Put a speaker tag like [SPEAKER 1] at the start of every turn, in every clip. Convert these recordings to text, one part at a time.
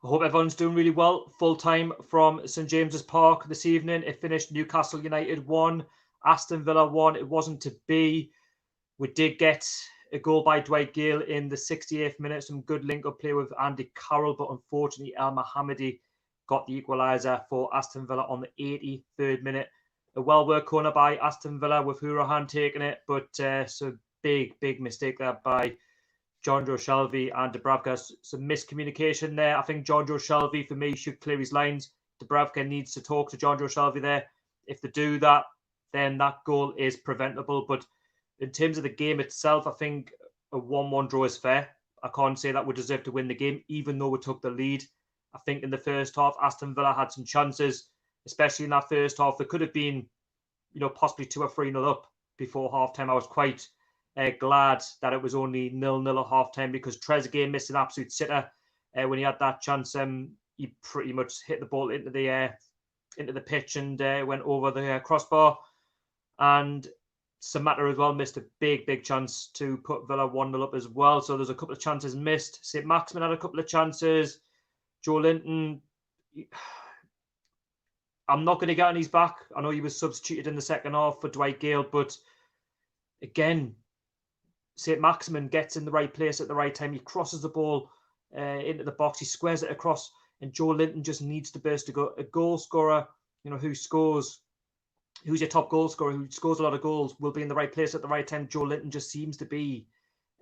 [SPEAKER 1] I hope everyone's doing really well. Full time from St James's Park this evening. It finished Newcastle United 1, Aston Villa 1. It wasn't to be. We did get a goal by Dwight Gayle in the 68th minute. Some good link-up play with Andy Carroll, but unfortunately Elmohamady got the equaliser for Aston Villa on the 83rd minute. A well-worked corner by Aston Villa with Hourihane taking it, but some big mistake there by Jonjo Shelvey and Dubravka. Some miscommunication there. I think Jonjo Shelvey, for me, should clear his lines. Dubravka needs to talk to Jonjo Shelvey there. If they do that, then that goal is preventable. But in terms of the game itself, I think a 1-1 draw is fair. I can't say that we deserve to win the game, even though we took the lead. I think in the first half, Aston Villa had some chances, especially in that first half. There could have been, possibly 2 or 3-0 up before half-time. I was quite glad that it was only 0-0 at half-time because Trezeguet missed an absolute sitter when he had that chance. He pretty much hit the ball into the pitch and went over the crossbar. And Samatta as well missed a big chance to put Villa 1-0 up as well. So there's a couple of chances missed. St Maximin had a couple of chances. Joe Linton, I'm not going to get on his back. I know he was substituted in the second half for Dwight Gayle, but again, St Maximin gets in the right place at the right time. He crosses the ball into the box. He squares it across, and Joe Linton just needs to burst a goal scorer, who's your top goal scorer, who scores a lot of goals, will be in the right place at the right time. Joe Linton just seems to be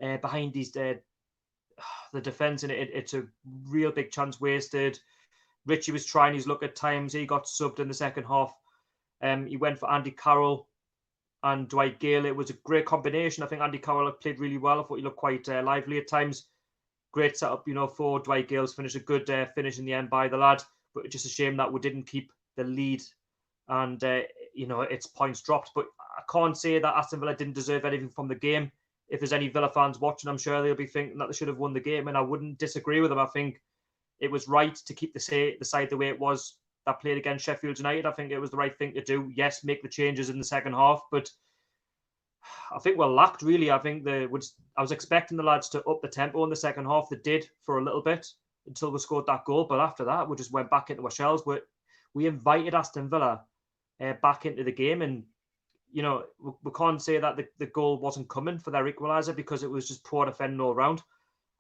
[SPEAKER 1] behind the defence, and it's a real big chance wasted. Richie was trying his luck at times. He got subbed in the second half. He went for Andy Carroll and Dwight Gayle. It was a great combination. I think Andy Carroll played really well. I thought he looked quite lively at times. Great setup, for Dwight Gale's finish. A good finish in the end by the lad. But just a shame that we didn't keep the lead. And, it's points dropped. But I can't say that Aston Villa didn't deserve anything from the game. If there's any Villa fans watching, I'm sure they'll be thinking that they should have won the game. And I wouldn't disagree with them. I think it was right to keep the side the way it was that played against Sheffield United. I think it was the right thing to do. Yes, make the changes in the second half, but I think we're lacked, really. I think I was expecting the lads to up the tempo in the second half. They did for a little bit until we scored that goal, but after that, we just went back into our shells. We invited Aston Villa back into the game, and we can't say that the goal wasn't coming for their equaliser because it was just poor defending all round.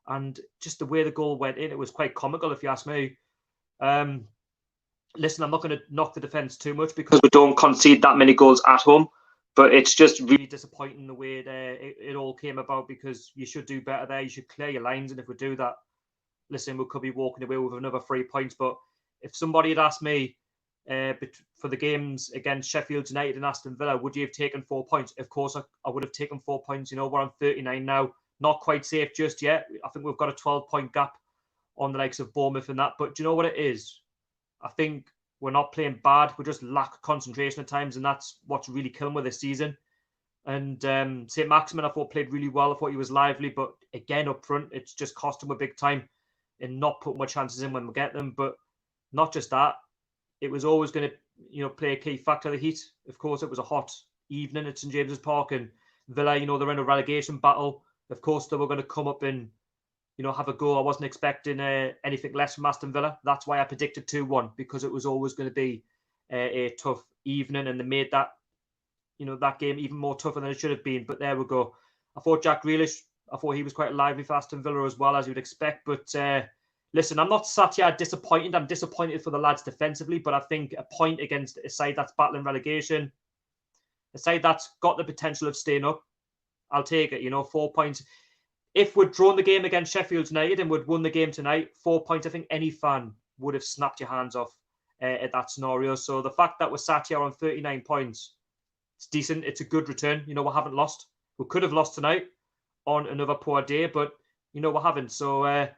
[SPEAKER 1] And just the way the goal went in, it was quite comical, if you ask me. Listen, I'm not going to knock the defence too much because we don't concede that many goals at home. But it's just really disappointing the way it all came about, because you should do better there. You should clear your lines. And if we do that, listen, we could be walking away with another 3 points. But if somebody had asked me for the games against Sheffield United and Aston Villa, would you have taken 4 points? Of course, I would have taken 4 points. We're on 39 now. Not quite safe just yet. I think we've got a 12-point gap on the likes of Bournemouth and that. But do you know what it is? I think we're not playing bad. We just lack concentration at times, and that's what's really killing with this season. And St Maximin, I thought, played really well. I thought he was lively, but again, up front, it's just cost him a big time in not putting more chances in when we get them. But not just that, it was always going to, play a key factor, the heat. Of course, it was a hot evening at St James's Park, and Villa, they're in a relegation battle. Of course, they were going to come up and, have a go. I wasn't expecting anything less from Aston Villa. That's why I predicted 2-1, because it was always going to be a tough evening, and they made that, that game even more tougher than it should have been. But there we go. I thought Jack Grealish, he was quite lively for Aston Villa as well, as you'd expect. But listen, I'm not sat here disappointed. I'm disappointed for the lads defensively, but I think a point against a side that's battling relegation, a side that's got the potential of staying up, I'll take it. 4 points. If we'd drawn the game against Sheffield United and we'd won the game tonight, 4 points, I think any fan would have snapped your hands off at that scenario. So the fact that we're sat here on 39 points, it's decent. It's a good return. We haven't lost. We could have lost tonight on another poor day, but, we haven't. So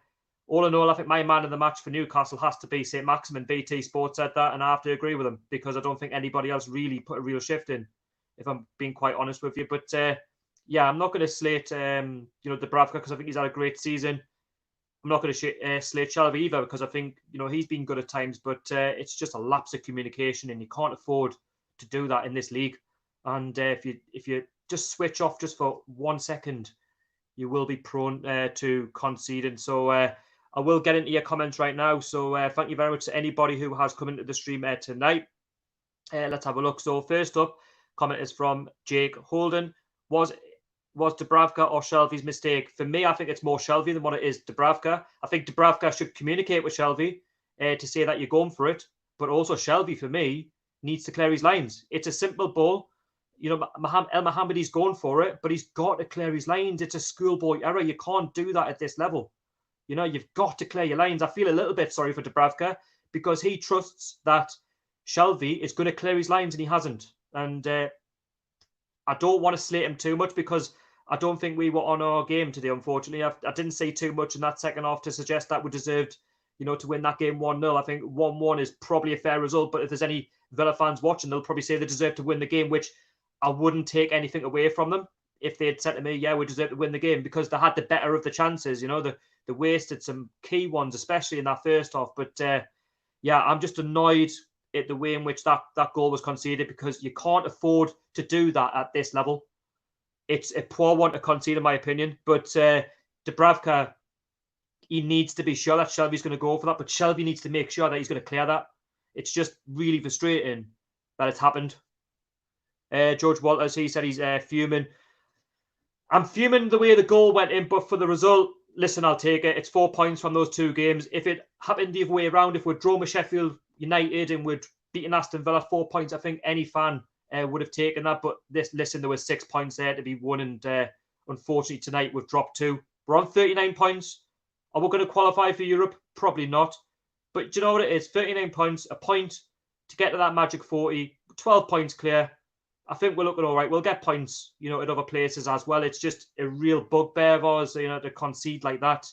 [SPEAKER 1] all in all, I think my man of the match for Newcastle has to be St Maximin. BT Sport said that, and I have to agree with them, because I don't think anybody else really put a real shift in, if I'm being quite honest with you. But yeah, I'm not going to slate, Dubravka, because I think he's had a great season. I'm not going to slate Shelvey either, because I think, he's been good at times, but it's just a lapse of communication, and you can't afford to do that in this league. And if you just switch off just for 1 second, you will be prone to conceding. So I will get into your comments right now. So thank you very much to anybody who has come into the stream tonight. Let's have a look. So first up, comment is from Jake Holden. Was Dubravka or Shelvey's mistake? For me, I think it's more Shelvey than what it is Dubravka. I think Dubravka should communicate with Shelvey to say that you're going for it. But also Shelvey, for me, needs to clear his lines. It's a simple ball. You know, Elmohamady's going for it, but he's got to clear his lines. It's a schoolboy error. You can't do that at this level. You know, you've got to clear your lines. I feel a little bit sorry for Dubravka because he trusts that Shelvey is going to clear his lines and he hasn't. And I don't want to slate him too much because I don't think we were on our game today, unfortunately. I didn't see too much in that second half to suggest that we deserved, you know, to win that game 1-0. I think 1-1 is probably a fair result, but if there's any Villa fans watching, they'll probably say they deserve to win the game, which I wouldn't take anything away from them if they had said to me, yeah, we deserve to win the game, because they had the better of the chances. You know, they wasted some key ones, especially in that first half. But yeah, I'm just annoyed at the way in which that goal was conceded, because you can't afford to do that at this level. It's a poor one to concede, in my opinion. But Dubravka, he needs to be sure that Shelvey's going to go for that, but Shelvey needs to make sure that he's going to clear that. It's just really frustrating that it's happened. George Walters, he said he's fuming. I'm fuming the way the goal went in, but for the result, listen, I'll take it. It's 4 points from those two games. If it happened the other way around, if we'd drawn with Sheffield United and we'd beaten Aston Villa 4 points, I think any fan would have taken that. But listen, there were 6 points there to be won, and unfortunately tonight we've dropped 2. We're on 39 points. Are we going to qualify for Europe? Probably not. But do you know what it is? 39 points, a point to get to that magic 40, 12 points clear. I think we're looking all right. We'll get points, you know, at other places as well. It's just a real bugbear of ours, you know, to concede like that.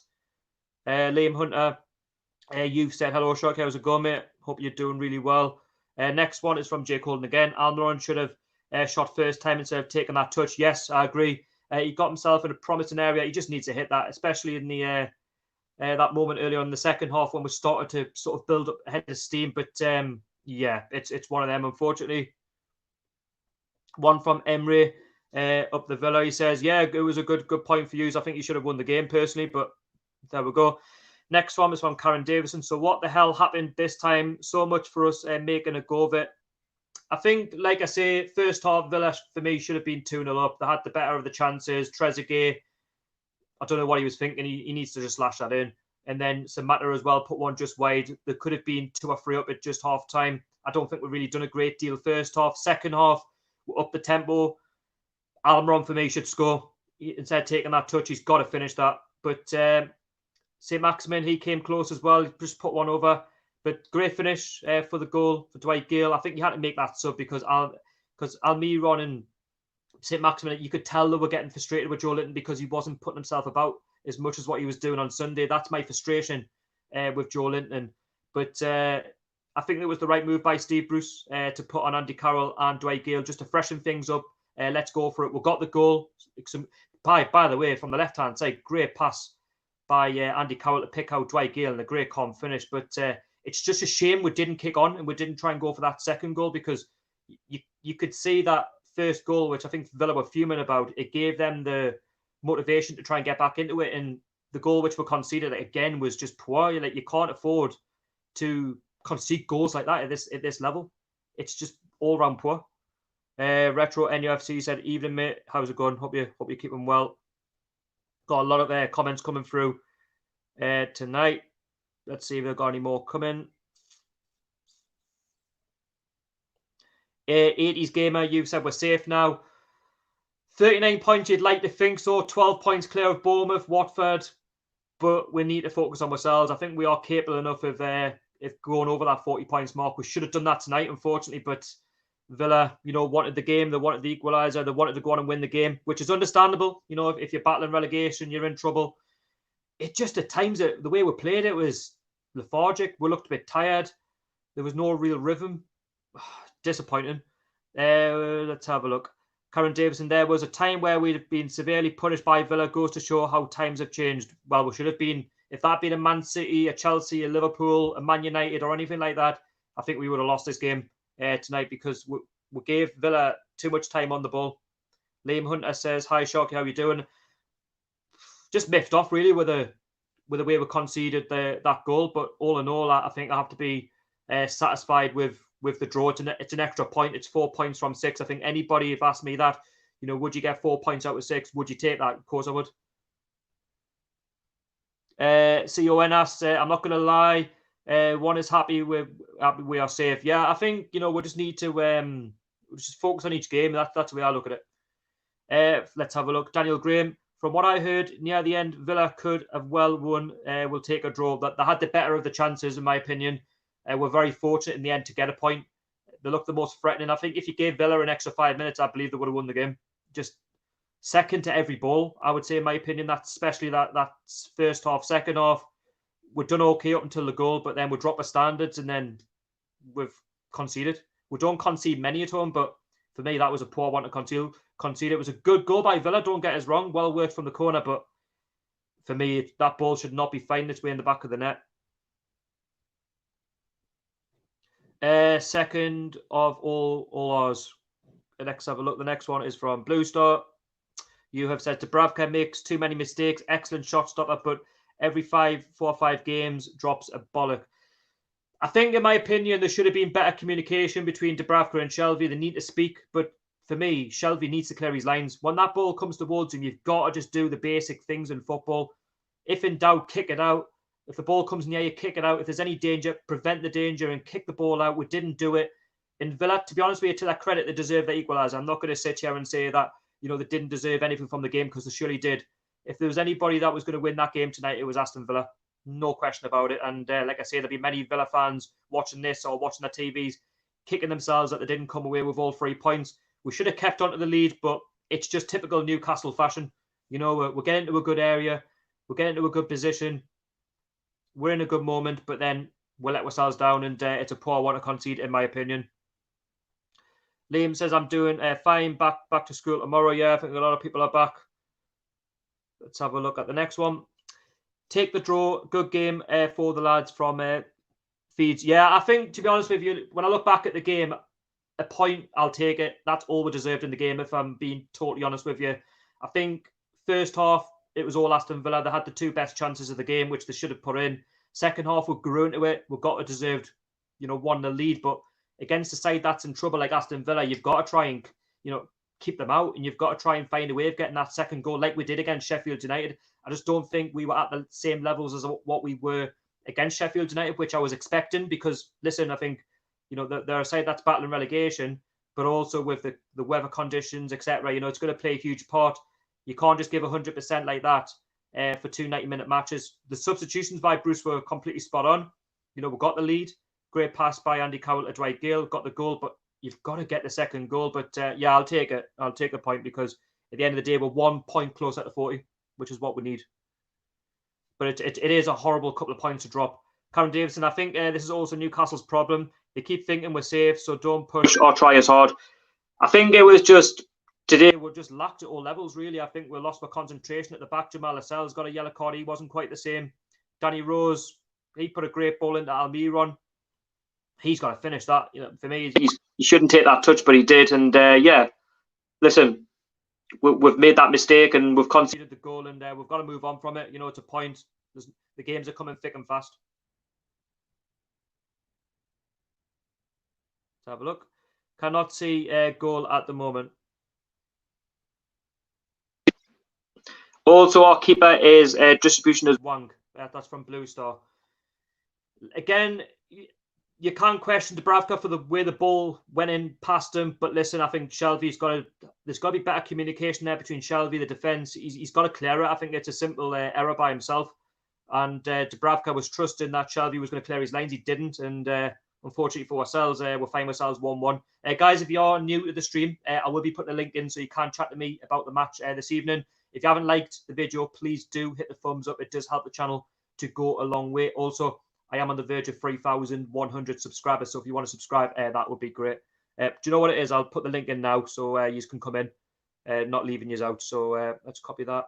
[SPEAKER 1] Liam Hunter, you've said, hello, Shock. How's it going, mate? Hope you're doing really well. Next one is from Jake Holden again. Almiron should have shot first time instead of taking that touch. Yes, I agree. He got himself in a promising area. He just needs to hit that, especially in the that moment earlier on in the second half when we started to sort of build up ahead of steam. But yeah, it's one of them, unfortunately. One from Emre up the Villa. He says, yeah, it was a good point for you. I think you should have won the game personally, but there we go. Next one is from Karen Davison. So what the hell happened this time? So much for us making a go of it. I think, like I say, first half, Villa, for me, should have been 2-0 up. They had the better of the chances. Trezeguet, I don't know what he was thinking. He needs to just slash that in. And then Samatta as well, put one just wide. There could have been 2 or 3 up at just half time. I don't think we've really done a great deal first half. Second half, we're up the tempo. Almiron, for me, should score. Instead of taking that touch, he's got to finish that. But St. Maximin, he came close as well. He just put one over. But great finish for the goal for Dwight Gayle. I think you had to make that sub because Almiron and St. Maximin, you could tell they were getting frustrated with Joelinton because he wasn't putting himself about as much as what he was doing on Sunday. That's my frustration with Joelinton. But I think it was the right move by Steve Bruce to put on Andy Carroll and Dwight Gayle just to freshen things up. Let's go for it. We got the goal. By the way, from the left-hand side, great pass by Andy Carroll to pick out Dwight Gayle and a great calm finish. But it's just a shame we didn't kick on and we didn't try and go for that second goal, because you could see that first goal, which I think Villa were fuming about, it gave them the motivation to try and get back into it. And the goal which were conceded again was just poor. You can't afford to concede goals like that at this level. It's just all round poor. Retro NUFC said, evening mate, how's it going? Hope you're keeping well. Got a lot of comments coming through tonight. Let's see if we've got any more coming. 80s Gamer, you've said we're safe now. 39 points, you'd like to think so. 12 points clear of Bournemouth, Watford. But we need to focus on ourselves. I think we are capable enough of going over that 40 points mark. We should have done that tonight, unfortunately. But Villa, wanted the game. They wanted the equaliser. They wanted to go on and win the game, which is understandable. If you're battling relegation, you're in trouble. It just, at times, the way we played it was lethargic. We looked a bit tired. There was no real rhythm. Disappointing. Let's have a look. Karen Davison, there was a time where we'd have been severely punished by Villa. Goes to show how times have changed. Well, we should have been. If that had been a Man City, a Chelsea, a Liverpool, a Man United, or anything like that, I think we would have lost this game tonight, because we gave Villa too much time on the ball. Liam Hunter says, hi, Sharky, how you doing? Just miffed off, really, with a with the way we conceded that goal. But all in all, I think I have to be satisfied with the draw. It's an extra point. It's 4 points from 6. I think anybody, if asked me that, would you get 4 points out of 6? Would you take that? Of course I would. CON asks, I'm not going to lie. One is happy we are safe. Yeah, I think we just need to just focus on each game. That's the way I look at it. Let's have a look. Daniel Graham. From what I heard near the end, Villa could have well won. Will take a draw. That they had the better of the chances, in my opinion. We're very fortunate in the end to get a point. They look the most threatening. I think if you gave Villa an extra 5 minutes, I believe they would have won the game. Just second to every ball, I would say, in my opinion. That's especially that first half. Second half, we've done okay up until the goal, but then we drop our standards and then we've conceded. We don't concede many at home, but for me, that was a poor one to concede. It was a good goal by Villa, don't get us wrong. Well worked from the corner, but for me, that ball should not be finding its way in the back of the net. Second of all ours. Let's have a look. The next one is from Blue Star. You have said Dubravka makes too many mistakes. Excellent shot stopper, but every 4 or 5 games drops a bollock. I think, in my opinion, there should have been better communication between Dubravka and Shelvey. They need to speak, but for me, Shelvey needs to clear his lines. When that ball comes towards him, you've got to just do the basic things in football. If in doubt, kick it out. If the ball comes near you, kick it out. If there's any danger, prevent the danger and kick the ball out. We didn't do it. In Villa, to be honest with you, to their credit, they deserve the equaliser. I'm not going to sit here and say that they didn't deserve anything from the game, because they surely did. If there was anybody that was going to win that game tonight, it was Aston Villa. No question about it. And like I say, there'll be many Villa fans watching this or watching their TVs kicking themselves that they didn't come away with all 3 points. We should have kept on to the lead, but it's just typical Newcastle fashion. We're getting into a good area. We're getting into a good position. We're in a good moment, but then we'll let ourselves down, and it's a poor one to concede, in my opinion. Liam says, I'm doing fine. Back to school tomorrow. Yeah, I think a lot of people are back. Let's have a look at the next one. Take the draw. Good game for the lads from Feeds. Yeah, I think, to be honest with you, when I look back at the game, a point, I'll take it. That's all we deserved in the game, if I'm being totally honest with you. I think first half, it was all Aston Villa. They had the 2 best chances of the game, which they should have put in. Second half, we grew into it. We got a deserved, 1-0 lead. But against a side that's in trouble like Aston Villa, you've got to try and, keep them out, and you've got to try and find a way of getting that second goal like we did against Sheffield United. I just don't think we were at the same levels as what we were against Sheffield United, which I was expecting, because, listen, I think, they're a side that's battling relegation, but also with the weather conditions, etc., it's going to play a huge part. You can't just give 100% like that for 2 90-minute matches. The substitutions by Bruce were completely spot on. We got the lead. Great pass by Andy Cowell to Dwight Gayle. Got the goal, but you've got to get the second goal. But yeah, I'll take it. I'll take the point, because at the end of the day, we're 1 point closer to 40, which is what we need. But it is a horrible couple of points to drop. Karen Davison, I think this is also Newcastle's problem. They keep thinking we're safe, so don't push or try as hard. I think it was just today we just lacked at all levels, really. I think we lost our concentration at the back. Jamal Lascelles got a yellow card. He wasn't quite the same. Danny Rose, he put a great ball into Almiron. He's got to finish that. For me, he shouldn't take that touch, but he did. And yeah, listen, we've made that mistake and we've conceded the goal, and we've got to move on from it. It's a point. The games are coming thick and fast. Let's have a look. Cannot see a goal at the moment. Also, our keeper is distribution as Wang. That's from Blue Star. Again, you can't question Dubravka for the way the ball went in past him. But listen, I think Shelvey's there's got to be better communication there between Shelvey, the defence. He's got to clear it. I think it's a simple error by himself. And Dubravka was trusting that Shelvey was going to clear his lines. He didn't. And unfortunately for ourselves, we'll find ourselves 1-1. Guys, if you are new to the stream, I will be putting a link in so you can chat to me about the match this evening. If you haven't liked the video, please do hit the thumbs up. It does help the channel to go a long way. Also, I am on the verge of 3,100 subscribers. So if you want to subscribe, that would be great. Do you know what it is? I'll put the link in now so you can come in, not leaving you out. So let's copy that.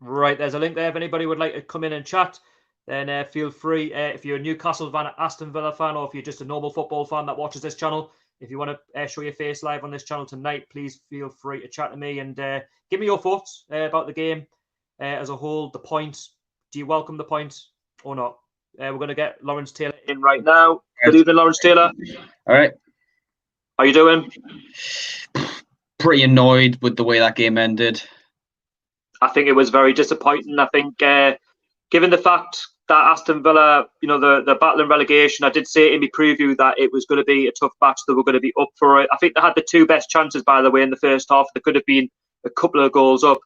[SPEAKER 1] Right, there's a link there if anybody would like to come in and chat. then feel free. If you're a Newcastle fan, Aston Villa fan, or if you're just a normal football fan that watches this channel, if you want to show your face live on this channel tonight, please feel free to chat to me and give me your thoughts about the game as a whole. The point, do you welcome the point or not? We're going to get Lawrence Taylor in right now. Good evening, Lawrence Taylor.
[SPEAKER 2] All right.
[SPEAKER 1] How you doing?
[SPEAKER 2] Pretty annoyed with the way that game ended.
[SPEAKER 1] I think it was very disappointing. I think given the fact that Aston Villa, the battle in relegation, I did say in my preview that it was going to be a tough match. They were going to be up for it. I think they had the two best chances, by the way, in the first half. There could have been a couple of goals up.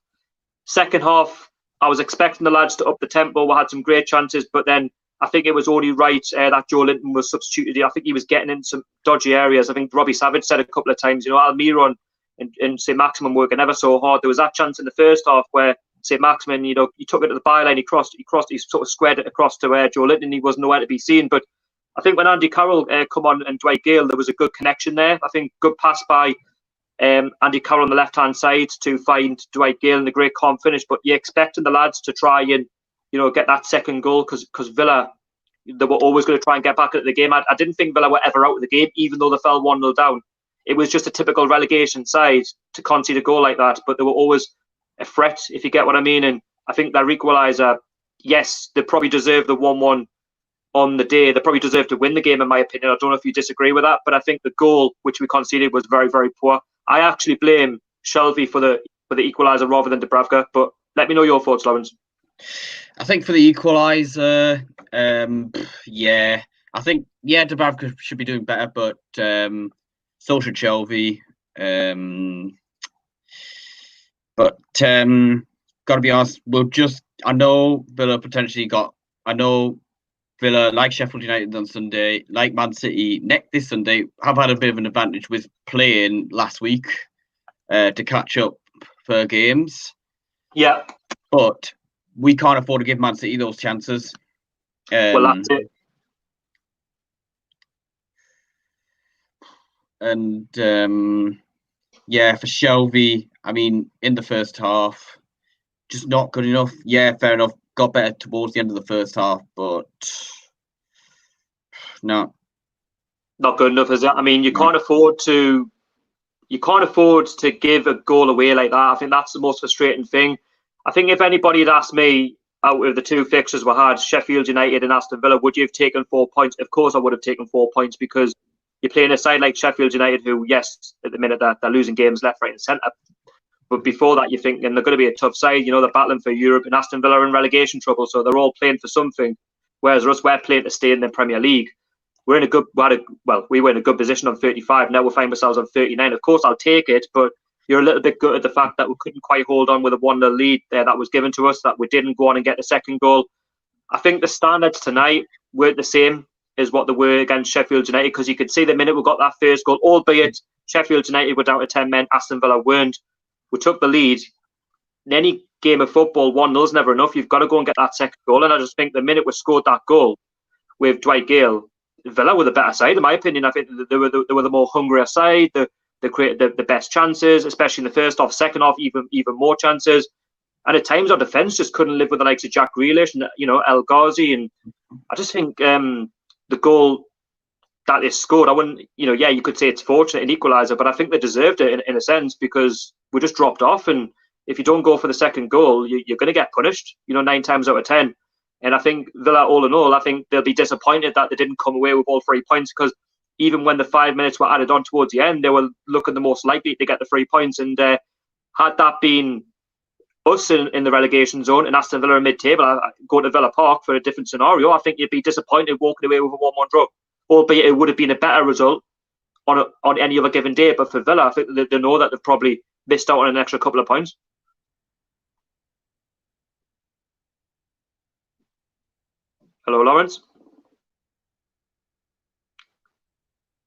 [SPEAKER 1] Second half, I was expecting the lads to up the tempo. We had some great chances, but then I think it was only right that Joe Linton was substituted. I think he was getting in some dodgy areas. I think Robbie Savage said a couple of times, Almiron and St. Maximin working ever so hard. There was that chance in the first half where St. Maximin, he took it to the byline, he sort of squared it across to Joe Linton. He was nowhere to be seen. But I think when Andy Carroll come on and Dwight Gayle, there was a good connection there. I think good pass by Andy Carroll on the left-hand side to find Dwight Gayle and a great calm finish. But you're expecting the lads to try and, get that second goal because Villa, they were always going to try and get back into the game. I didn't think Villa were ever out of the game, even though they fell 1-0 down. It was just a typical relegation side to concede a goal like that, but they were always a threat, if you get what I mean. And I think that equaliser, yes, they probably deserved the 1-1 on the day. They probably deserved to win the game, in my opinion. I don't know if you disagree with that, but I think the goal which we conceded was very, very poor. I actually blame Shelvey for the equaliser rather than Dubravka, but let me know your thoughts, Lawrence.
[SPEAKER 2] I think for the equaliser, I think Dubravka should be doing better, but so should Shelvey. But got to be honest, I know Villa, like Sheffield United on Sunday, like Man City this Sunday, have had a bit of an advantage with playing last week to catch up for games.
[SPEAKER 1] Yeah.
[SPEAKER 2] But we can't afford to give Man City those chances.
[SPEAKER 1] Well, that's it.
[SPEAKER 2] And for Shelvey, I mean, in the first half, just not good enough. Yeah, fair enough. Got better towards the end of the first half, but no,
[SPEAKER 1] not good enough, is it? I mean, you can't afford to give a goal away like that. I think that's the most frustrating thing. I think if anybody had asked me out of the two fixtures we had, Sheffield United and Aston Villa, would you have taken 4 points? Of course, I would have taken 4 points because you're playing a side like Sheffield United, who, yes, at the minute they're losing games left, right, and centre. But before that, you're thinking they're going to be a tough side. They're battling for Europe, and Aston Villa are in relegation trouble, so they're all playing for something. Whereas us, we're playing to stay in the Premier League. We were in a good position on 35. Now we find ourselves on 39. Of course, I'll take it, but you're a little bit gutted the fact that we couldn't quite hold on with a 1-0 lead there that was given to us, that we didn't go on and get the second goal. I think the standards tonight weren't the same as what they were against Sheffield United, because you could see the minute we got that first goal, albeit Sheffield United were down to 10 men, Aston Villa weren't. We took the lead. In any game of football, 1-0 is never enough. You've got to go and get that second goal. And I just think the minute we scored that goal with Dwight Gayle, Villa were the better side, in my opinion. I think they were the more hungrier side. They created the best chances, especially in the first half. Second half, even more chances. And at times, our defence just couldn't live with the likes of Jack Grealish and El Ghazi. And I just think the goal that is scored, I wouldn't, you could say it's fortunate, an equaliser, but I think they deserved it in a sense, because we just dropped off. And if you don't go for the second goal, you're going to get punished, 9 times out of 10. And I think Villa, all in all, I think they'll be disappointed that they didn't come away with all 3 points, because even when the 5 minutes were added on towards the end, they were looking the most likely to get the 3 points. And had that been us in the relegation zone and Aston Villa in mid-table, go to Villa Park for a different scenario, I think you'd be disappointed walking away with a 1-1 draw. Albeit it would have been a better result on any other given day. But for Villa, I think they know that they've probably missed out on an extra couple of points. Hello, Lawrence?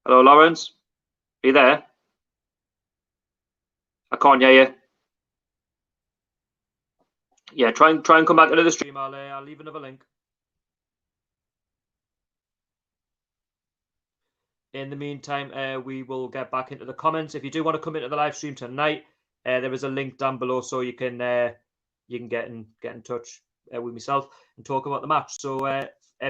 [SPEAKER 1] Hello, Lawrence? Are you there? I can't hear you. Yeah, try and come back into the stream. I'll leave another link. In the meantime, we will get back into the comments. If you do want to come into the live stream tonight, there is a link down below, so you can get in touch. with myself and talk about the match. So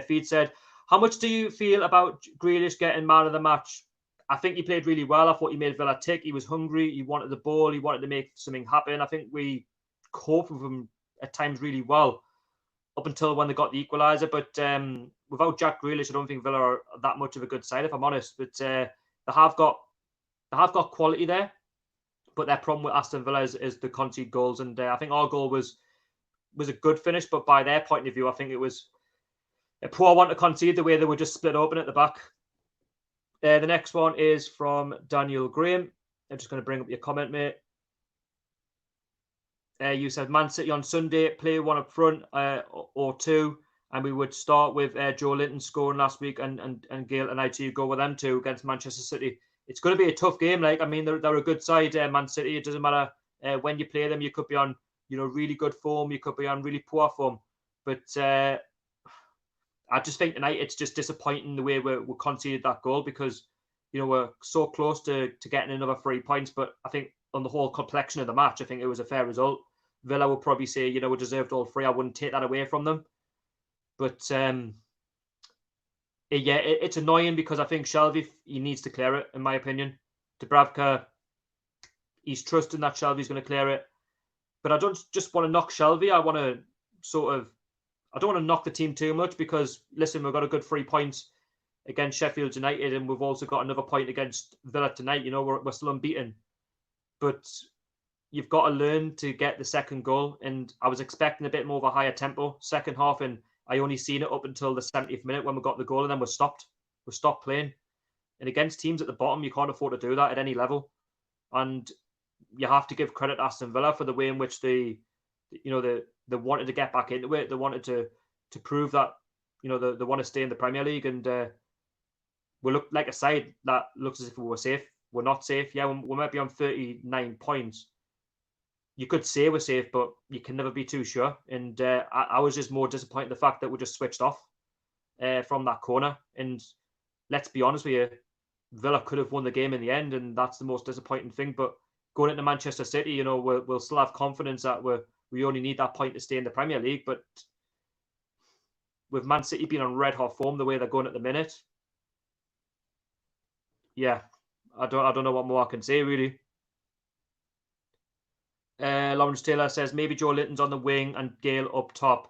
[SPEAKER 1] Feed said, how much do you feel about Grealish getting man of the match? I think he played really well. I thought he made Villa tick. He was hungry. He wanted the ball. He wanted to make something happen. I think we coped with him at times really well up until when they got the equaliser. But without Jack Grealish, I don't think Villa are that much of a good side, if I'm honest. But they have got quality there. But their problem with Aston Villa is the concede goals. And I think our goal was a good finish. But by their point of view, I think it was a poor one to concede the way they were just split open at the back. The next one is from Daniel Graham. I'm just going to bring up your comment, mate. You said Man City on Sunday, play one up front or two, and we would start with Joe Linton scoring last week and Gayle and Elmohamady go with them two against Manchester City. It's going to be a tough game. Like, I mean, they're a good side, Man City. It doesn't matter when you play them. You could be on, really good form. You could be on really poor form. But I just think tonight it's just disappointing the way we conceded that goal because, we're so close to getting another 3 points. But I think on the whole complexion of the match, I think it was a fair result. Villa will probably say, we deserved all 3. I wouldn't take that away from them. But it's annoying because I think Shelvey, he needs to clear it, in my opinion. Dubravka, he's trusting that Shelvey's going to clear it. But I don't just want to knock Shelvey. I don't want to knock the team too much because, listen, we've got a good 3 points against Sheffield United and we've also got another point against Villa tonight. We're still unbeaten. But you've got to learn to get the second goal. And I was expecting a bit more of a higher tempo second half, and I only seen it up until the 70th minute when we got the goal, and then we stopped playing. And against teams at the bottom, you can't afford to do that at any level. And you have to give credit to Aston Villa for the way in which they wanted to get back into it. They wanted to prove that, they want to stay in the Premier League. And we look like a side that looks as if we were safe. We're not safe. Yeah, we might be on 39 points. You could say we're safe, but you can never be too sure. And I was just more disappointed in the fact that we just switched off from that corner. And let's be honest with you, Villa could have won the game in the end, and that's the most disappointing thing. But going into Manchester City, we'll still have confidence that we only need that point to stay in the Premier League. But with Man City being on red hot form the way they're going at the minute, yeah, I don't know what more I can say, really. Lawrence Taylor says maybe Joe Linton's on the wing and Gayle up top.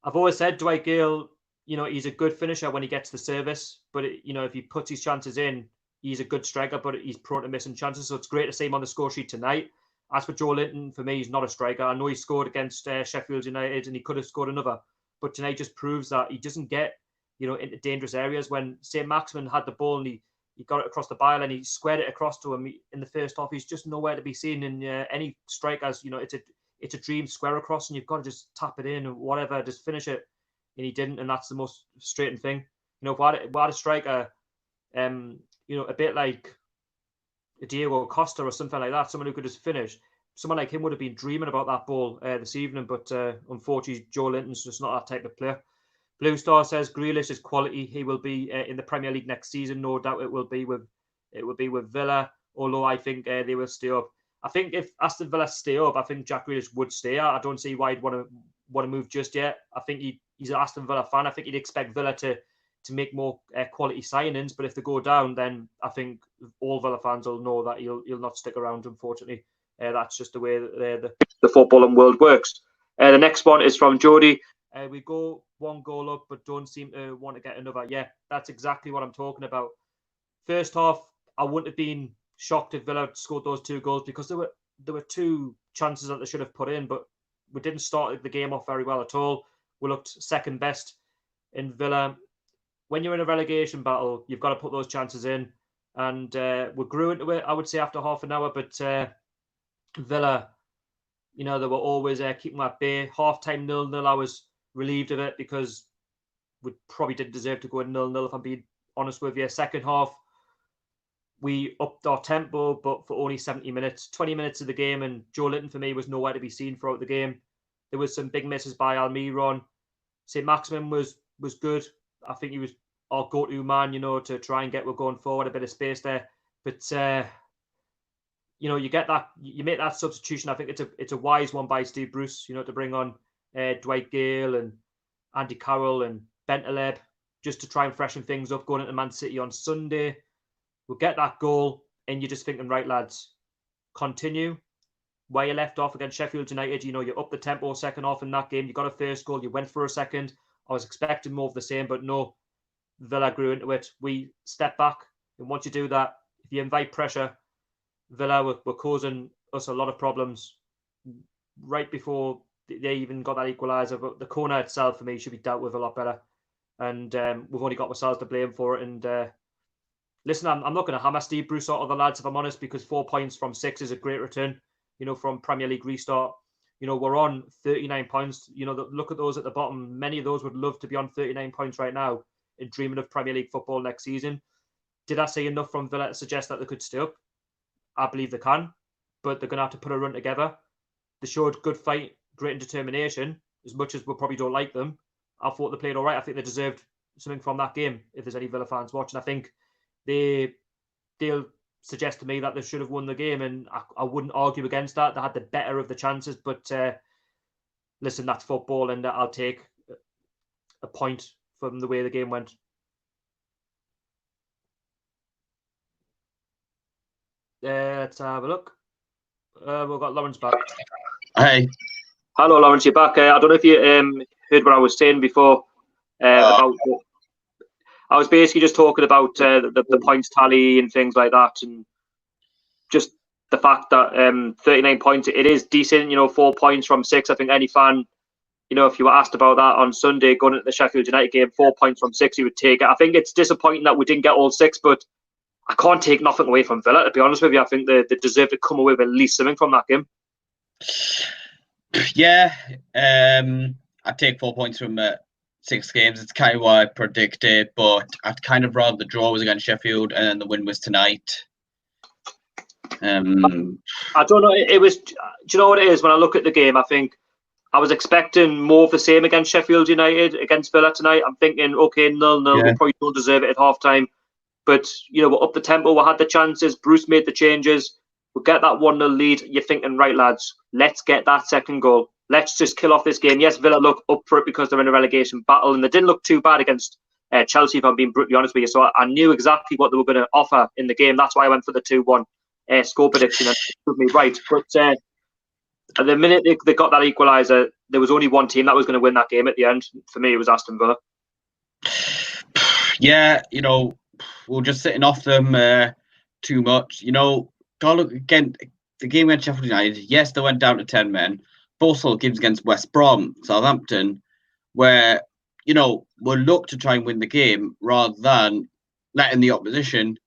[SPEAKER 1] I've always said Dwight Gayle, he's a good finisher when he gets the service, but if he puts his chances in, he's a good striker, but he's prone to missing chances. So it's great to see him on the score sheet tonight. As for Joe Linton, for me, he's not a striker. I know he scored against Sheffield United and he could have scored another, but tonight just proves that he doesn't get, into dangerous areas. When St. Maximin had the ball and he got it across the byline and he squared it across to him in the first half, he's just nowhere to be seen. And any strikers, it's a dream square across and you've got to just tap it in or whatever, just finish it. And he didn't, and that's the most frustrating thing. If we had a striker, a bit like Diego Costa or something like that, someone who could just finish, someone like him would have been dreaming about that ball this evening. But unfortunately, Joe Linton's just not that type of player. Blue Star says Grealish is quality. He will be in the Premier League next season. No doubt it will be with Villa. Although I think they will stay up. I think if Aston Villa stay up, I think Jack Grealish would stay. I don't see why he'd want to move just yet. I think he's an Aston Villa fan. I think he'd expect Villa to make more quality signings. But if they go down, then I think all Villa fans will know that he'll not stick around. Unfortunately, that's just the way that the footballing world works. The next one is from Jody. We go one goal up, but don't seem to want to get another. Yeah, that's exactly what I'm talking about. First half, I wouldn't have been shocked if Villa scored those 2 goals because there were 2 chances that they should have put in, but we didn't start the game off very well at all. We looked second best in Villa. When you're in a relegation battle, you've got to put those chances in, and we grew into it, I would say, after half an hour. But Villa, they were always keeping at bay. Half-time 0-0, I was relieved of it because we probably didn't deserve to go in 0-0, if I'm being honest with you. Second half, we upped our tempo, but for only 70 minutes, 20 minutes of the game, and Joe Linton, for me, was nowhere to be seen throughout the game. There was some big misses by Almiron. St. Maximin was good. I think he was our go-to man, to try and get we're going forward, a bit of space there. But you get that, you make that substitution. I think it's a wise one by Steve Bruce, to bring on Dwight Gayle and Andy Carroll and Bentaleb, just to try and freshen things up going into Man City on Sunday. We'll get that goal, and you're just thinking, right, lads, continue where you left off against Sheffield United. You're up the tempo second half in that game. You got a first goal. You went for a second. I was expecting more of the same, but no, Villa grew into it. We step back, and once you do that, if you invite pressure, Villa were causing us a lot of problems right before they even got that equaliser. But the corner itself, for me, should be dealt with a lot better. And we've only got ourselves to blame for it. And listen, I'm not going to hammer Steve Bruce or other lads, if I'm honest, because 4 points from 6 is a great return, from Premier League restart. We're on 39 points. Look at those at the bottom. Many of those would love to be on 39 points right now and dreaming of Premier League football next season. Did I say enough from Villa to suggest that they could stay up? I believe they can, but they're going to have to put a run together. They showed good fight, great determination, as much as we probably don't like them. I thought they played all right. I think they deserved something from that game, if there's any Villa fans watching. I think they'll suggest to me that they should have won the game, and I wouldn't argue against that. They had the better of the chances, but listen, that's football, and I'll take a point from the way the game went. Let's have a look. We've got Lawrence back.
[SPEAKER 2] Hey.
[SPEAKER 1] Hello, Lawrence, you're back. I don't know if you heard what I was saying before about. I was basically just talking about the points tally and things like that, and just the fact that 39 points, it is decent. 4 points from 6. I think any fan, if you were asked about that on Sunday going into the Sheffield United game, 4 points from 6, he would take it. I think it's disappointing that we didn't get all 6, but I can't take nothing away from Villa, to be honest with you. I think they deserve to come away with at least something from that game.
[SPEAKER 2] Yeah, I take 4 points from 6 games. It's kind of what I predicted, but I'd kind of rather the draw was against Sheffield and then the win was tonight. I
[SPEAKER 1] don't know. It was. Do you know what it is? When I look at the game, I think I was expecting more of the same against Sheffield United, against Villa tonight. I'm thinking, okay, 0-0. Yeah. We probably don't deserve it at half time. But, we're up the tempo. We had the chances. Bruce made the changes. We'll get that 1-0 lead. You're thinking, right, lads, let's get that second goal. Let's just kill off this game. Yes, Villa look up for it because they're in a relegation battle, and they didn't look too bad against Chelsea, if I'm being brutally honest with you. So I knew exactly what they were going to offer in the game. That's why I went for the 2-1 score prediction, and it proved me right. But at the minute they got that equaliser, there was only one team that was going to win that game at the end. For me, it was Aston Villa.
[SPEAKER 2] Yeah, we're just sitting off them too much. Go look again, the game against Sheffield United, yes, they went down to 10 men. But also games against West Brom, Southampton, where, we'll look to try and win the game rather than letting the opposition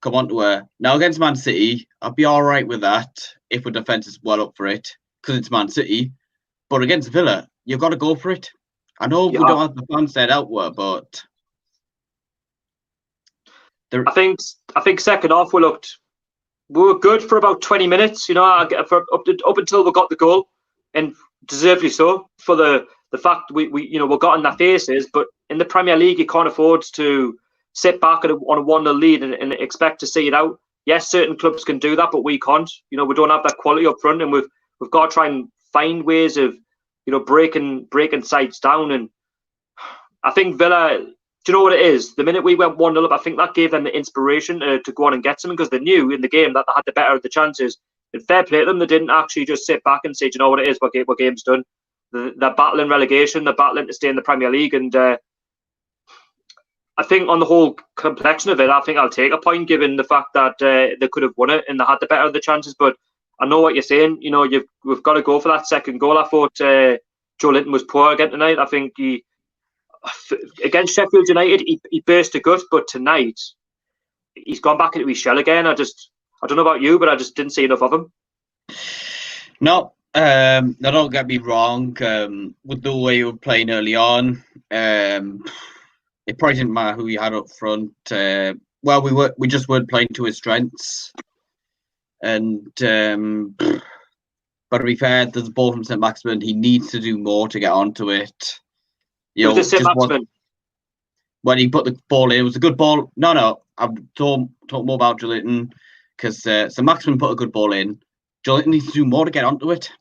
[SPEAKER 2] come onto her. Now, against Man City, I'll be all right with that if our defence is well up for it, because it's Man City. But against Villa, you've got to go for it. I know we don't have the fans set out there, but...
[SPEAKER 1] I think second half we were good for about 20 minutes, up until we got the goal, and deservedly so for the fact we got in their faces. But in the Premier League, you can't afford to sit back on a 1-0 lead and expect to see it out. Yes, certain clubs can do that, but we can't. We don't have that quality up front, and we've got to try and find ways of breaking sides down. And I think Villa. Do you know what it is? The minute we went 1-0 up, I think that gave them the inspiration to go on and get something, because they knew in the game that they had the better of the chances. And fair play to them, they didn't actually just sit back and say, do you know what it is? What game's done? They're battling relegation, they're battling to stay in the Premier League. And I think on the whole complexion of it, I think I'll take a point, given the fact that they could have won it and they had the better of the chances. But I know what you're saying. We've got to go for that second goal. I thought Joe Linton was poor again tonight. I think against Sheffield United, he burst a gut, but tonight he's gone back into his shell again. I don't know about you, but I just didn't see enough of him.
[SPEAKER 2] No, don't get me wrong. With the way we were playing early on, it probably didn't matter who he had up front. We just weren't playing to his strengths. And but to be fair, there's a ball from St. Maximin. He needs to do more to get onto it. When he put the ball in, it was a good ball. No, I'm talking more about Joe Linton, because St. Maximin put a good ball in. Joe Linton needs to do more to get onto it.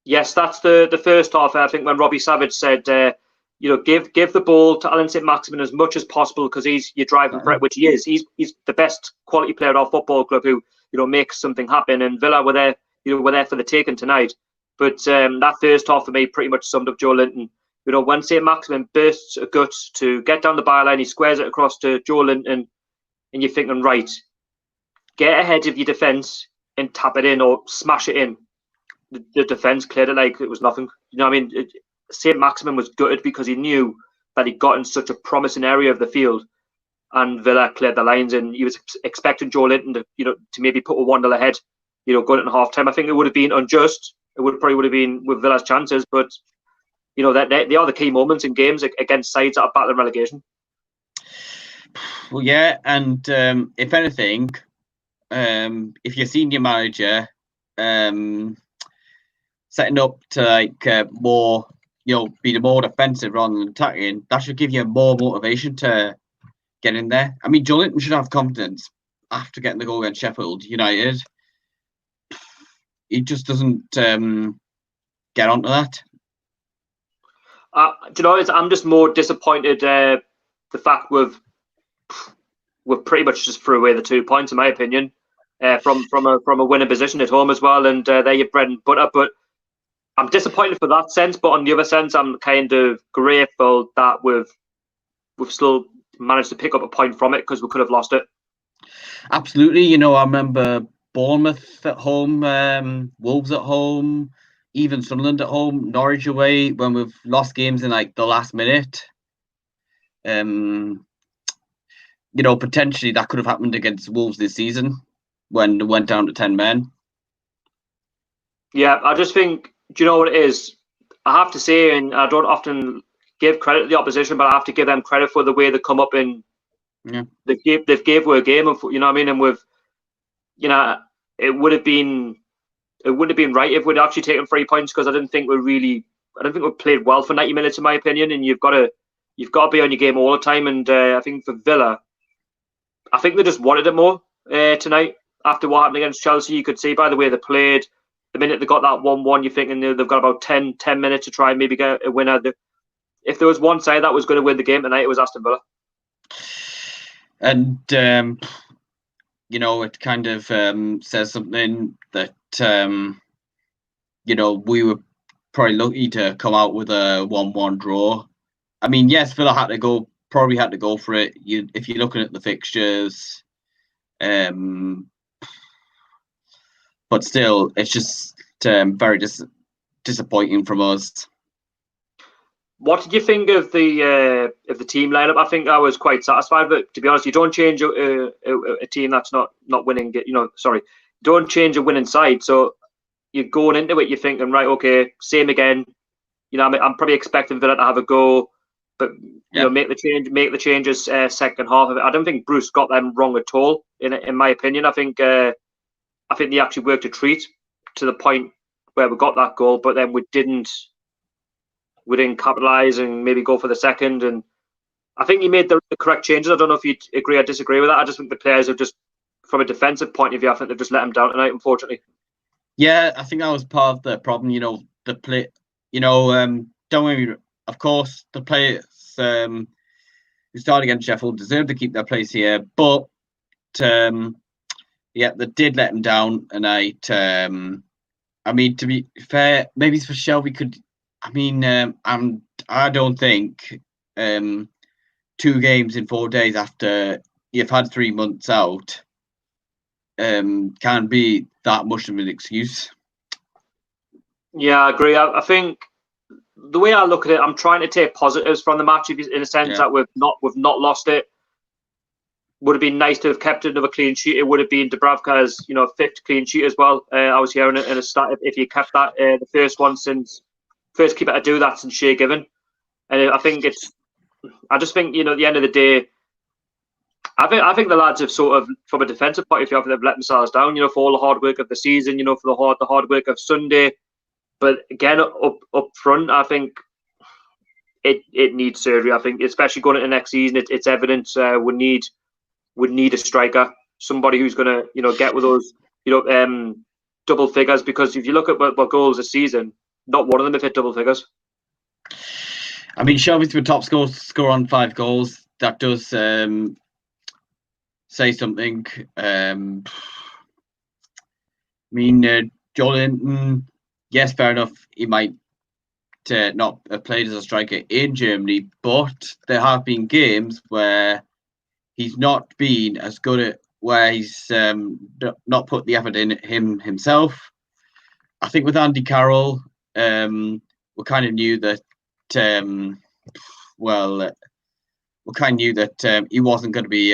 [SPEAKER 1] Yes, that's the first half. I think when Robbie Savage said, give the ball to Alan St-Maximin as much as possible because he's your driving threat, which he is. He's the best quality player at our football club who makes something happen. And Villa were there, were there for the taking tonight. But that first half for me pretty much summed up Joe Linton. When St-Maximin bursts a gut to get down the byline, he squares it across to Joe Linton, and you're thinking, right, get ahead of your defence and tap it in or smash it in. The defence cleared it like it was nothing. You know what I mean? St-Maximin was gutted because he knew that he got in such a promising area of the field, and Villa cleared the lines, and he was expecting Joe Linton to maybe put a 1-0 ahead, going into half time. I think it would have been unjust. It probably would have been with Villa's chances, but that they are the key moments in games against sides that are battling relegation.
[SPEAKER 2] Well, yeah, and if anything, if you're senior manager, setting up to more, be more defensive rather than attacking, that should give you more motivation to get in there. I mean, Joe Linton should have confidence after getting the goal against Sheffield United. He just doesn't get onto that.
[SPEAKER 1] I'm just more disappointed the fact we've pretty much just threw away the 2 points, in my opinion, from a winning position at home as well, and they're your bread and butter. But I'm disappointed for that sense. But on the other sense, I'm kind of grateful that we've still managed to pick up a point from it because we could have lost it.
[SPEAKER 2] Absolutely. I remember Bournemouth at home, Wolves at home, even Sunderland at home, Norwich away, when we've lost games in the last minute. Potentially that could have happened against Wolves this season when they went down to 10 men. Yeah,
[SPEAKER 1] I just think, do you know what it is? I have to say, and I don't often give credit to the opposition, but I have to give them credit for the way they come up in.
[SPEAKER 2] Yeah,
[SPEAKER 1] they've gave a game of, you know what I mean, and with, it would have been right if we'd actually taken 3 points because I didn't think we played well for 90 minutes in my opinion, and you've got to be on your game all the time. And I think for Villa, I think they just wanted it more tonight after what happened against Chelsea. You could see by the way they played. The minute they got that 1-1, you're thinking they've got about 10 minutes to try and maybe get a winner. If there was one side that was going to win the game tonight, it was Aston Villa.
[SPEAKER 2] And it kind of says something that we were probably lucky to come out with a 1-1 draw. I mean, yes, Villa probably had to go for it. If you're looking at the fixtures, but still, it's just very disappointing from us.
[SPEAKER 1] What did you think of the team lineup? I think I was quite satisfied, but to be honest, you don't change a team that's not winning. Don't change a winning side. So you're going into it, you're thinking, right, okay, same again. I'm probably expecting Villa to have a go, but make the changes second half of it. I don't think Bruce got them wrong at all. In my opinion, I think they actually worked a treat to the point where we got that goal, but then we didn't capitalise and maybe go for the second. And I think he made the correct changes. I don't know if you agree or disagree with that. I just think the players have just, from a defensive point of view, I think they've just let him down tonight, unfortunately.
[SPEAKER 2] Yeah, I think that was part of the problem. The play. Don't worry. Of course, the players who started against Sheffield deserve to keep their place here, but they did let him down. And I mean, to be fair, maybe for Shelby could. I mean, I don't think 2 games in 4 days after you've had 3 months out can be that much of an excuse.
[SPEAKER 1] Yeah, I agree. I think the way I look at it, I'm trying to take positives from the match in a sense that we've not lost it. Would have been nice to have kept another clean sheet. It would have been Dubravka's 5th clean sheet as well. I was hearing it in a stat if you kept that the first keeper to do that since Shea Given. And I just think at the end of the day, I think the lads have sort of, from a defensive point of view, they've let themselves down, for all the hard work of the season, for the hard work of Sunday. But again, up front, I think it needs surgery. I think, especially going into next season, it's evident we need a striker, somebody who's going to get with those double figures. Because if you look at what goals this season, not one of them have hit double figures.
[SPEAKER 2] I mean, Shelby's the top scorer on 5 goals. That does say something. I mean, Joelinton, yes, fair enough. He might not have played as a striker in Germany, but there have been games where he's not been as good at where he's not put the effort in himself. I think with Andy Carroll, we kind of knew that. We kind of knew that he wasn't going to be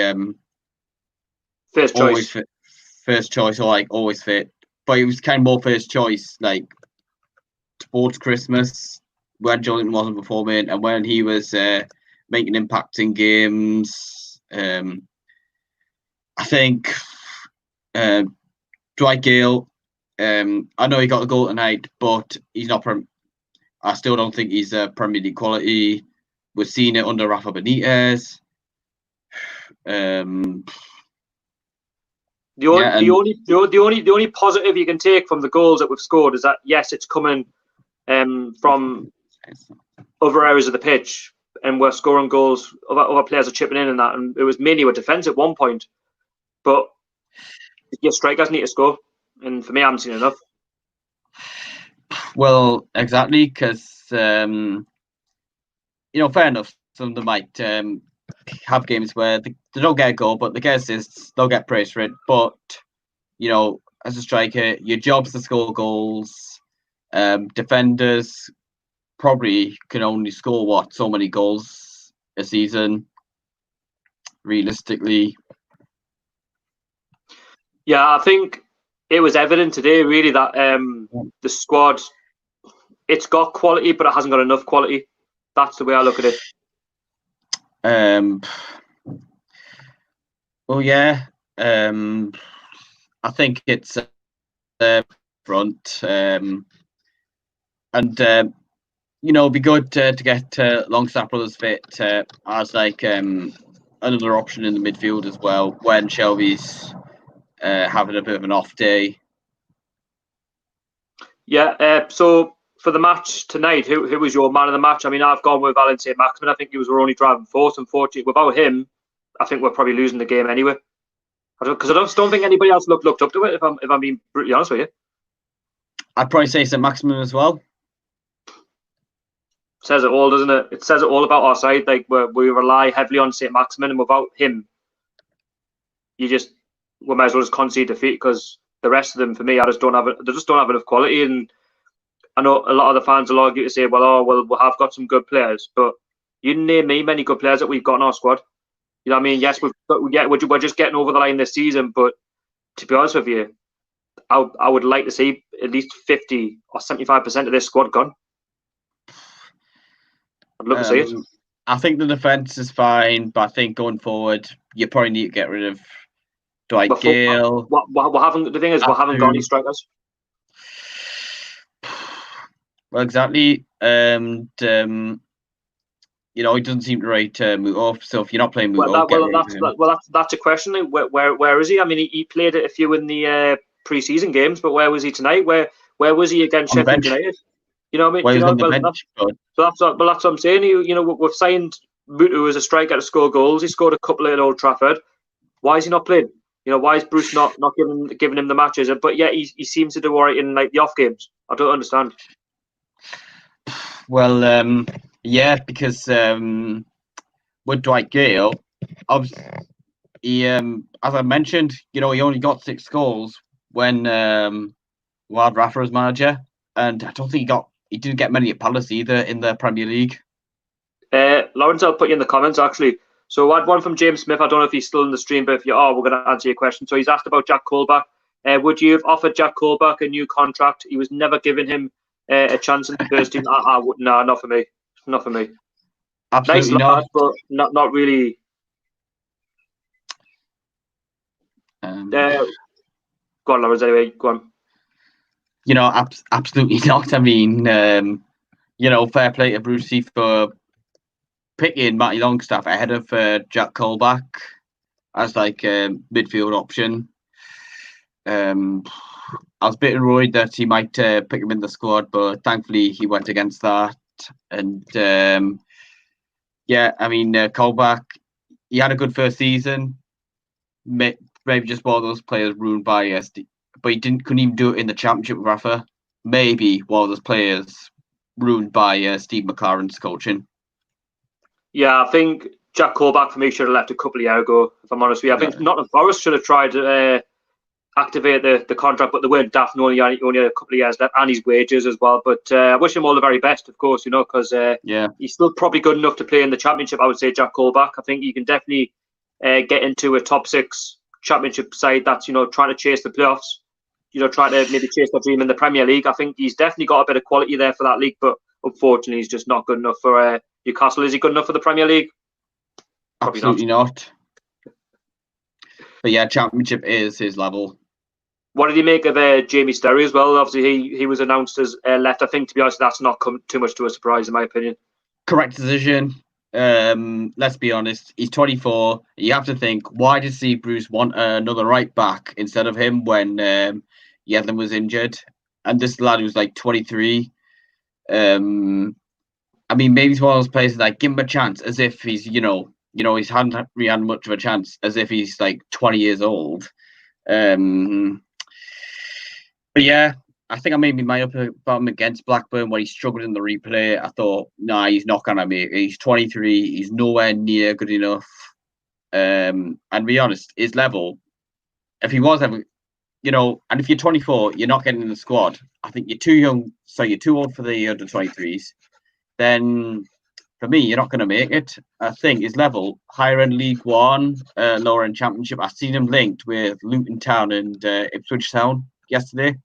[SPEAKER 1] First choice.
[SPEAKER 2] First choice, or like always fit. But he was kind of more first choice, like towards Christmas when Joelinton wasn't performing and when he was making impacts in games. I think Dwight Gayle. I know he got a goal tonight, but he's not. I still don't think he's Premier League quality. We've seen it under Rafa Benitez.
[SPEAKER 1] The only positive you can take from the goals that we've scored is that yes, it's coming from other areas of the pitch, and we're scoring goals. Other players are chipping in and that, and it was mainly with defence at one point. But your strikers need to score, and for me, I haven't seen enough.
[SPEAKER 2] Well, exactly, because fair enough. Some of them might have games where they don't get a goal, but they get assists. They'll get praise for it. But as a striker, your job's to score goals. Defenders probably can only score so many goals a season, realistically.
[SPEAKER 1] Yeah, I think it was evident today, really, that the squad, it's got quality, but it hasn't got enough quality. That's the way I look at it.
[SPEAKER 2] Well, yeah. I think it's front, and it'd be good to get Longstaff brothers fit as like another option in the midfield as well when Shelby's having a bit of an off day.
[SPEAKER 1] Yeah. So for the match tonight, who was your man of the match? I mean, I've gone with Alan St-Maximin. I think he was our only driving force. Unfortunately, without him, I think we're probably losing the game anyway. Because I don't think anybody else looked up to it. If I'm being brutally honest with you,
[SPEAKER 2] I'd probably say St-Maximin as well.
[SPEAKER 1] Says it all, doesn't it? It says it all about our side. Like we rely heavily on St-Maximin, and without him, we might as well just concede defeat. Because the rest of them, for me, they just don't have enough quality. And I know a lot of the fans will argue to say, we have got some good players, but you name me many good players that we've got in our squad. You know what I mean? Yes, we're just getting over the line this season, but to be honest with you, I would like to see at least 50 or 75% of this squad gone. I'd love to see it.
[SPEAKER 2] I think the defence is fine, but I think going forward, you probably need to get rid of Dwight Gayle.
[SPEAKER 1] The thing is, we haven't got any strikers.
[SPEAKER 2] Well, exactly, and he doesn't seem to rate Muto. So if you're not playing Muto,
[SPEAKER 1] that's a question. Where is he? I mean, he played a few in the pre-season games, but where was he tonight? Where was he against Sheffield United? You know what I mean? That's what I'm saying. We've signed Muto as a striker to score goals. He scored a couple at Old Trafford. Why is he not playing? Why is Bruce not giving him the matches? But yeah, he seems to do all right in like the off games. I don't understand.
[SPEAKER 2] Well, yeah, because with Dwight Gayle, he as I mentioned, he only got 6 goals when we had Rafa as manager, and I don't think he didn't get many at Palace either in the Premier League.
[SPEAKER 1] Lawrence, I'll put you in the comments actually. So I had one from James Smith. I don't know if he's still in the stream, but if you are, we're going to answer your question. So he's asked about Jack Colback. Would you have offered Jack Colback a new contract? He was never given him a chance in the first team. I would. No, not for me. Not for me.
[SPEAKER 2] Absolutely
[SPEAKER 1] nice
[SPEAKER 2] not.
[SPEAKER 1] Lad, but not really. Go on, Lawrence. Anyway, go on.
[SPEAKER 2] Absolutely not. I mean, fair play to Brucey for picking Matty Longstaff ahead of Jack Colback as like a midfield option. I was a bit worried that he might pick him in the squad, but thankfully he went against that. And yeah, I mean, Colback, he had a good first season. Maybe just one of those players ruined by but he couldn't even do it in the championship with Rafa. Maybe one of those players ruined by Steve McLaren's coaching.
[SPEAKER 1] Yeah, I think Jack Colback for me should have left a couple of years ago, if I'm honest with you. I think Nottingham Forest should have tried to activate the contract, but they weren't daft and only a couple of years left, and his wages as well. But I wish him all the very best, of course, because he's still probably good enough to play in the championship, I would say, Jack Colback. I think he can definitely get into a top 6 championship side that's, trying to chase the playoffs, trying to maybe chase their dream in the Premier League. I think he's definitely got a bit of quality there for that league, but unfortunately he's just not good enough for Newcastle. Is he good enough for the Premier League? Probably
[SPEAKER 2] Absolutely not. But yeah, championship is his level.
[SPEAKER 1] What did he make of Jamie Sterry as well? Obviously, he was announced as left. I think, to be honest, that's not come too much to a surprise, in my opinion.
[SPEAKER 2] Correct decision. Let's be honest. He's 24. You have to think, why did Steve Bruce want another right back instead of him when Yedlin was injured? And this lad was like 23. I mean, maybe he's one of those players that give him a chance as if he's, he hadn't really had much of a chance, as if he's like 20 years old. But yeah, I think I made my up about him against Blackburn when he struggled in the replay. I thought, nah, he's not going to make it. He's 23. He's nowhere near good enough. And to be honest, his level, if he was ever, and if you're 24, you're not getting in the squad. I think you're too young, so you're too old for the under 23s. Then, for me, you're not going to make it. I think his level, higher in League One, lower in Championship. I've seen him linked with Luton Town and Ipswich Town yesterday.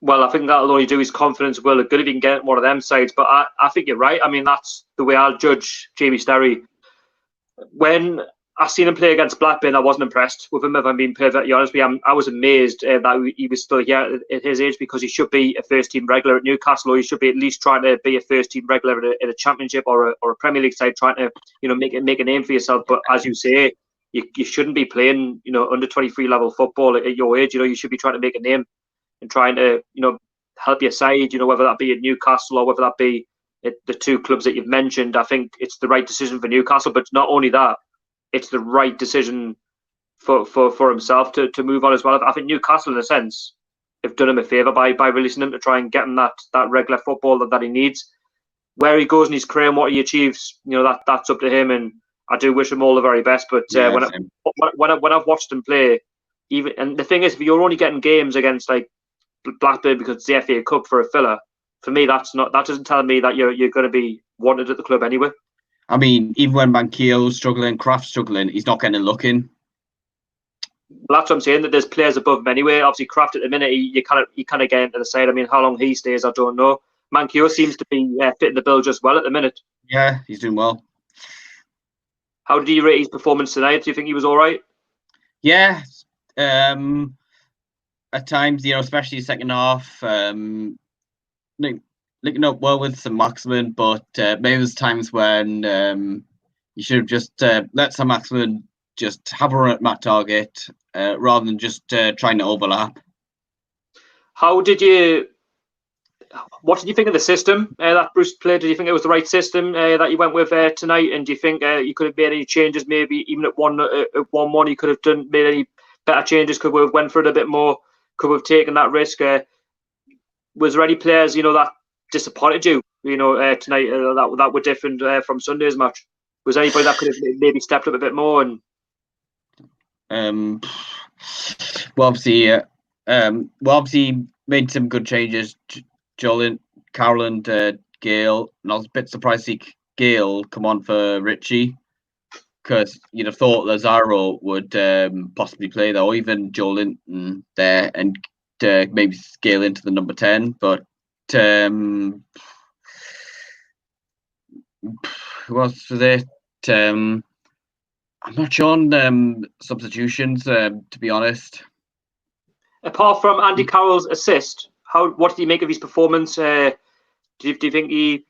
[SPEAKER 1] Well, I think that'll only do his confidence well good if he can get one of them sides. But I think you're right. I mean, that's the way I'll judge Jamie Sterry. When I seen him play against Blackburn, I wasn't impressed with him, if I'm being perfectly honest with you. I was amazed that he was still here at his age, because he should be a first-team regular at Newcastle, or he should be at least trying to be a first-team regular in a Championship or a Premier League side, trying to make a name for yourself. But as you say, you shouldn't be playing under 23 level football at your age. You should be trying to make a name and trying to help your side. Whether that be at Newcastle or whether that be at the 2 clubs that you've mentioned. I think it's the right decision for Newcastle, but not only that, it's the right decision for himself to move on as well. I think Newcastle, in a sense, have done him a favour by releasing him to try and get him that regular football that he needs. Where he goes in his career and what he achieves, that's up to him. And I do wish him all the very best. But when I've watched him play, and the thing is, if you're only getting games against like Blackburn because it's the FA Cup for a filler, for me that doesn't tell me that you're going to be wanted at the club anyway.
[SPEAKER 2] I mean, even when Manquillo's struggling, Kraft's struggling, he's not getting a look in.
[SPEAKER 1] Well, that's what I'm saying, that there's players above him anyway. Obviously, Kraft at the minute, he kind of get into the side. I mean, how long he stays, I don't know. Manquillo seems to be fitting the bill just well at the minute.
[SPEAKER 2] Yeah, he's doing well.
[SPEAKER 1] How did you rate his performance tonight? Do you think he was all right?
[SPEAKER 2] Yeah, at times, especially second half, linking up well with St. Maximin, but maybe there's times when you should have just let St. Maximin just have a run at Matt Target rather than just trying to overlap.
[SPEAKER 1] What did you think of the system that Bruce played? Did you think it was the right system that you went with tonight? And do you think you could have made any changes? Maybe even at 1-1, you could have made any better changes? Could we have went for it a bit more? Could we have taken that risk? Was there any players that disappointed you tonight that were different from Sunday's match? Was there anybody that could have maybe stepped up a bit more? And
[SPEAKER 2] obviously made some good changes. Jolin, Carroll and Gayle, and I was a bit surprised to see Gayle come on for Richie, because you'd have thought Lazaro would possibly play there, or even Jolin there, and maybe scale into the number 10. But who else was it? I'm not sure on substitutions, to be honest.
[SPEAKER 1] Apart from Andy Carroll's assist, what did you make of his performance? Do you think he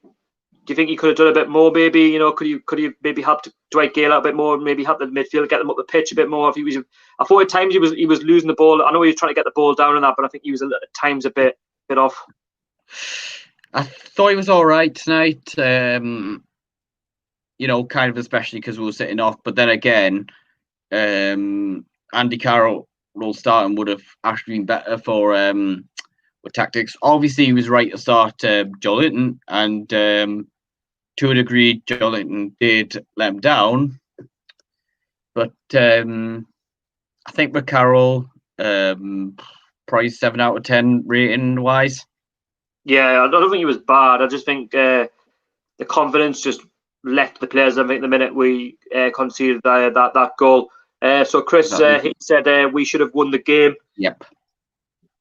[SPEAKER 1] Do you think he could have done a bit more? Maybe, you know, could you maybe helped Dwight Gayle out a bit more? Maybe help the midfield, get them up the pitch a bit more. I thought at times he was losing the ball. I know he was trying to get the ball down and that, but I think he was at times a bit off.
[SPEAKER 2] I thought he was all right tonight. You know, kind of especially because we were sitting off. But then again, Andy Carroll starting would have actually been better for with tactics. Obviously, he was right to start Joelinton, and to a degree, Joelinton did let him down. But I think with Carroll, probably 7 out of 10 rating wise. Yeah,
[SPEAKER 1] I don't think he was bad. I just think the confidence just left the players. I think the minute we conceded that goal. So Chris, he said we should have won the game.
[SPEAKER 2] Yep.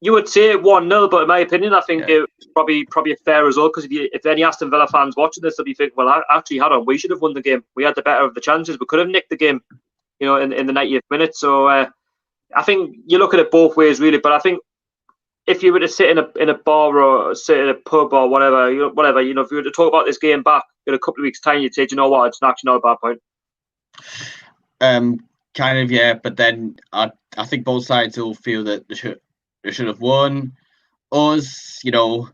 [SPEAKER 1] You would say 1-0, but in my opinion, I think it's probably a fair result, because if any Aston Villa fans watching this, they'll be thinking, well, actually, hold on, we should have won the game. We had the better of the chances. We could have nicked the game, you know, in the 90th minute. So I think you look at it both ways, really. But I think if you were to sit in a bar or sit in a pub or whatever, if you were to talk about this game back in a couple of weeks' time, you'd say, do you know what, it's actually not a bad point.
[SPEAKER 2] Kind of, yeah. But then I think both sides will feel that they should have won. Us, you know,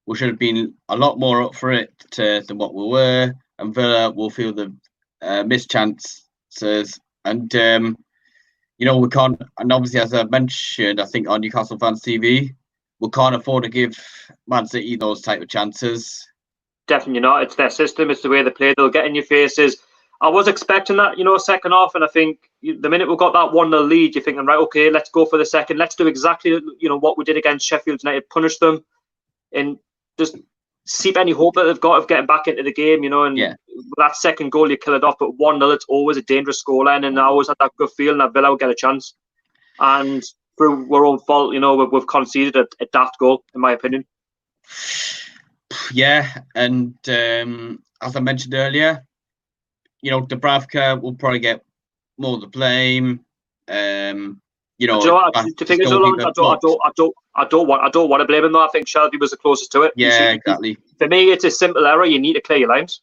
[SPEAKER 2] we should have been a lot more up for it than what we were. And Villa will feel the missed chances. And, you know, we can't, and obviously, as I mentioned, I think on Newcastle Fans TV, we can't afford to give Man City those type of chances.
[SPEAKER 1] Definitely not. It's their system. It's the way they play. They'll get in your faces. I was expecting that, you know, second half, and I think the minute we got that 1-0 lead, you're thinking, right, okay, let's go for the second. Let's do exactly, you know, what we did against Sheffield United, punish them, and just seep any hope that they've got of getting back into the game, you know. And with that second goal, you kill it off. But 1-0, it's always a dangerous scoreline, and I always had that good feeling that Villa would get a chance. And through our own fault, you know, we've conceded a daft goal, in my opinion.
[SPEAKER 2] Yeah, and as I mentioned earlier, you know, Dubravka will probably get more of the blame. You know,
[SPEAKER 1] the thing is, I don't want to blame him though. I think Shelby was the closest to it.
[SPEAKER 2] Yeah, exactly.
[SPEAKER 1] For me, it's a simple error. You need to clear your lines.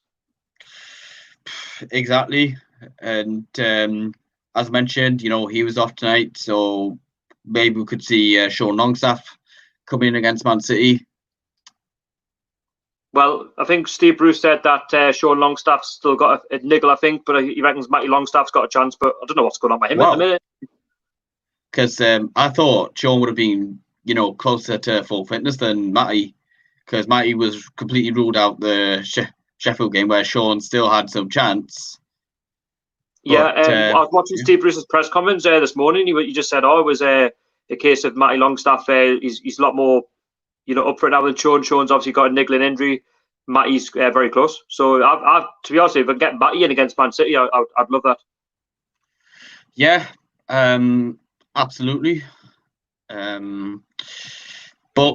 [SPEAKER 2] Exactly, and as mentioned, you know, he was off tonight, so maybe we could see Sean Longstaff come in against Man City.
[SPEAKER 1] Well, I think Steve Bruce said that Sean Longstaff's still got a niggle, I think, but he reckons Matty Longstaff's got a chance, but I don't know what's going on with him at the minute.
[SPEAKER 2] Because I thought Sean would have been, you know, closer to full fitness than Matty, because Matty was completely ruled out the Sheffield game where Sean still had some chance.
[SPEAKER 1] But, I was watching Steve Bruce's press conference this morning. He just said, it was a case of Matty Longstaff. He's a lot more, you know, up for it now than Sean. Sean's obviously got a niggling injury. Matty's very close. So, to be honest, if I get Matty in against Man City, I'd love that.
[SPEAKER 2] Yeah, absolutely. But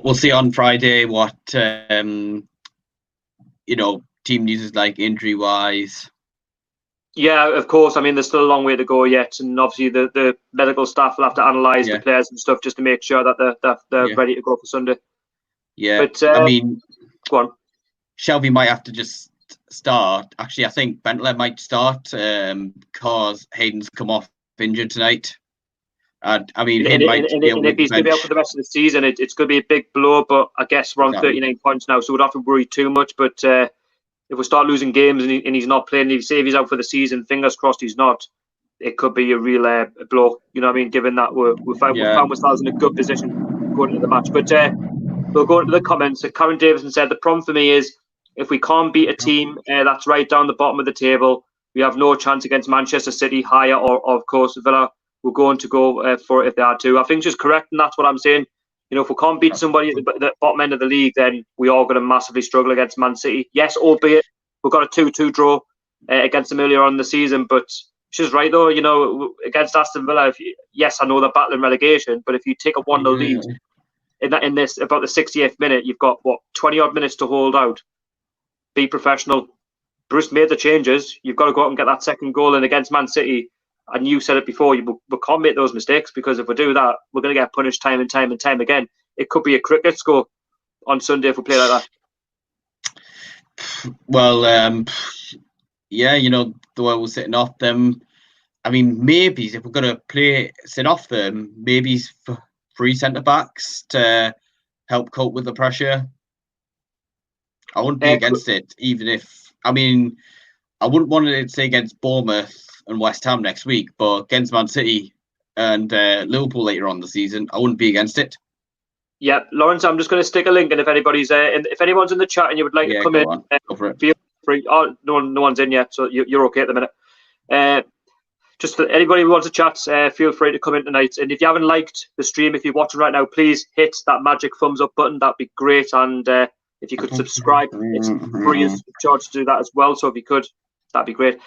[SPEAKER 2] we'll see on Friday what, you know, team news is like injury-wise.
[SPEAKER 1] Yeah, of course. I mean, there's still a long way to go yet. And obviously, the medical staff will have to analyse the players and stuff just to make sure that they're ready to go for Sunday.
[SPEAKER 2] Yeah,
[SPEAKER 1] but
[SPEAKER 2] I mean,
[SPEAKER 1] go on.
[SPEAKER 2] Shelby might have to just start. Actually, I think Bentley might start because Hayden's come off injured tonight. I mean,
[SPEAKER 1] if he's going to be out for the rest of the season, it's going to be a big blow. But I guess we're on 39 points now, so we don't have to worry too much. But if we start losing games and he's not playing, if he's out for the season, fingers crossed he's not, it could be a real blow. You know what I mean? Given that we found ourselves in a good position going into the match. But we'll go into the comments. Karen Davison said, the problem for me is if we can't beat a team that's right down the bottom of the table, we have no chance against Manchester City, higher, or of course, Villa. We're going to go for it if they are too. I think just correct, and that's what I'm saying. You know, if we can't beat somebody at the bottom end of the league, then we are going to massively struggle against Man City. Yes, albeit we've got a 2-2 draw against them earlier on in the season, but she's right though. You know, against Aston Villa, yes, I know they're battling relegation, but if you take a 1-0 lead in this about the 68th minute, you've got 20 odd minutes to hold out. Be professional. Bruce made the changes. You've got to go out and get that second goal in against Man City. And you said it before, we can't make those mistakes, because if we do that, we're going to get punished time and time again. It could be a cricket score on Sunday if we play like that.
[SPEAKER 2] Well, yeah, the way we're sitting off them. I mean, maybe if we're going to sit off them, maybe 3 centre backs to help cope with the pressure. I wouldn't be against it, even if, I wouldn't want it to say against Bournemouth and West Ham next week, but against Man City and Liverpool later on the season, I wouldn't be against it.
[SPEAKER 1] Yeah, Lawrence, I'm just going to stick a link, and if anybody's if anyone's in the chat and you would like to come in,
[SPEAKER 2] go for it.
[SPEAKER 1] Feel free. Oh, no one's in yet, so you're okay at the minute. Just for anybody who wants to chat, feel free to come in tonight. And if you haven't liked the stream, if you're watching right now, please hit that magic thumbs up button. That'd be great. And if you could subscribe, it's free of charge to do that as well. So if you could, that'd be great.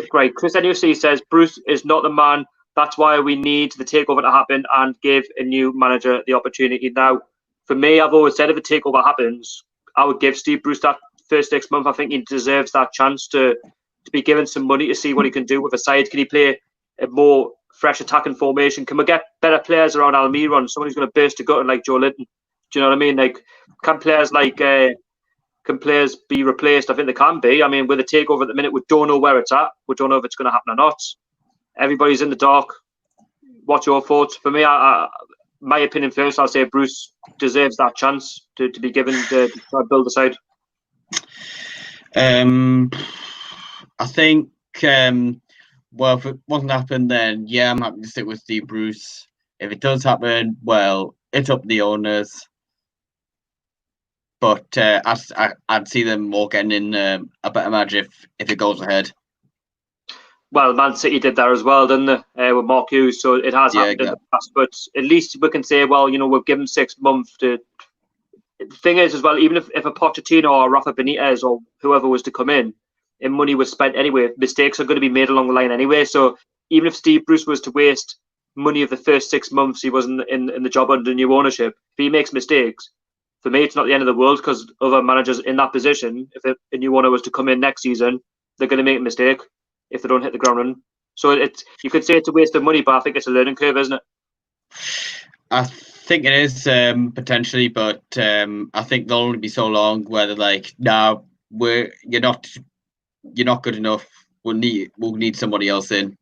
[SPEAKER 1] Great. Chris NUC says Bruce is not the man. That's why we need the takeover to happen and give a new manager the opportunity. Now, for me, I've always said if a takeover happens, I would give Steve Bruce that first 6 months. I think he deserves that chance to be given some money to see what he can do with a side. Can he play a more fresh attacking formation? Can we get better players around Almiron? Someone who's going to burst a gut like Joe Linton. Do you know what I mean? Like, can players be replaced? I think they can be. I mean, with a takeover at the minute, we don't know where it's at. We don't know if it's going to happen or not. Everybody's in the dark. What's your thoughts? For me, my opinion first, I'll say Bruce deserves that chance to be given to try build the side.
[SPEAKER 2] I think, well, if it wasn't happen, then yeah, I'm happy to stick with Steve Bruce. If it does happen, well, it's up to the owners. But I'd see them more getting in a better match if it goes ahead.
[SPEAKER 1] Well, Man City did that as well, didn't they, with Mark Hughes? So it has happened in the past. But at least we can say, well, we've given 6 months to. The thing is, as well, even if a Pochettino or Rafa Benitez or whoever was to come in, and money was spent anyway, mistakes are going to be made along the line anyway. So even if Steve Bruce was to waste money of the first 6 months he wasn't in the job under new ownership, if he makes mistakes, for me, it's not the end of the world, because other managers in that position, if a new owner was to come in next season, they're going to make a mistake if they don't hit the ground running. So you could say it's a waste of money, but I think it's a learning curve, isn't it?
[SPEAKER 2] I think it is potentially, but I think they'll only be so long where they're like, "No, you're not good enough. We'll need somebody else in."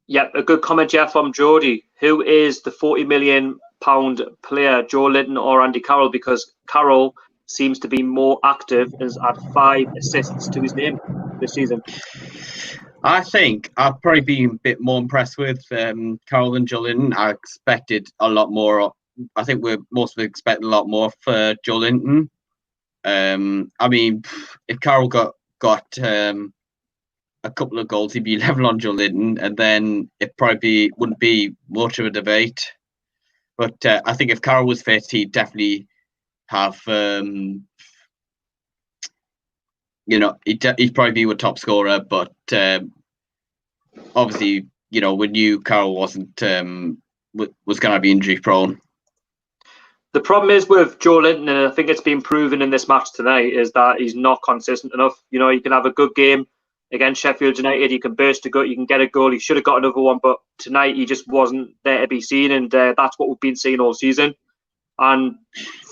[SPEAKER 1] Yeah, a good comment, Jeff, from Jody. Who is the £40 million player, Joe Linton or Andy Carroll? Because Carroll seems to be more active and has had 5 assists to his name this season.
[SPEAKER 2] I think I've probably been a bit more impressed with Carroll than Joe Linton. I expected a lot more. I think we're mostly expecting a lot more for Joe Linton. I mean, if Carroll got a couple of goals, he'd be level on Joe Linton, and then it probably wouldn't be much of a debate. But I think if Carroll was fit, he'd definitely have. He'd probably be a top scorer, but obviously, we knew Carroll wasn't was going to be injury prone.
[SPEAKER 1] The problem is with Joe Linton, and I think it's been proven in this match tonight, is that he's not consistent enough. He can have a good game against Sheffield United, he can burst a gut, you can get a goal. He should have got another one, but tonight he just wasn't there to be seen, and that's what we've been seeing all season. And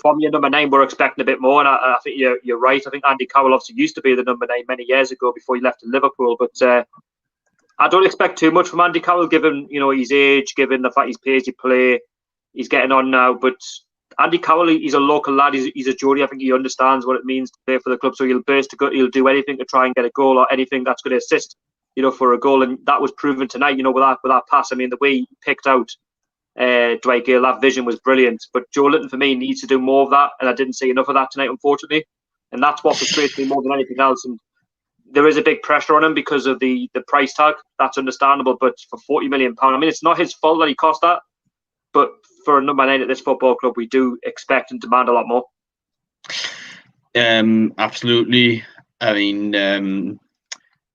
[SPEAKER 1] from your number 9, we're expecting a bit more. And I think you're right. I think Andy Carroll obviously used to be the number 9 many years ago before he left to Liverpool. But I don't expect too much from Andy Carroll, given his age, given the fact he's paid to play. He's getting on now. But Andy Carroll, he's a local lad. He's a Geordie. I think he understands what it means to play for the club. So he'll burst a gut. He'll do anything to try and get a goal, or anything that's going to assist, for a goal. And that was proven tonight. With that pass. I mean, the way he picked out Dwight Gayle, that vision was brilliant. But Joe Linton, for me, needs to do more of that, and I didn't see enough of that tonight, unfortunately. And that's what frustrates me more than anything else. And there is a big pressure on him because of the price tag. That's understandable, but for £40 million, I mean, it's not his fault that he cost that. But for a number 9 at this football club, we do expect and demand a lot more.
[SPEAKER 2] Absolutely. I mean,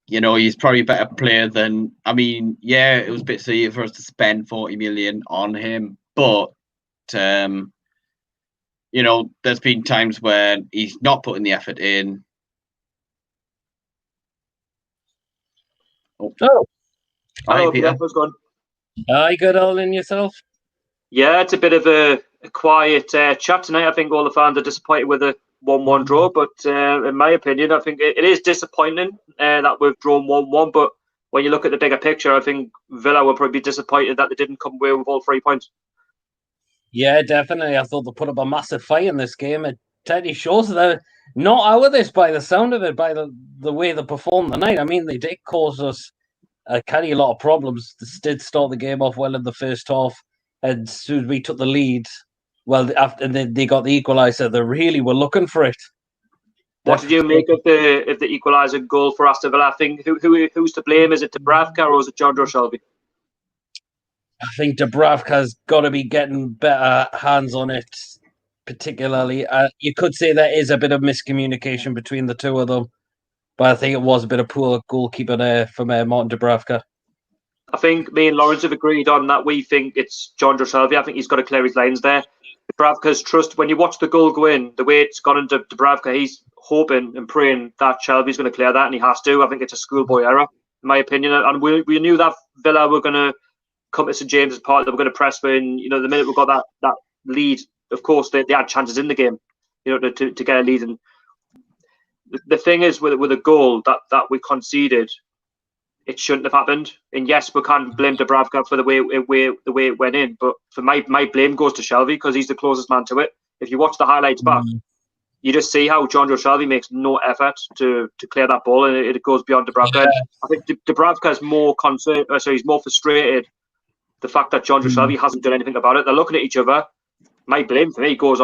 [SPEAKER 2] he's probably a better player than. I mean, yeah, it was a bit silly for us to spend 40 million on him, but there's been times where he's not putting the effort in.
[SPEAKER 1] Hi, Peter. How's it going?
[SPEAKER 3] Hi, good all in yourself?
[SPEAKER 1] Yeah, it's a bit of a quiet chat tonight. I think all the fans are disappointed with 1-1 draw. But in my opinion, I think it is disappointing that we've drawn 1-1. But when you look at the bigger picture, I think Villa will probably be disappointed that they didn't come away with all 3 points.
[SPEAKER 3] Yeah, definitely. I thought they put up a massive fight in this game. It totally shows they're not out of this by the sound of it, by the way they performed tonight. I mean, they did cause us carry a lot of problems. They did start the game off well in the first half, and as soon as we took the lead, well, after they got the equaliser, they really were looking for it.
[SPEAKER 1] What did you make of the equaliser goal for Aston Villa? I think who's to blame? Is it Dubravka or is it Jonjo Shelvey?
[SPEAKER 3] I think Dubravka's got to be getting better hands on it, particularly. You could say there is a bit of miscommunication between the two of them, but I think it was a bit of poor goalkeeper there from Martin Dubravka.
[SPEAKER 1] I think me and Lawrence have agreed on that. We think it's Jonjo Shelvey. I think he's got to clear his lines there. Dubravka's trust, when you watch the goal go in, the way it's gone into Dubravka, he's hoping and praying that Shelvey's going to clear that, and he has to. I think it's a schoolboy error, in my opinion. And we knew that Villa were going to come to St James's Park, they were going to press when, the minute we got that lead, of course, they had chances in the game, to get a lead. And the thing is, with a goal that we conceded, it shouldn't have happened. And yes, we can't blame Dubravka for the way it went in, but for my blame goes to Shelvey because he's the closest man to it. If you watch the highlights back, you just see how Jonjo Shelvey makes no effort to clear that ball, and it goes beyond Dubravka.
[SPEAKER 3] Yeah.
[SPEAKER 1] I think Dubravka is more concerned, he's more frustrated the fact that Jonjo Shelvey hasn't done anything about it. They're looking at each other. My blame for me goes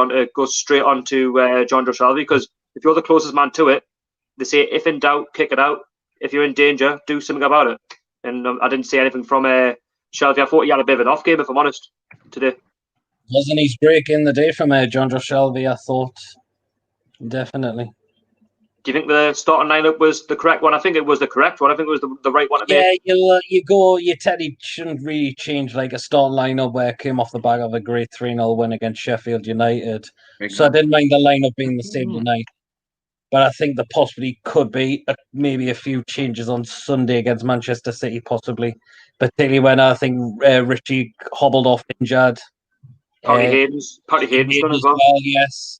[SPEAKER 1] straight on to Jonjo Shelvey, because if you're the closest man to it, they say if in doubt, kick it out. If you're in danger, do something about it. And I didn't see anything from Shelvey. I thought he had a bit of an off game, if I'm honest, today.
[SPEAKER 3] Wasn't his break in the day from Jonjo Shelvey? I thought definitely.
[SPEAKER 1] Do you think the starting lineup was the correct one? I think it was the correct one. I think it was the right one to make.
[SPEAKER 3] Yeah, you Teddy shouldn't really change like a starting lineup where it came off the back of a great 3-0 win against Sheffield United. Exactly. So I didn't mind the lineup being the same tonight. But I think there possibly could be maybe a few changes on Sunday against Manchester City, possibly. Particularly when I think Richie hobbled off injured.
[SPEAKER 1] Paddy Hayden's done as well.
[SPEAKER 3] Yes.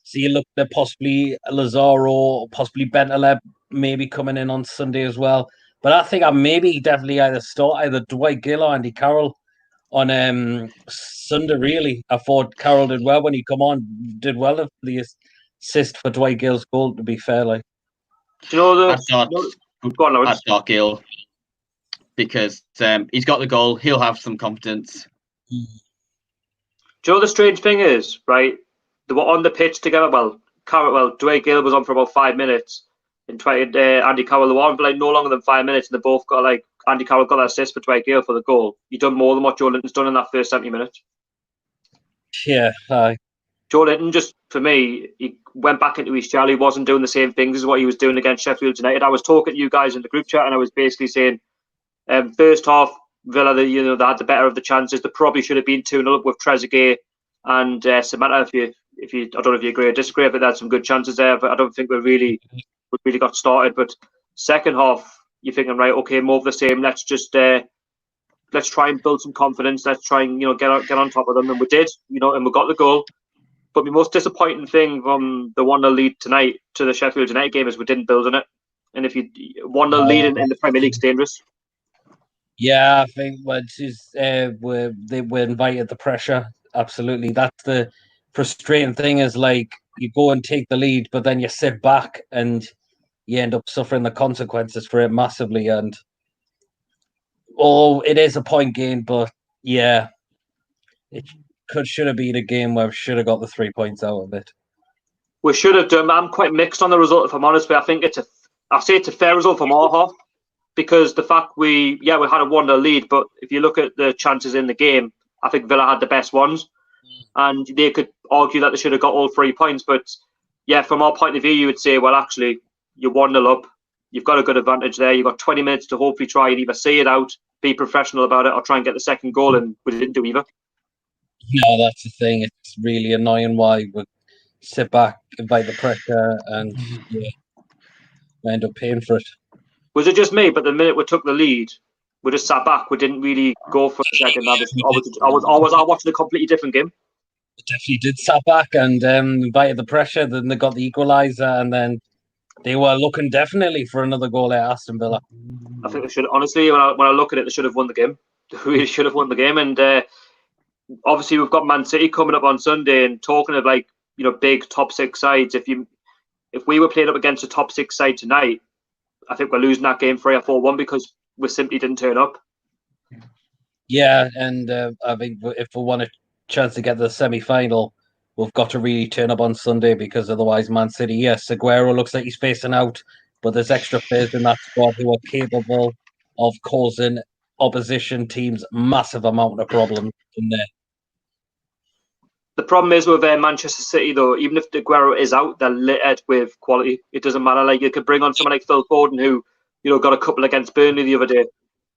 [SPEAKER 3] So you look at possibly Lazaro, possibly Bentaleb maybe coming in on Sunday as well. But I think I maybe definitely either Dwight Gayle or Andy Carroll on Sunday, really. I thought Carroll did well when he come on, did well for the assist for Dwight Gale's goal, to be fair. Like,
[SPEAKER 1] do you know
[SPEAKER 2] I'd start Gale because he's got the goal, he'll have some confidence.
[SPEAKER 1] Do you know the strange thing is, right? They were on the pitch together. Dwight Gayle was on for about 5 minutes, and Andy Carroll they were on for like no longer than 5 minutes, and they both got Andy Carroll got that assist for Dwight Gayle for the goal. He done more than what Joe Linton's done in that first 70 minutes.
[SPEAKER 3] Yeah,
[SPEAKER 1] Joe Linton, just for me, he went back into his shell. He wasn't doing the same things as what he was doing against Sheffield United. I was talking to you guys in the group chat, and I was basically saying, first half, Villa, they had the better of the chances. They probably should have been 2-0 up with Trezeguet and Samantha. If you, I don't know if you agree or disagree, but they had some good chances there. But I don't think we really got started. But second half, you're thinking, right, okay, more of the same. Let's just let's try and build some confidence. Let's try and get on top of them, and we did. And we got the goal. But the most disappointing thing from the 1-0 lead tonight to the Sheffield United game is we didn't build on it. And if you 1-0 lead in the Premier League's dangerous.
[SPEAKER 3] Yeah, I think they were invited the pressure. Absolutely, that's the frustrating thing. Is like you go and take the lead, but then you sit back and you end up suffering the consequences for it massively. And it is a point gain, but yeah, it should have been a game where we should have got the 3 points out of it.
[SPEAKER 1] We should have done. I'm quite mixed on the result, if I'm honest. But I think it's a fair result from our half, because the fact we had a 1-0 lead, but if you look at the chances in the game, I think Villa had the best ones, and they could argue that they should have got all 3 points. But yeah, from our point of view, you would say, well, actually, you're 1-0 up. You've got a good advantage there. You've got 20 minutes to hopefully try and either see it out, be professional about it, or try and get the second goal, and we didn't do either.
[SPEAKER 3] No, that's the thing. It's really annoying why we sit back, invite the pressure, and we end up paying for it.
[SPEAKER 1] Was it just me? But the minute we took the lead, we just sat back. We didn't really go for a second. I was watching a completely different game.
[SPEAKER 3] definitely did sat back and invited the pressure. Then they got the equaliser, and then they were looking definitely for another goal at Aston Villa.
[SPEAKER 1] I think they should. Honestly, when I look at it, they should have won the game. They really should have won the game. And obviously, we've got Man City coming up on Sunday, and talking of big top six sides. If we were playing up against a top six side tonight, I think we're losing that game 3 or 4-1 because we simply didn't turn up.
[SPEAKER 3] Yeah, and I think if we want a chance to get to the semi-final, we've got to really turn up on Sunday, because otherwise Man City, yes, Aguero looks like he's facing out, but there's extra players in that squad who are capable of causing opposition teams massive amount of problems in there.
[SPEAKER 1] The problem is with Manchester City, though, even if Aguero is out, they're littered with quality. It doesn't matter. Like, you could bring on someone like Phil Foden, who got a couple against Burnley the other day.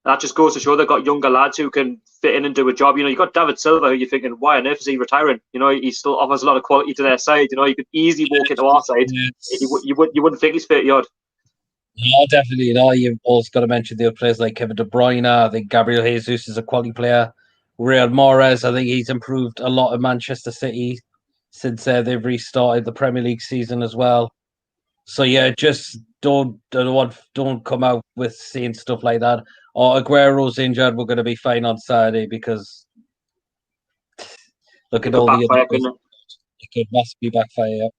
[SPEAKER 1] That just goes to show they've got younger lads who can fit in and do a job. You've got David Silva, who you're thinking, why on earth is he retiring? He still offers a lot of quality to their side. He could easily walk into our side. You wouldn't think he's 30 odd.
[SPEAKER 3] No, definitely. You've also got to mention the other players like Kevin De Bruyne. I think Gabriel Jesus is a quality player. Riyad Mahrez, I think he's improved a lot in Manchester City since they've restarted the Premier League season as well. So yeah, just don't come out with saying stuff like that. Or Aguero's injured, we're going to be fine on Saturday, because look at all the other players. It could massively backfire. Yeah.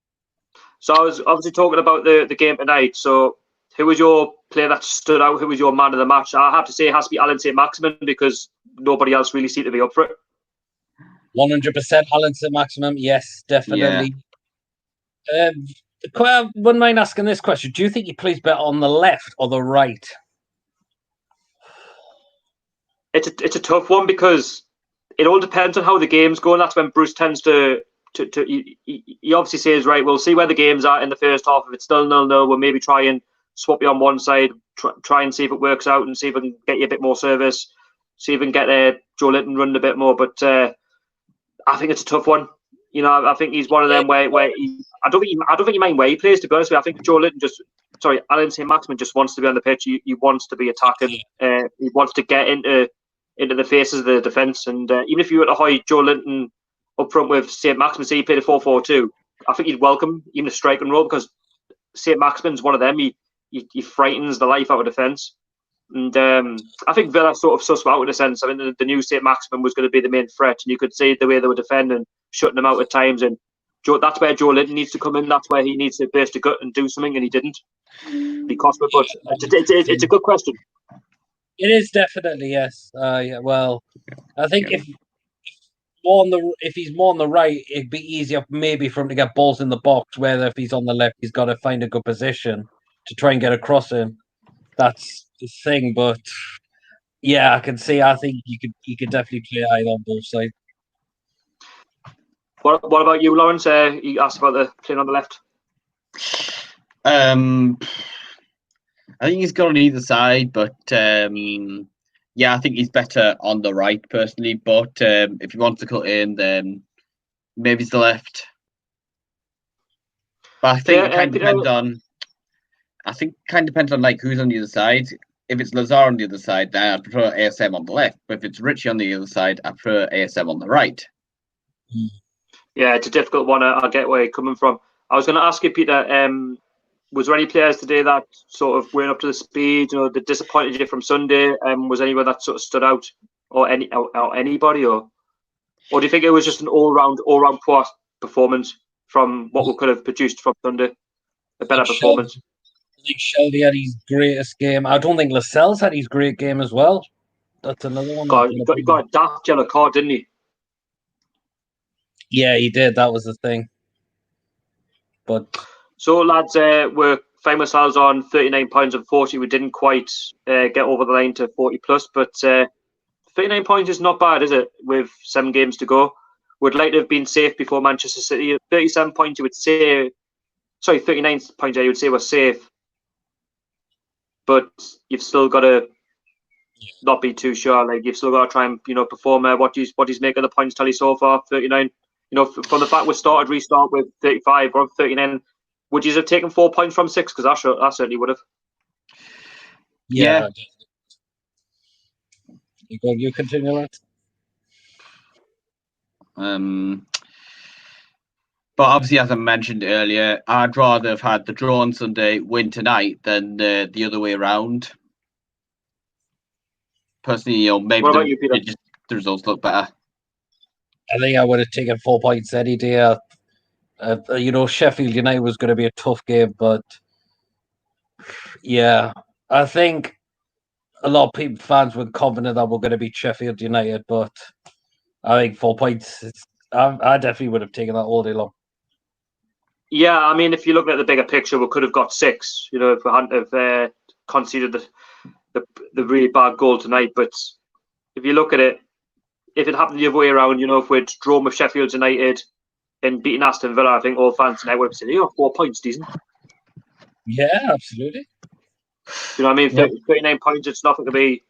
[SPEAKER 1] So I was obviously talking about the game tonight. So who was your player that stood out? Who was your man of the match? I have to say it has to be Alan St-Maximin, because nobody else really seemed to be up for it.
[SPEAKER 3] 100% Alan St-Maximin, yes, definitely. Yeah. I wouldn't mind asking this question. Do you think he plays better on the left or the right?
[SPEAKER 1] It's a tough one, because it all depends on how the game's going. That's when Bruce tends to he obviously says, right, we'll see where the game's at in the first half. If it's still 0-0, we'll maybe try and swap you on one side, try and see if it works out, and see if we can get you a bit more service, see if we can get Joe Linton running a bit more. But I think it's a tough one. I think he's one of them where I don't think he mind where he plays, to be honest with you. I think Joe Linton Alan St-Maximin just wants to be on the pitch. He wants to be attacking. He wants to get into the faces of the defence. And even if you were to hide Joe Linton up front with St-Maximin, say he played a 4-4-2, I think he'd welcome even a striking role, because St-Maximin's one of them. He frightens the life out of defence. And I think Villa sort of sussed out in a sense. I mean, the new St-Maximin was going to be the main threat, and you could see the way they were defending, shutting them out at times. And that's where Joe Linton needs to come in. That's where he needs to burst a gut and do something, and he didn't. Because, but it's a good question.
[SPEAKER 3] It is definitely, yes. Yeah, well, I think if he's more on the right, it'd be easier maybe for him to get balls in the box. Whether if he's on the left, he's got to find a good position to try and get across him. That's the thing. But yeah, I can see. I think he could definitely play either on both sides.
[SPEAKER 1] What about you, Lawrence? You asked about the playing on the left.
[SPEAKER 2] I think he's good on either side, but yeah, I think he's better on the right personally. But if he wants to cut in, then maybe it's the left. But I think it kind of depends on. I think kind of depends on like who's on the other side. If it's Lazar on the other side, then I prefer ASM on the left. But if it's Richie on the other side, I prefer ASM on the right.
[SPEAKER 1] Yeah, it's a difficult one. I get where you're coming from. I was going to ask you, Peter. Was there any players today that sort of weren't up to the speed, that disappointed you from Sunday? Was anyone that sort of stood out, or anybody, or do you think it was just an all round poor performance from what we could have produced from Sunday? A better performance.
[SPEAKER 3] I think Shelby had his greatest game. I don't think Lascelles had his great game as well. That's another one.
[SPEAKER 1] He got a daft yellow card, didn't he?
[SPEAKER 3] Yeah, he did. That was the thing. But
[SPEAKER 1] so, lads, we're finding ourselves on 39 points. Unfortunately, we didn't quite get over the line to 40 plus, but 39 points is not bad, is it? With 7 games to go, would like to have been safe before Manchester City. 37 points, you would say. Sorry, 39 points, you would say we're safe, but you've still got to not be too sure. Like, you've still got to try and perform what he's making the points tally so far. 39. From the fact we restart with 35 or 39, would you have taken 4 points from 6? Because I certainly would have.
[SPEAKER 2] Yeah.
[SPEAKER 3] You continue that.
[SPEAKER 2] But obviously, as I mentioned earlier, I'd rather have had the draw on Sunday win tonight than the other way around. Personally, maybe
[SPEAKER 1] What about you, Peter?
[SPEAKER 2] the results look better.
[SPEAKER 3] I think I would have taken 4 points any day. Sheffield United was going to be a tough game, but yeah, I think a lot of fans were confident that we're going to beat Sheffield United, but I think 4 points, I definitely would have taken that all day long.
[SPEAKER 1] Yeah, I mean, if you look at the bigger picture, we could have got 6. If we hadn't conceded the really bad goal tonight. But if you look at it, if it happened the other way around, if we'd drawn with Sheffield United and beaten Aston Villa, I think all fans tonight would have said, 4 points, decent.
[SPEAKER 3] Yeah, absolutely.
[SPEAKER 1] You know what I mean?
[SPEAKER 3] Yep.
[SPEAKER 1] 39 points, it's nothing to be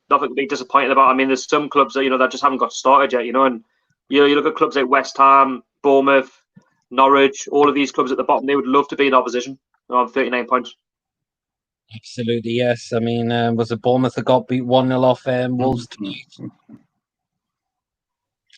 [SPEAKER 1] disappointed about. I mean, there's some clubs that that just haven't got started yet. And you look at clubs like West Ham, Bournemouth, Norwich, all of these clubs at the bottom, they would love to be in opposition on 39 points.
[SPEAKER 3] Absolutely, yes. I mean, was it Bournemouth that got beat 1-0 off Wolves tonight?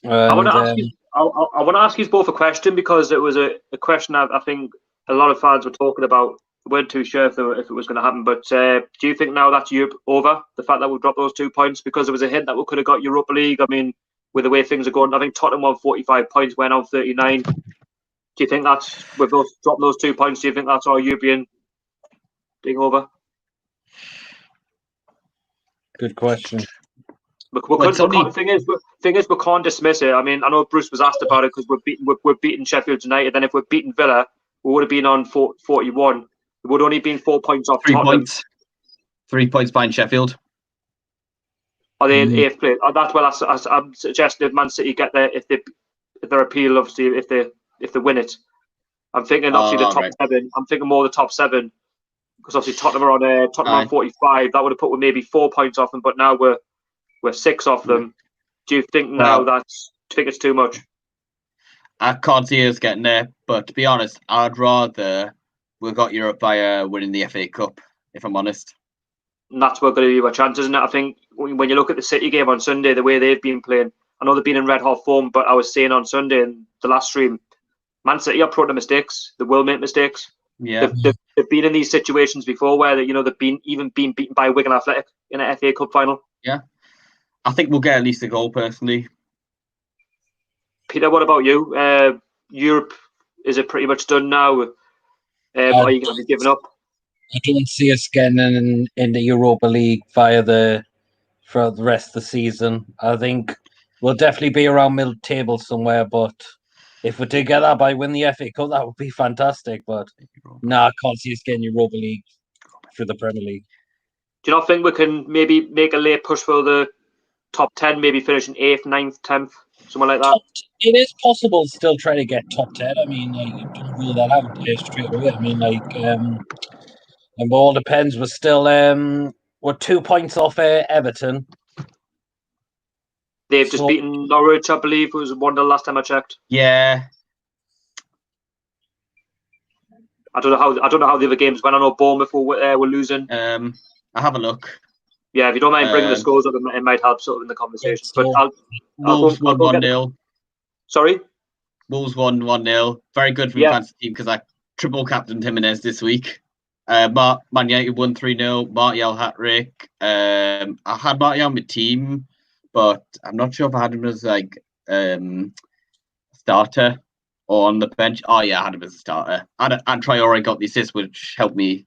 [SPEAKER 1] I want to ask you both a question, because it was a question I think a lot of fans were talking about. We weren't too sure if it was going to happen, but do you think now that's Europe over, the fact that we've dropped those 2 points? Because there was a hint that we could have got Europa League. I mean, with the way things are going, I think Tottenham won 45 points, went on 39. Do you think that's, with us dropping those 2 points, do you think that's our European thing over?
[SPEAKER 3] Good question.
[SPEAKER 1] The thing is, we can't dismiss it. I mean, I know Bruce was asked about it because we're beating Sheffield United. Then if we're beating Villa, we would have been on 41. We would have only been 4 points off
[SPEAKER 2] 3
[SPEAKER 1] Tottenham.
[SPEAKER 2] points. 3 points behind Sheffield.
[SPEAKER 1] Are they in 8th place? That's well. I'm suggesting if Man City get there, if their appeal, obviously, if they win it. I'm thinking obviously the top 7. I'm thinking more the top 7, because obviously Tottenham are on 45. That would have put with maybe 4 points off them, but now we're 6 off them. Do you think now do you think it's too much?
[SPEAKER 2] I can't see us getting there, but to be honest, I'd rather we got Europe by winning the FA Cup, if I'm honest.
[SPEAKER 1] And that's what going to be our chance, isn't it? I think when you look at the City game on Sunday, the way they've been playing, I know they've been in red hot form, but I was saying on Sunday in the last stream, Man City are prone to mistakes. They will make mistakes.
[SPEAKER 2] Yeah,
[SPEAKER 1] they've been in these situations before where they've been beaten by Wigan Athletic in an FA Cup final.
[SPEAKER 2] Yeah, I think we'll get at least a goal personally.
[SPEAKER 1] Peter, what about you? Europe, is it pretty much done now? Are you going to be giving up?
[SPEAKER 3] I don't see us getting in the Europa League for the rest of the season. I think we'll definitely be around middle table somewhere, but if we did get that by win the FA Cup, that would be fantastic. But I can't see us getting Europa League through the Premier League.
[SPEAKER 1] Do you not think we can maybe make a late push for the top 10, maybe finishing 8th, 9th, 10th, something like that?
[SPEAKER 3] It is possible to still try to get top 10. I mean, you don't rule that out straight away. I mean, and it all depends. We're still we're 2 points off Everton.
[SPEAKER 1] They've just beaten Norwich, I believe. It was 1 the last time I checked.
[SPEAKER 2] Yeah.
[SPEAKER 1] I don't know how the other games went. I know Bournemouth were losing.
[SPEAKER 2] I'll have a look.
[SPEAKER 1] Yeah, if you don't mind bringing the scores up, it might help sort of in the conversation. But
[SPEAKER 2] Wolves won 1-0.
[SPEAKER 1] Sorry?
[SPEAKER 2] Wolves won 1-0. Very good from the fantasy team, because I triple captained Jimenez this week. Man United won 3-0. Martial hat-trick. I had Martial on my team, but I'm not sure if I had him as starter or on the bench. Oh yeah, I had him as a starter. And Traore got the assist, which helped me.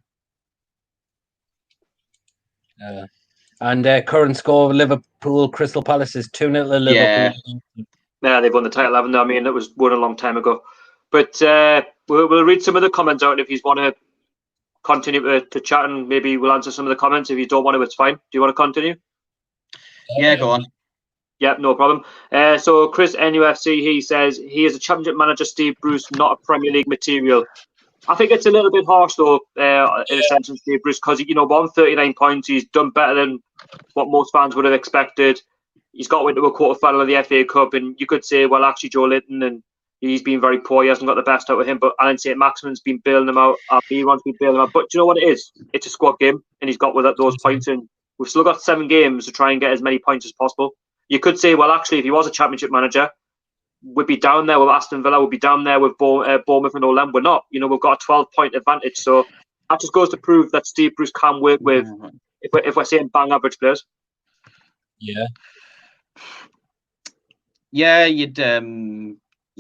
[SPEAKER 3] And current score of Liverpool Crystal Palace is 2-0 to Liverpool.
[SPEAKER 1] Yeah, they've won the title, haven't they? I mean, it was won a long time ago. But we'll read some of the comments out. If you want to continue to chat, and maybe we'll answer some of the comments. If you don't want to, it's fine. Do you want to continue?
[SPEAKER 2] Yeah, go on.
[SPEAKER 1] Yeah, no problem. So Chris NUFC, he says he is a Championship manager, Steve Bruce, not a Premier League material. I think it's a little bit harsh, though, in a sense, of Steve Bruce, because won 39 points. He's done better than what most fans would have expected. He's got into a quarter-final of the FA Cup, and you could say, well, actually, Joe Linton, and he's been very poor. He hasn't got the best out of him, but Alan St. Maximin's been bailing him out. Wants to be bailing him out. But do you know what it is? It's a squad game, and he's got those points, and we've still got 7 games to try and get as many points as possible. You could say, well, actually, if he was a Championship manager, we'd be down there with Aston Villa, we'd be down there with Bournemouth and all them. We're not. We've got a 12-point advantage. So that just goes to prove that Steve Bruce can work with, if we're saying bang average players.
[SPEAKER 3] Yeah.
[SPEAKER 2] Yeah, you'd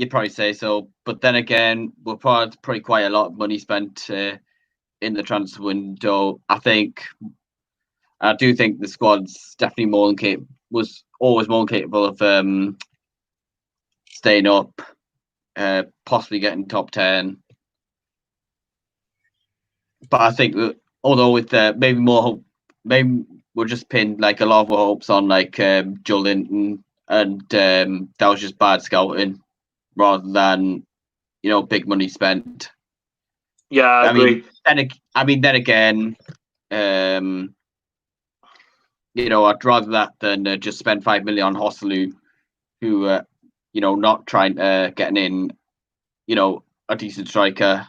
[SPEAKER 2] probably say so. But then again, we're probably quite a lot of money spent in the transfer window. I do think the squad's definitely was always more capable of staying up, possibly getting top 10. But I think that, although with maybe we're just pinned like a lot of our hopes on like Joe Linton, and that was just bad scouting rather than big money spent.
[SPEAKER 1] Yeah, I agree.
[SPEAKER 2] Then again, I'd rather that than just spend 5 million on Hosselu, who not trying to get in, a decent striker,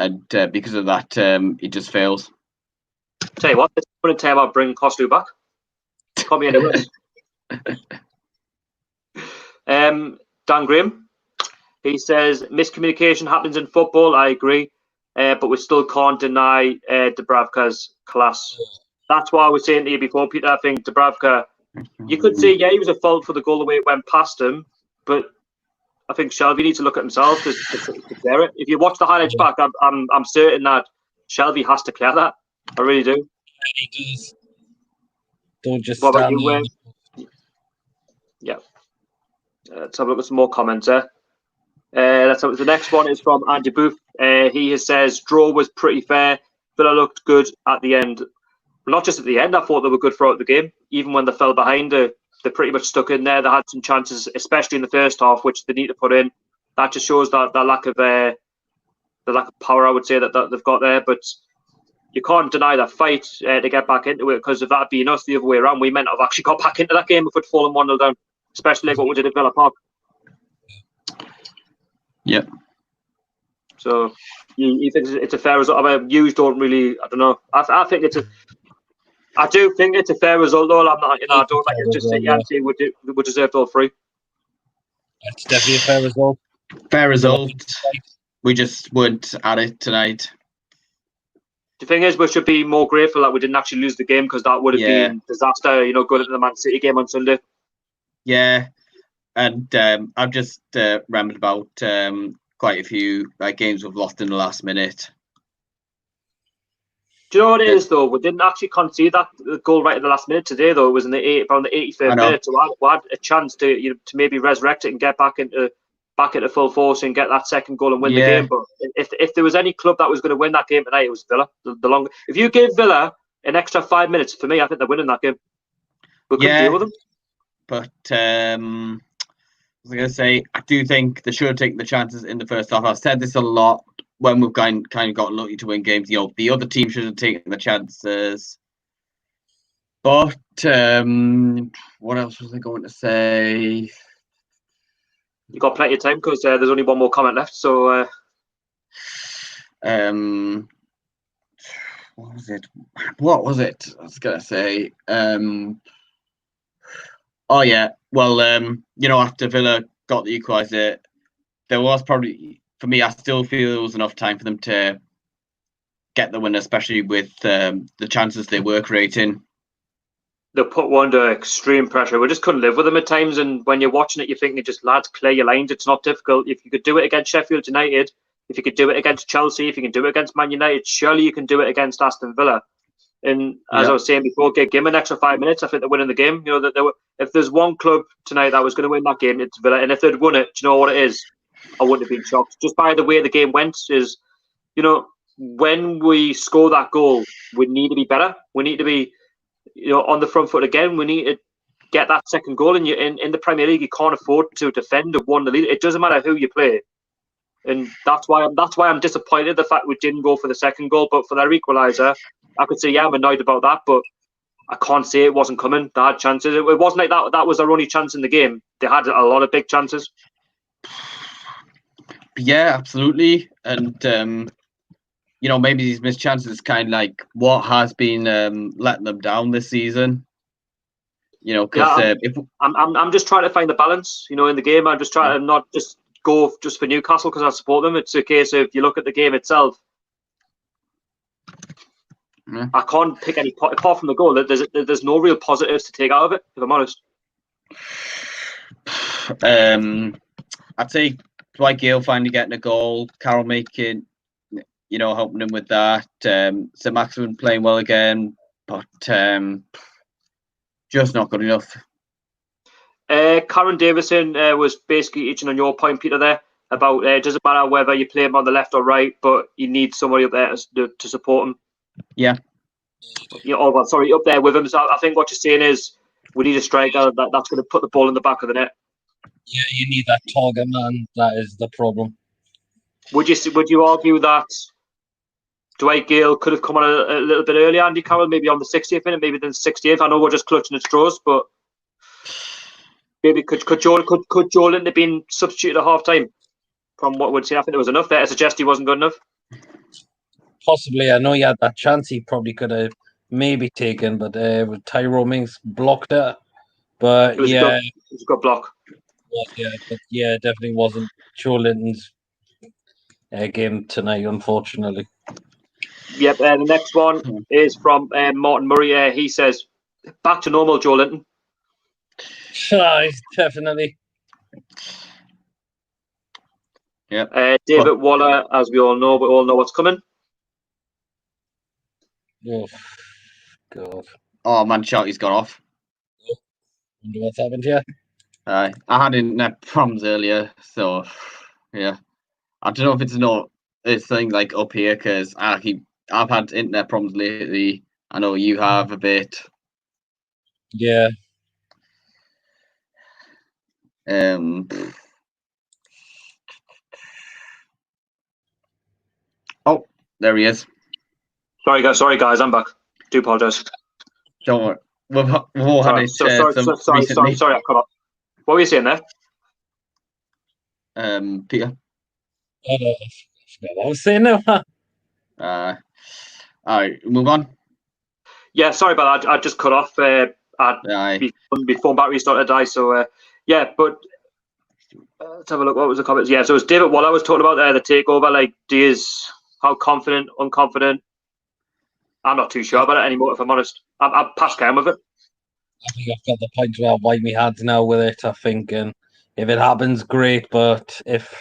[SPEAKER 2] and because of that, it just fails.
[SPEAKER 1] Tell you what, this point in time, I'll bring Hosselu back. Can't be any worse. Dan Graham, he says miscommunication happens in football. I agree, but we still can't deny Dubravka's class. That's why I was saying to you before, Peter. I think Dubravka, you could say, yeah, he was at fault for the goal the way it went past him, but I think Shelby needs to look at himself to clear it. If you watch the highlights back, I'm certain that Shelby has to clear that. I really do.
[SPEAKER 3] He does. Don't just
[SPEAKER 1] What about
[SPEAKER 3] stand
[SPEAKER 1] you, yeah. Let's have a look at some more comments there. The next one is from Andy Booth. He says draw was pretty fair. Villa looked good at the end. Not just at the end, I thought they were good throughout the game. Even when they fell behind, they pretty much stuck in there. They had some chances, especially in the first half, which they need to put in. That just shows that the lack of power, I would say, that they've got there. But you can't deny that fight to get back into it, because if that had been us the other way around, we might not have actually got back into that game if we'd fallen 1-0 down, especially like what we did at Villa Park.
[SPEAKER 2] Yep.
[SPEAKER 1] So you think it's a fair result? I mean, you don't really. I don't know. I think it's a. I do think it's a fair result, though. I'm not. I don't like to just sit here and say we deserved all three.
[SPEAKER 3] It's definitely a fair result.
[SPEAKER 2] Fair result. We just weren't at it tonight.
[SPEAKER 1] The thing is, we should be more grateful that we didn't actually lose the game, because that would have been disaster. Going into the Man City game on Sunday.
[SPEAKER 2] Yeah, and I've just rambled about quite a few games we've lost in the last minute.
[SPEAKER 1] Do you know what it is, though? We didn't actually concede that goal right in the last minute today, though. It was in around the 83rd minute. So we had a chance to maybe resurrect it and get back into full force and get that second goal and win the game. But if there was any club that was going to win that game tonight, it was Villa. If you gave Villa an extra 5 minutes, for me, I think they're winning that game. We couldn't deal with them.
[SPEAKER 2] But I was going to say, I do think they should have taken the chances in the first half. I've said this a lot when we've kind of got lucky to win games. The other team should have taken the chances. But what else was I going to say?
[SPEAKER 1] You've got plenty of time, because there's only one more comment left. So,
[SPEAKER 2] what was it? I was going to say. Oh yeah. Well, after Villa got the equaliser, there was probably, for me, I still feel there was enough time for them to get the win, especially with the chances they were creating.
[SPEAKER 1] They put one under extreme pressure. We just couldn't live with them at times. And when you're watching it, you're thinking, just lads, clear your lines. It's not difficult. If you could do it against Sheffield United, if you could do it against Chelsea, if you can do it against Man United, surely you can do it against Aston Villa. And as I was saying before, give them an extra 5 minutes. I think they're winning the game. If there's one club tonight that was going to win that game, it's Villa. And if they'd won it, do you know what it is? I wouldn't have been shocked. Just by the way the game went, when we score that goal, we need to be better. We need to be, on the front foot again. We need to get that second goal. And in the Premier League, you can't afford to defend a 1-0 lead. It doesn't matter who you play. And that's why I'm disappointed the fact we didn't go for the second goal. But for their equaliser, I could say, I'm annoyed about that, but I can't say it wasn't coming. They had chances. It wasn't like that was their only chance in the game. They had a lot of big chances.
[SPEAKER 2] Yeah, absolutely. And, maybe these missed chances kind of like what has been letting them down this season. You know, because if
[SPEAKER 1] I'm just trying to find the balance, you know, in the game. I'm just trying to not just go just for Newcastle because I support them. It's a case of, if you look at the game itself, I can't pick any apart from the goal. There's no real positives to take out of it, if I'm honest.
[SPEAKER 2] I'd say Dwight Gayle finally getting a goal, Carroll making, you know, helping him with that. St. Maximin playing well again, but just not good enough.
[SPEAKER 1] Karen Davison was basically itching on your point, Peter, there about it doesn't matter whether you play him on the left or right, but you need somebody up there to support him.
[SPEAKER 2] Yeah.
[SPEAKER 1] Up there with him. So I think what you're saying is we need a striker that's going to put the ball in the back of the net.
[SPEAKER 3] Yeah, you need that target man. That is the problem.
[SPEAKER 1] Would you argue that Dwight Gayle could have come on a little bit earlier, Andy Carroll, maybe on the 60th minute, maybe the 68th? I know we're just clutching at straws, but maybe could Joe Linton have been substituted at half time? From what we'd seen, I think there was enough there to suggest he wasn't good enough.
[SPEAKER 3] Possibly. I know he had that chance he probably could have maybe taken, but Tyrone Mings blocked it. But
[SPEAKER 1] it was a good block.
[SPEAKER 3] Yeah, definitely wasn't Joe Linton's game tonight, unfortunately.
[SPEAKER 1] Yep, the next one is from Martin Murray. He says, back to normal, Joe Linton.
[SPEAKER 3] Definitely.
[SPEAKER 2] Yeah.
[SPEAKER 1] David Waller, as we all know what's coming.
[SPEAKER 3] Oh, God.
[SPEAKER 2] Oh, man, Sharky's got off.
[SPEAKER 3] Wonder what's happened here.
[SPEAKER 2] I had internet problems earlier, so yeah. I don't know if it's thing like up here because I've had internet problems lately. I know you have a bit.
[SPEAKER 3] Yeah.
[SPEAKER 2] Oh, there he is.
[SPEAKER 1] Sorry guys, I'm back. Do apologise.
[SPEAKER 2] Don't worry. We've all had it.
[SPEAKER 1] Sorry, I cut off. What were you saying there?
[SPEAKER 2] Peter.
[SPEAKER 3] I forgot what I was saying now.
[SPEAKER 2] All right, move on.
[SPEAKER 1] Yeah, sorry about that. I just cut off. My phone battery started to die. So yeah, but let's have a look. What was the comments? Yeah, so it was David Waller was talking about there, the takeover. Like, how confident, unconfident? I'm not too sure about it anymore, if I'm honest. I've passed game with it.
[SPEAKER 3] I think I've got the point where I'll wipe my hands now with it, I think. And if it happens, great. But if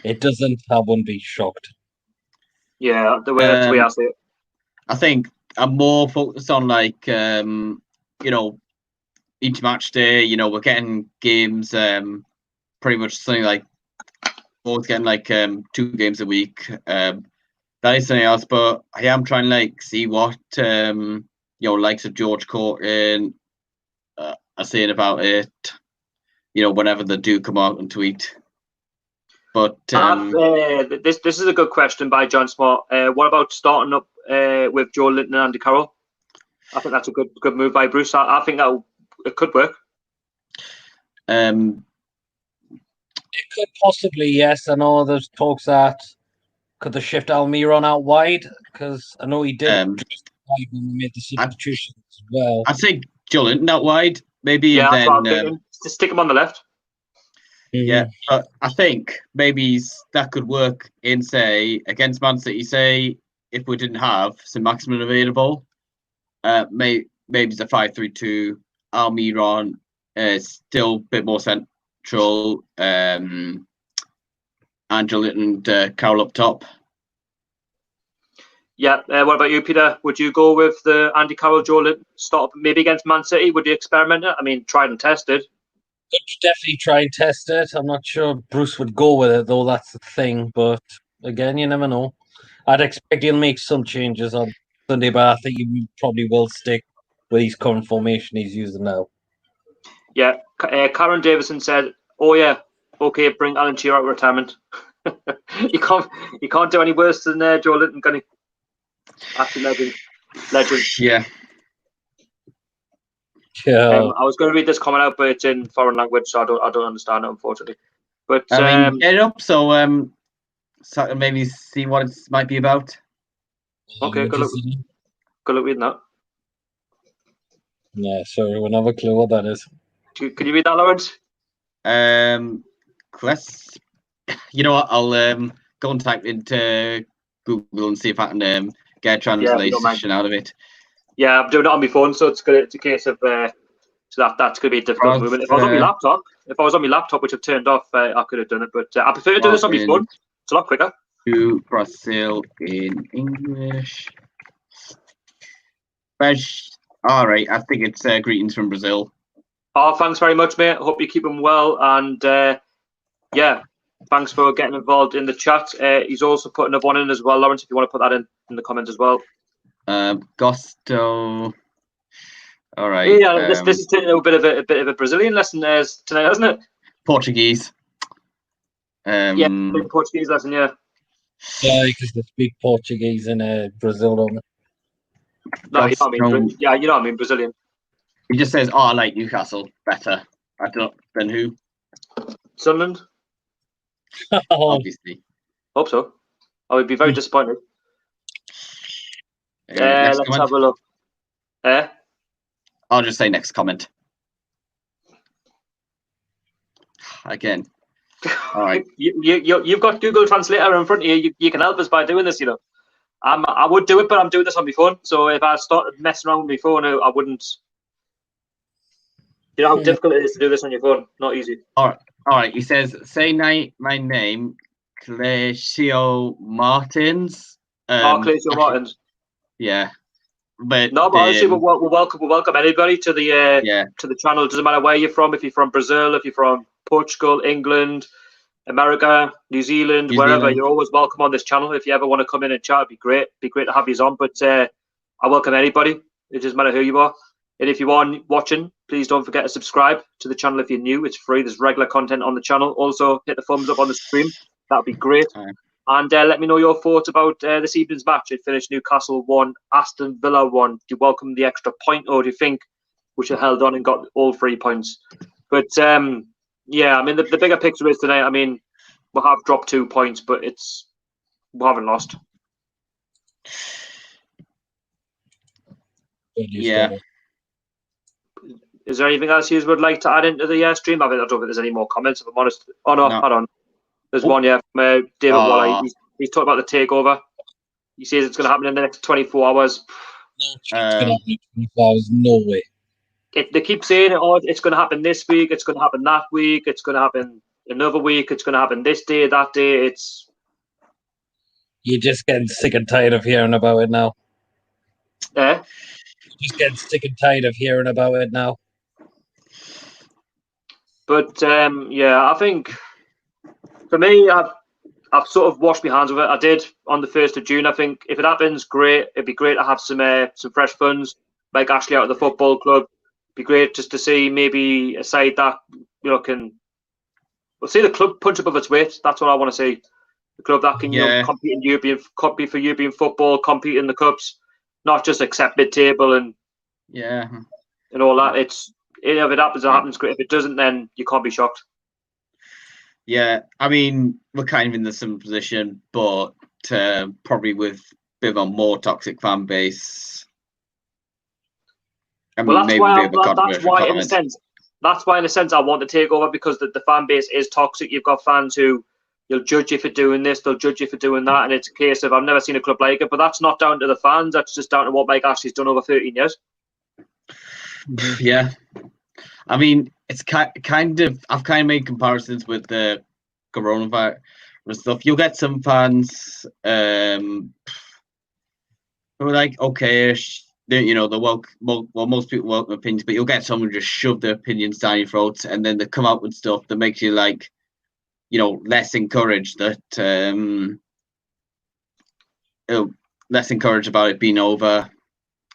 [SPEAKER 3] it doesn't, I wouldn't be shocked.
[SPEAKER 1] Yeah, that's the way I see it.
[SPEAKER 2] I think I'm more focused on, like, you know, each match day. You know, we're getting games pretty much something like both getting like 2 games a week. That is something else, but I am trying to like see what you know, likes of George Courtin are saying about it. You know, whenever they do come out and tweet. But
[SPEAKER 1] this is a good question by John Smart. What about starting up with Joe Linton and Andy Carroll? I think that's a good move by Bruce. I think it could work.
[SPEAKER 3] It could possibly, yes. I know there's talks that could they shift Almiron out wide, because I know he did when we made the substitutions as well.
[SPEAKER 2] I think Joe Linton out wide, maybe.
[SPEAKER 1] Yeah,
[SPEAKER 2] then
[SPEAKER 1] that's what I'm thinking. Just stick him on the left.
[SPEAKER 2] Yeah, but I think maybe that could work in, say, against Man City. Say if we didn't have St. Maximin available, maybe it's a 5-3-2. Almiron still a bit more central. Angela and Carroll up top.
[SPEAKER 1] Yeah. What about you, Peter? Would you go with the Andy Carroll, Joe Linton start maybe against Man City? Would you experiment it? I mean, tried and tested.
[SPEAKER 3] Could definitely try and test it. I'm not sure Bruce would go with it, though. That's the thing. But again, you never know. I'd expect he'll make some changes on Sunday, but I think he probably will stick with his current formation he's using now.
[SPEAKER 1] Yeah. Karen Davison said, "Oh yeah, okay, bring Alan Shearer out of retirement." you can't do any worse than Joe Linton, can he? Actually, legend.
[SPEAKER 2] Yeah.
[SPEAKER 3] Yeah.
[SPEAKER 1] I was going to read this comment out, but it's in foreign language, so I don't understand it, unfortunately. But
[SPEAKER 2] I mean, get it up, so maybe see what it might be about.
[SPEAKER 1] Okay, good luck reading that.
[SPEAKER 3] Yeah, sorry, we'll have a clue what that is.
[SPEAKER 1] Can you read that, Lawrence?
[SPEAKER 2] Let's. You know what? I'll go and type into Google and see if I can get a translation out of it.
[SPEAKER 1] Yeah, I'm doing it on my phone, so it's a case of so that's going to be a difficult movement. If I was on my laptop, which I've turned off, I could have done it. But I prefer to do this on my phone. It's a lot quicker.
[SPEAKER 2] To Brazil in English. All right, I think it's greetings from Brazil.
[SPEAKER 1] Oh, thanks very much, mate. Hope you keep them well, and yeah, thanks for getting involved in the chat. He's also put another one in as well, Lawrence. If you want to put that in the comments as well.
[SPEAKER 2] Gusto. All right.
[SPEAKER 1] Yeah, this is taking a bit of a Brazilian lesson tonight, hasn't it?
[SPEAKER 2] Portuguese.
[SPEAKER 1] Yeah, Portuguese lesson. Yeah.
[SPEAKER 3] Yeah, because they speak Portuguese in Brazil, don't they?
[SPEAKER 1] No, you know what I mean. Yeah, you know what I mean, Brazilian.
[SPEAKER 2] He just says, "Oh, I like Newcastle better." I don't. Then who?
[SPEAKER 1] Sunderland.
[SPEAKER 2] Obviously.
[SPEAKER 1] Hope so. I would be very disappointed.
[SPEAKER 2] Let's
[SPEAKER 1] have a look.
[SPEAKER 2] I'll just say next comment. Again. All right.
[SPEAKER 1] You've got Google Translator in front of you. You can help us by doing this, you know. I would do it, but I'm doing this on my phone. So if I started messing around with my phone, I wouldn't. You know how difficult it is to do this on your phone. Not easy.
[SPEAKER 2] All right. He says, "Say my name, Clesio Martins."
[SPEAKER 1] Clesio Martins.
[SPEAKER 2] Yeah. But
[SPEAKER 1] no, but honestly, we'll welcome anybody to the to the channel. It doesn't matter where you're from. If you're from Brazil, if you're from Portugal, England, America, New Zealand, wherever, you're always welcome on this channel. If you ever want to come in and chat, it'd be great. It'd be great to have you on. But I welcome anybody. It doesn't matter who you are. And if you are watching, please don't forget to subscribe to the channel if you're new. It's free. There's regular content on the channel. Also, hit the thumbs up on the stream. That'd be great. And let me know your thoughts about this evening's match. It finished Newcastle 1, Aston Villa 1. Do you welcome the extra point, or do you think we should have held on and got all 3 points? But yeah, I mean, the bigger picture is tonight. I mean, we have dropped 2 points, but we haven't lost.
[SPEAKER 2] Yeah.
[SPEAKER 1] Is there anything else you would like to add into the stream? I don't think there's any more comments, if I'm honest. Oh, no. Hold on. There's one, yeah, from David Waller. He's talking about the takeover. He says it's going to happen in the next 24 hours.
[SPEAKER 3] No, it's going to happen in 24 hours. No way.
[SPEAKER 1] They keep saying it's going to happen this week, it's going to happen that week, it's going to happen another week, it's going to happen this day, that day.
[SPEAKER 3] You're just getting sick and tired of hearing about it now.
[SPEAKER 1] You're
[SPEAKER 3] just getting sick and tired of hearing about it now.
[SPEAKER 1] But yeah, I think for me, I've sort of washed my hands with it. I did on the 1st of June. I think if it happens, great. It'd be great to have some fresh funds, like Ashley out of the football club. It'd be great just to see maybe a side that we'll see the club punch above its weight. That's what I want to see. The club that can compete for European football, compete in the cups, not just accept mid-table and all that. If it happens, it happens. Great. If it doesn't, then you can't be shocked.
[SPEAKER 2] Yeah, I mean, we're kind of in the same position, but probably with a bit of a more toxic fan base. I mean, that's
[SPEAKER 1] why, in a sense, I want to take over, because the fan base is toxic. You've got fans who you'll judge you for doing this, they'll judge you for doing that, and it's a case of I've never seen a club like it. But that's not down to the fans. That's just down to what Mike Ashley's done over 13 years.
[SPEAKER 2] Yeah. I mean, it's kind of. I've kind of made comparisons with the coronavirus stuff. You'll get some fans who are like, okay, most people welcome opinions, but you'll get someone who just shove their opinions down your throats, and then they come out with stuff that makes you like, less encouraged less encouraged about it being over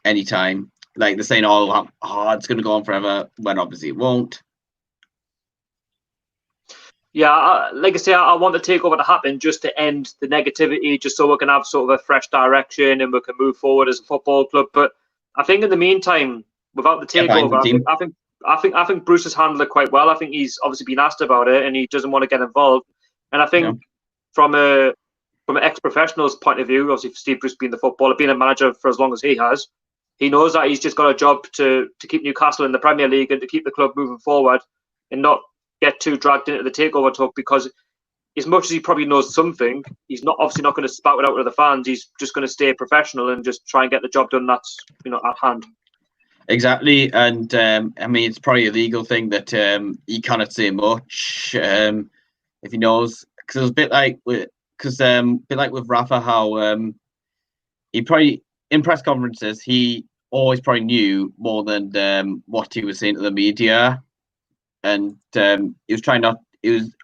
[SPEAKER 2] anytime. Like they're saying, it's going to go on forever, when obviously it won't.
[SPEAKER 1] Yeah, like I say, I want the takeover to happen just to end the negativity, just so we can have sort of a fresh direction and we can move forward as a football club. But I think in the meantime, without the takeover, I think Bruce has handled it quite well. I think he's obviously been asked about it and he doesn't want to get involved. And I think from an ex-professional's point of view, obviously Steve Bruce being the footballer, being a manager for as long as he has, He knows that he's just got a job to keep Newcastle in the Premier League and to keep the club moving forward and not get too dragged into the takeover talk, because as much as he probably knows something, he's obviously not going to spout it out to the fans. He's just going to stay professional and just try and get the job done that's at hand.
[SPEAKER 2] Exactly, and I mean, it's probably a legal thing that he cannot say much if he knows, because it was a bit like with Rafa, how he probably in press conferences he always probably knew more than what he was saying to the media, and he was trying not. He was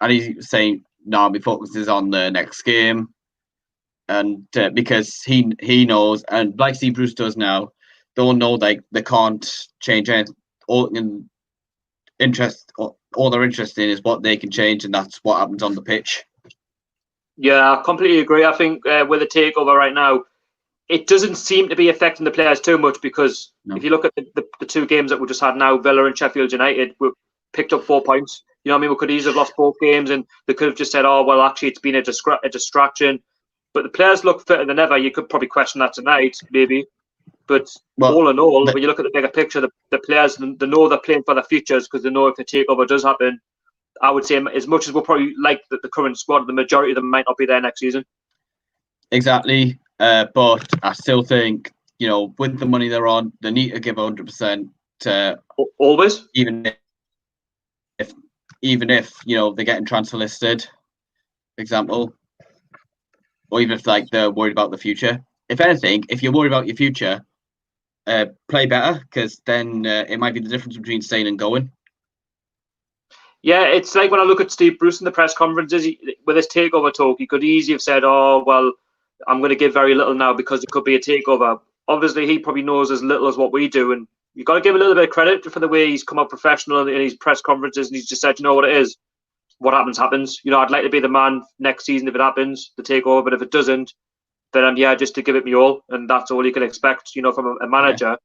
[SPEAKER 2] saying, "No, my focus is on the next game," and because he knows, and like Steve Bruce does now, they all know they can't change anything. All they're interested in is what they can change, and that's what happens on the pitch.
[SPEAKER 1] Yeah, I completely agree. I think with the takeover right now, it doesn't seem to be affecting the players too much, because if you look at the two games that we just had now, Villa and Sheffield United, we picked up 4 points. You know what I mean? We could easily have lost both games, and they could have just said, "Oh, well, actually, it's been a distraction." But the players look fitter than ever. You could probably question that tonight, maybe. But all in all, when you look at the bigger picture, the players, they know they're playing for their futures, because they know if the takeover does happen, I would say as much as we'll probably like the current squad, the majority of them might not be there next season.
[SPEAKER 2] Exactly. But I still think, with the money they're on, they need to give 100%.
[SPEAKER 1] Always?
[SPEAKER 2] Even if they're getting transfer listed, example, or even if they're worried about the future. If anything, if you're worried about your future, play better, because then it might be the difference between staying and going.
[SPEAKER 1] Yeah, it's like when I look at Steve Bruce in the press conferences, with his takeover talk, he could easily have said, "Oh, well, I'm going to give very little now because it could be a takeover." Obviously, he probably knows as little as what we do, and you've got to give a little bit of credit for the way he's come up professional in his press conferences, and he's just said, "You know what it is? What happens, happens. I'd like to be the man next season if it happens, the takeover, but if it doesn't, then I'm just to give it me all," and that's all you can expect, from a manager.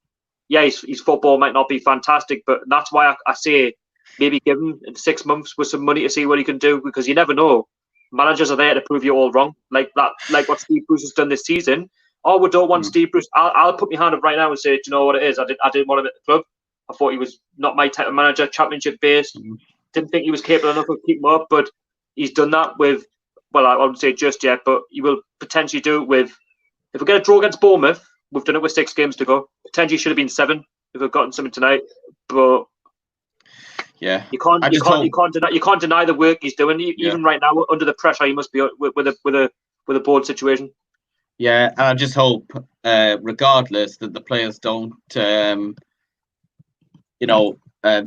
[SPEAKER 1] Yeah, his football might not be fantastic, but that's why I say maybe give him 6 months with some money to see what he can do, because you never know. Managers are there to prove you all wrong, like what Steve Bruce has done this season. Oh, we don't want Steve Bruce. I'll put my hand up right now and say, do you know what it is? I didn't want him at the club. I thought he was not my type of manager, championship based. Didn't think he was capable enough of keeping up, but he's done that with, well, I wouldn't say just yet, but he will potentially do it with, if we get a draw against Bournemouth, we've done it with 6 games to go. Potentially should have been 7 if we've gotten something tonight, but
[SPEAKER 2] yeah,
[SPEAKER 1] you can't deny the work he's doing. Even right now, under the pressure, he must be with a board situation.
[SPEAKER 2] Yeah, and I just hope, regardless, that the players don't,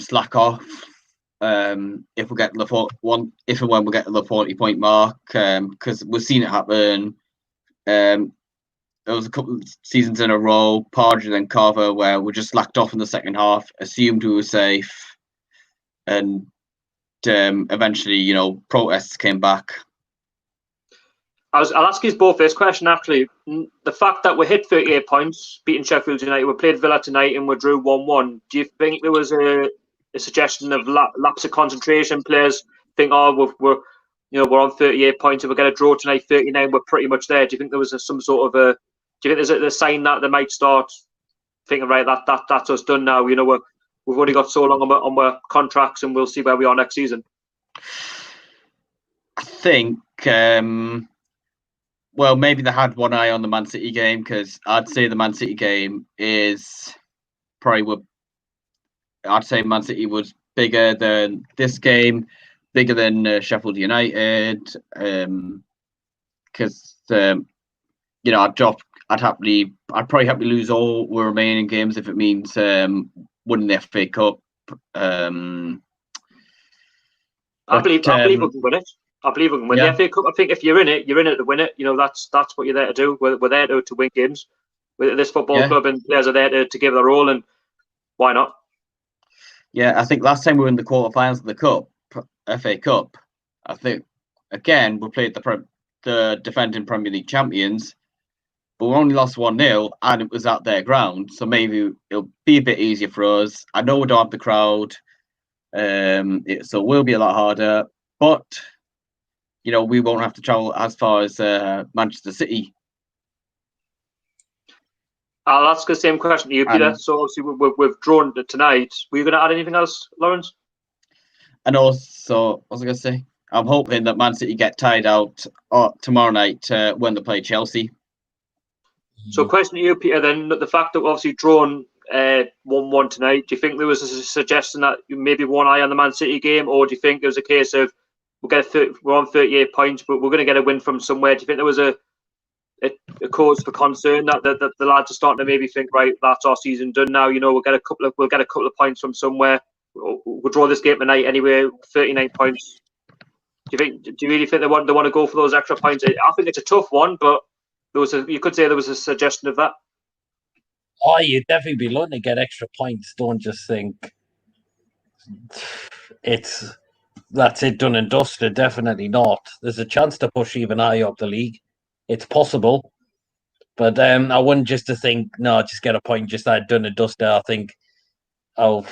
[SPEAKER 2] slack off. If we get if and when we get to the 40-point mark, because we've seen it happen. There was a couple of seasons in a row, Pardew and Carver, where we just slacked off in the second half, assumed we were safe, and eventually, protests came back.
[SPEAKER 1] I'll ask you both this question, actually. The fact that we hit 38 points, beating Sheffield United, we played Villa tonight and we drew 1-1. Do you think there was a suggestion of lapse of concentration? Players think, "Oh, we're on 38 points. If we get a draw tonight, 39, we're pretty much there." Do you think there was some sort of a? Do you think there's a sign that they might start thinking, right, that's us done now? We've only got so long on our contracts, and we'll see where we are next season.
[SPEAKER 2] I think. Well, maybe they had one eye on the Man City game, because I'd say the Man City game is probably I'd say Man City was bigger than this game, bigger than Sheffield United, because I'd probably happily lose all the remaining games if it means winning the FA Cup.
[SPEAKER 1] I believe we can win it. I believe we can win the FA Cup. I think if you're in it to win it. That's what you're there to do. We're there to win games. With this football club, and players are there to give their all, and why not?
[SPEAKER 2] Yeah, I think last time we were in the quarterfinals of the FA Cup, I think again we played the defending Premier League champions, but we only lost 1-0, and it was at their ground. So maybe it'll be a bit easier for us. I know we don't have the crowd, so it will be a lot harder, but we won't have to travel as far as Manchester City.
[SPEAKER 1] I'll ask the same question to you, Peter. So obviously we've drawn tonight. Were you going to add anything else, Lawrence?
[SPEAKER 2] And also, what was I going to say? I'm hoping that Man City get tied out tomorrow night when they play Chelsea.
[SPEAKER 1] So question to you, Peter, then, the fact that we're obviously drawn 1-1 tonight, do you think there was a suggestion that maybe one eye on the Man City game, or do you think it was a case of we're on 38 points, but we're going to get a win from somewhere? Do you think there was a cause for concern that the lads are starting to maybe think, right, that's our season done now? We'll get a couple of points from somewhere. We'll draw this game tonight anyway. 39 points. Do you really think they want to go for those extra points? I think it's a tough one, but you could say there was a suggestion of that.
[SPEAKER 3] Oh, you'd definitely be looking to get extra points. Don't just think that's it, done and dusted. Definitely not. There's a chance to push even higher up the league. It's possible, but I wouldn't just to think, no, just get a point, just that done and dusted. I think, I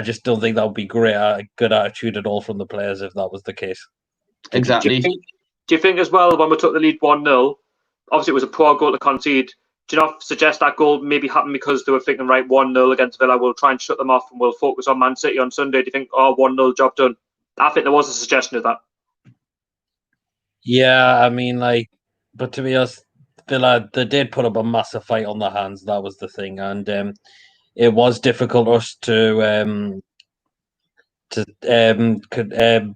[SPEAKER 3] just don't think that would be great. Good attitude at all from the players if that was the case.
[SPEAKER 2] Exactly.
[SPEAKER 1] Do you think as well, when we took the lead 1-0, obviously it was a poor goal to concede. Do you not suggest that goal maybe happened because they were thinking, right, 1-0 against Villa, we'll try and shut them off and we'll focus on Man City on Sunday? Do you think, 1-0, job done? I think there was a suggestion of that.
[SPEAKER 3] Yeah, I mean, but to be honest, Villa, they did put up a massive fight on their hands. That was the thing. And it was difficult for us to what's the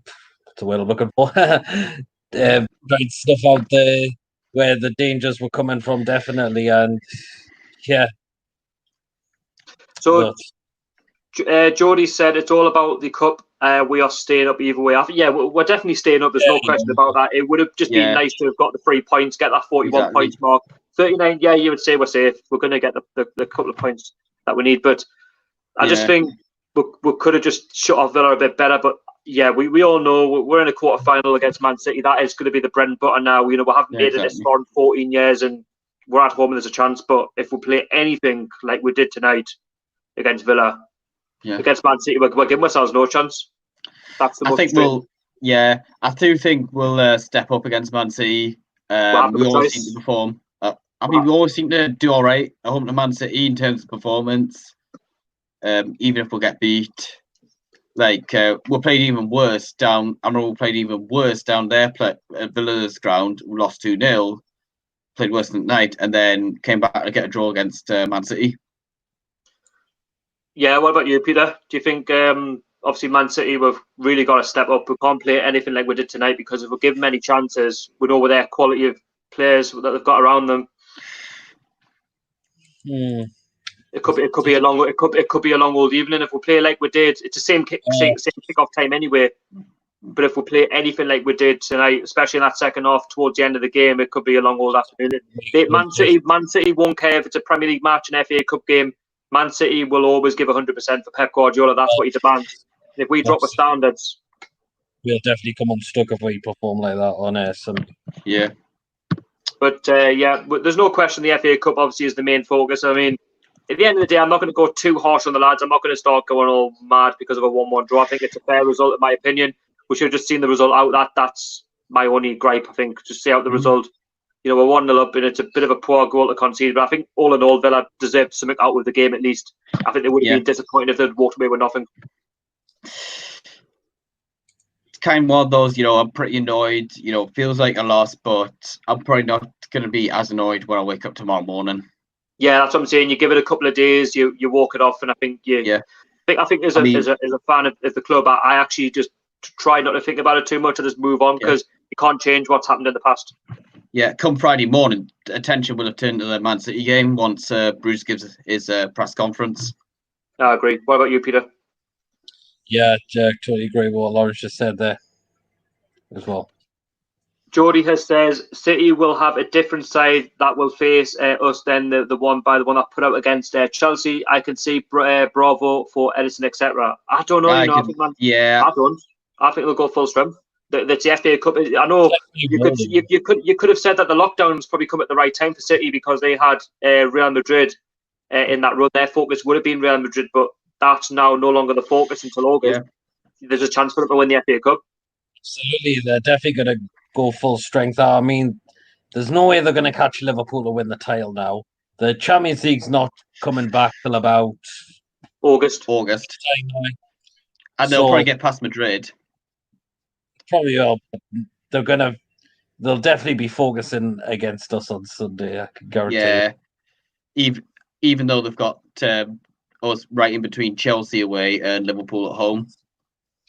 [SPEAKER 3] word I'm looking for? Right stuff out there where the dangers were coming from, definitely. And yeah.
[SPEAKER 1] So Jody said it's all about the cup. We are staying up either way. We're definitely staying up. There's no question about that. It would have just been nice to have got the 3 points, get that 41 points mark. 39, you would say we're safe. We're going to get the couple of points that we need. But I just think we could have just shut off Villa a bit better. But yeah, we all know we're in a quarter-final against Man City. That is going to be the bread and butter now. We haven't made it this far in 14 years, and we're at home and there's a chance. But if we play anything like we did tonight against Villa, against Man City, we're giving ourselves no chance. That's the
[SPEAKER 2] I do think we'll step up against Man City. We always seem to perform. We always seem to do all right at home to Man City in terms of performance. Even if we get beat, we played even worse down. I know we played even worse down there at Villa's ground. We lost 2-0, played worse than night, and then came back to get a draw against Man City.
[SPEAKER 1] Yeah, what about you, Peter? Do you think, obviously, Man City, we've really got to step up? We can't play anything like we did tonight because if we give them any chances, we know with their quality of players that they've got around them. It could be a long old evening if we play like we did. It's the same kick-off time anyway. But if we play anything like we did tonight, especially in that second half towards the end of the game, it could be a long old afternoon. Man City won't care if it's a Premier League match, an FA Cup game. Man City will always give 100% for Pep Guardiola. That's what he demands. And if we drop the standards,
[SPEAKER 3] we'll definitely come unstuck if we perform like that on us.
[SPEAKER 2] Yeah.
[SPEAKER 1] But there's no question the FA Cup obviously is the main focus. I mean, at the end of the day, I'm not going to go too harsh on the lads. I'm not going to start going all mad because of a 1-1 draw. I think it's a fair result, in my opinion. We should have just seen the result out. That's my only gripe, I think. Just see out the result. We're 1-0 up, and it's a bit of a poor goal to concede. But I think, all in all, Villa deserved something out with the game at least. I think they would have been disappointed if they'd walked away with nothing.
[SPEAKER 2] It's kind of one of those, I'm pretty annoyed. Feels like a loss, but I'm probably not going to be as annoyed when I wake up tomorrow morning.
[SPEAKER 1] Yeah, that's what I'm saying. You give it a couple of days, you walk it off, and I think I think as a fan of the club, I actually just try not to think about it too much and just move on because you can't change what's happened in the past. Yeah,
[SPEAKER 2] come Friday morning, attention will have turned to the Man City game once Bruce gives his press conference.
[SPEAKER 1] I agree. What about you, Peter?
[SPEAKER 3] Yeah, totally agree with what Lawrence just said there as well.
[SPEAKER 1] Geordie says City will have a different side that will face us than the one that put out against Chelsea. I can see Bravo for Edison, etc. I don't know. I think they'll go full strength. That's the FA Cup. I know you could have said that the lockdowns probably come at the right time for City because they had Real Madrid in that run. Their focus would have been Real Madrid, but that's now no longer the focus until August. Yeah. There's a chance for them to win the FA Cup.
[SPEAKER 3] Absolutely, they're definitely going to go full strength. I mean, there's no way they're going to catch Liverpool to win the title now. The Champions League's not coming back till about
[SPEAKER 1] August.
[SPEAKER 2] And they'll probably get past Madrid.
[SPEAKER 3] Probably will. They'll definitely be focusing against us on Sunday, I can guarantee.
[SPEAKER 2] Yeah. Even though they've got us right in between Chelsea away and Liverpool at home.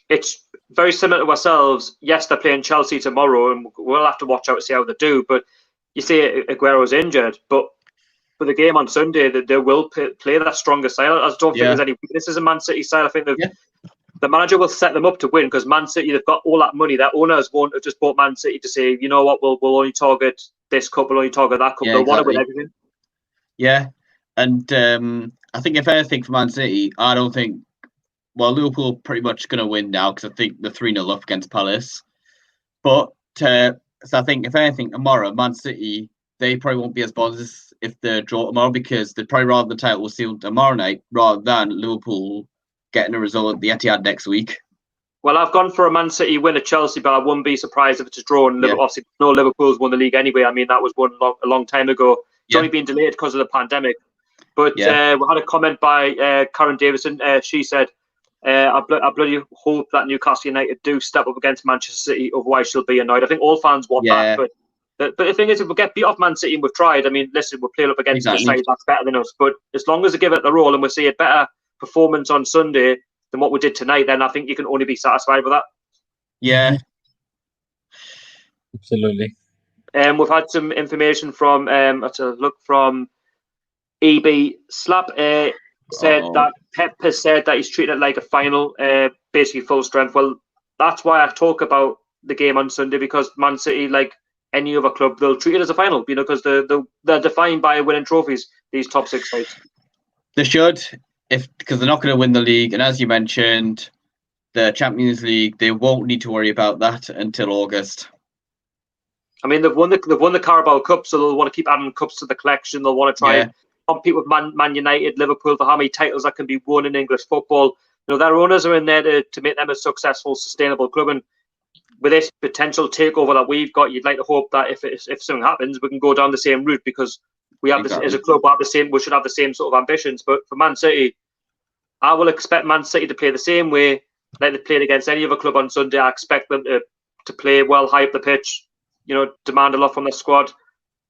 [SPEAKER 1] It's very similar to ourselves. Yes, they're playing Chelsea tomorrow, and we'll have to watch out to see how they do. But you say Aguero's injured, but for the game on Sunday, they will play that stronger side. I don't think there's any weaknesses in Man City's side. I think the manager will set them up to win because Man City, they've got all that money. Their owners won't have just bought Man City to say, you know what, we'll only target this cup, we'll only target that cup. They'll want to win everything.
[SPEAKER 2] Yeah, and I think if anything for Man City, I don't think. Well, Liverpool pretty much going to win now because I think they're 3-0 up against Palace. But so I think if anything tomorrow, Man City, they probably won't be as bothered if they draw tomorrow because they'd probably rather the title was sealed tomorrow night rather than Liverpool getting a result at the Etihad next week.
[SPEAKER 1] Well, I've gone for a Man City win at Chelsea, but I wouldn't be surprised if it's a draw. And obviously, no, Liverpool's won the league anyway. I mean, that was won a long time ago. It's only been delayed because of the pandemic. But we had a comment by Karen Davison. She said, I bloody hope that Newcastle United do step up against Manchester City, otherwise she'll be annoyed. I think all fans want that. But the thing is, if we get beat off Man City and we've tried, I mean, listen, we're playing up against the side that's better than us. But as long as they give it the roll and we see a better performance on Sunday than what we did tonight, then I think you can only be satisfied with that.
[SPEAKER 2] Yeah.
[SPEAKER 3] Absolutely.
[SPEAKER 1] We've had some information from from EB Slap. Said that Pep has said that he's treating it like a final, basically full strength. Well, that's why I talk about the game on Sunday, because Man City, like any other club, they'll treat it as a final, because they're defined by winning trophies, these top six sides.
[SPEAKER 2] They should, because they're not going to win the league, and as you mentioned, the Champions League, they won't need to worry about that until August.
[SPEAKER 1] I mean, they've won the Carabao Cup, so they'll want to keep adding cups to the collection. They'll want to try and compete with Man United, Liverpool for how many titles that can be won in English football. You know, their owners are in there to make them a successful, sustainable club. And with this potential takeover that we've got, you'd like to hope that if something happens, we can go down the same route, because we have as a club, we should have the same sort of ambitions. But for Man City, I will expect Man City to play the same way like they played against any other club on Sunday. I expect them to play well, high up the pitch, demand a lot from the squad.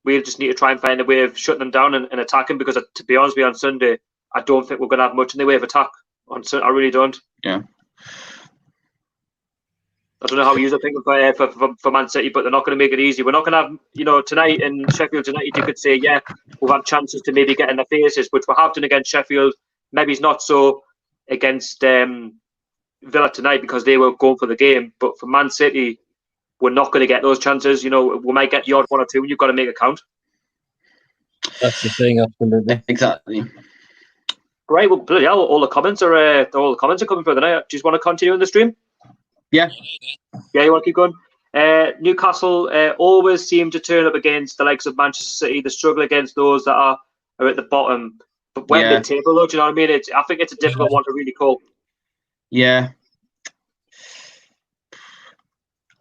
[SPEAKER 1] We'll just need to try and find a way of shutting them down and attacking, because to be honest with you, on Sunday, I don't think we're going to have much in the way of attack. I really don't.
[SPEAKER 2] Yeah.
[SPEAKER 1] I don't know how you're thinking for Man City, but they're not going to make it easy. We're not going to have, tonight in Sheffield United, you could say, we'll have chances to maybe get in their faces, which we have done against Sheffield. Maybe it's not so against Villa tonight because they were going for the game. But for Man City, we're not going to get those chances. We might get the odd one or two, and you've got to make it count.
[SPEAKER 3] That's the thing, absolutely.
[SPEAKER 2] Exactly.
[SPEAKER 1] Right, well, bloody hell, all the comments are coming for the night. Do you just want to continue in the stream?
[SPEAKER 2] Yeah.
[SPEAKER 1] Yeah, you want to keep going? Newcastle always seem to turn up against the likes of Manchester City. They struggle against those that are at the bottom. But when the table, though, do you know what I mean? I think it's a difficult one to really call.
[SPEAKER 2] Yeah.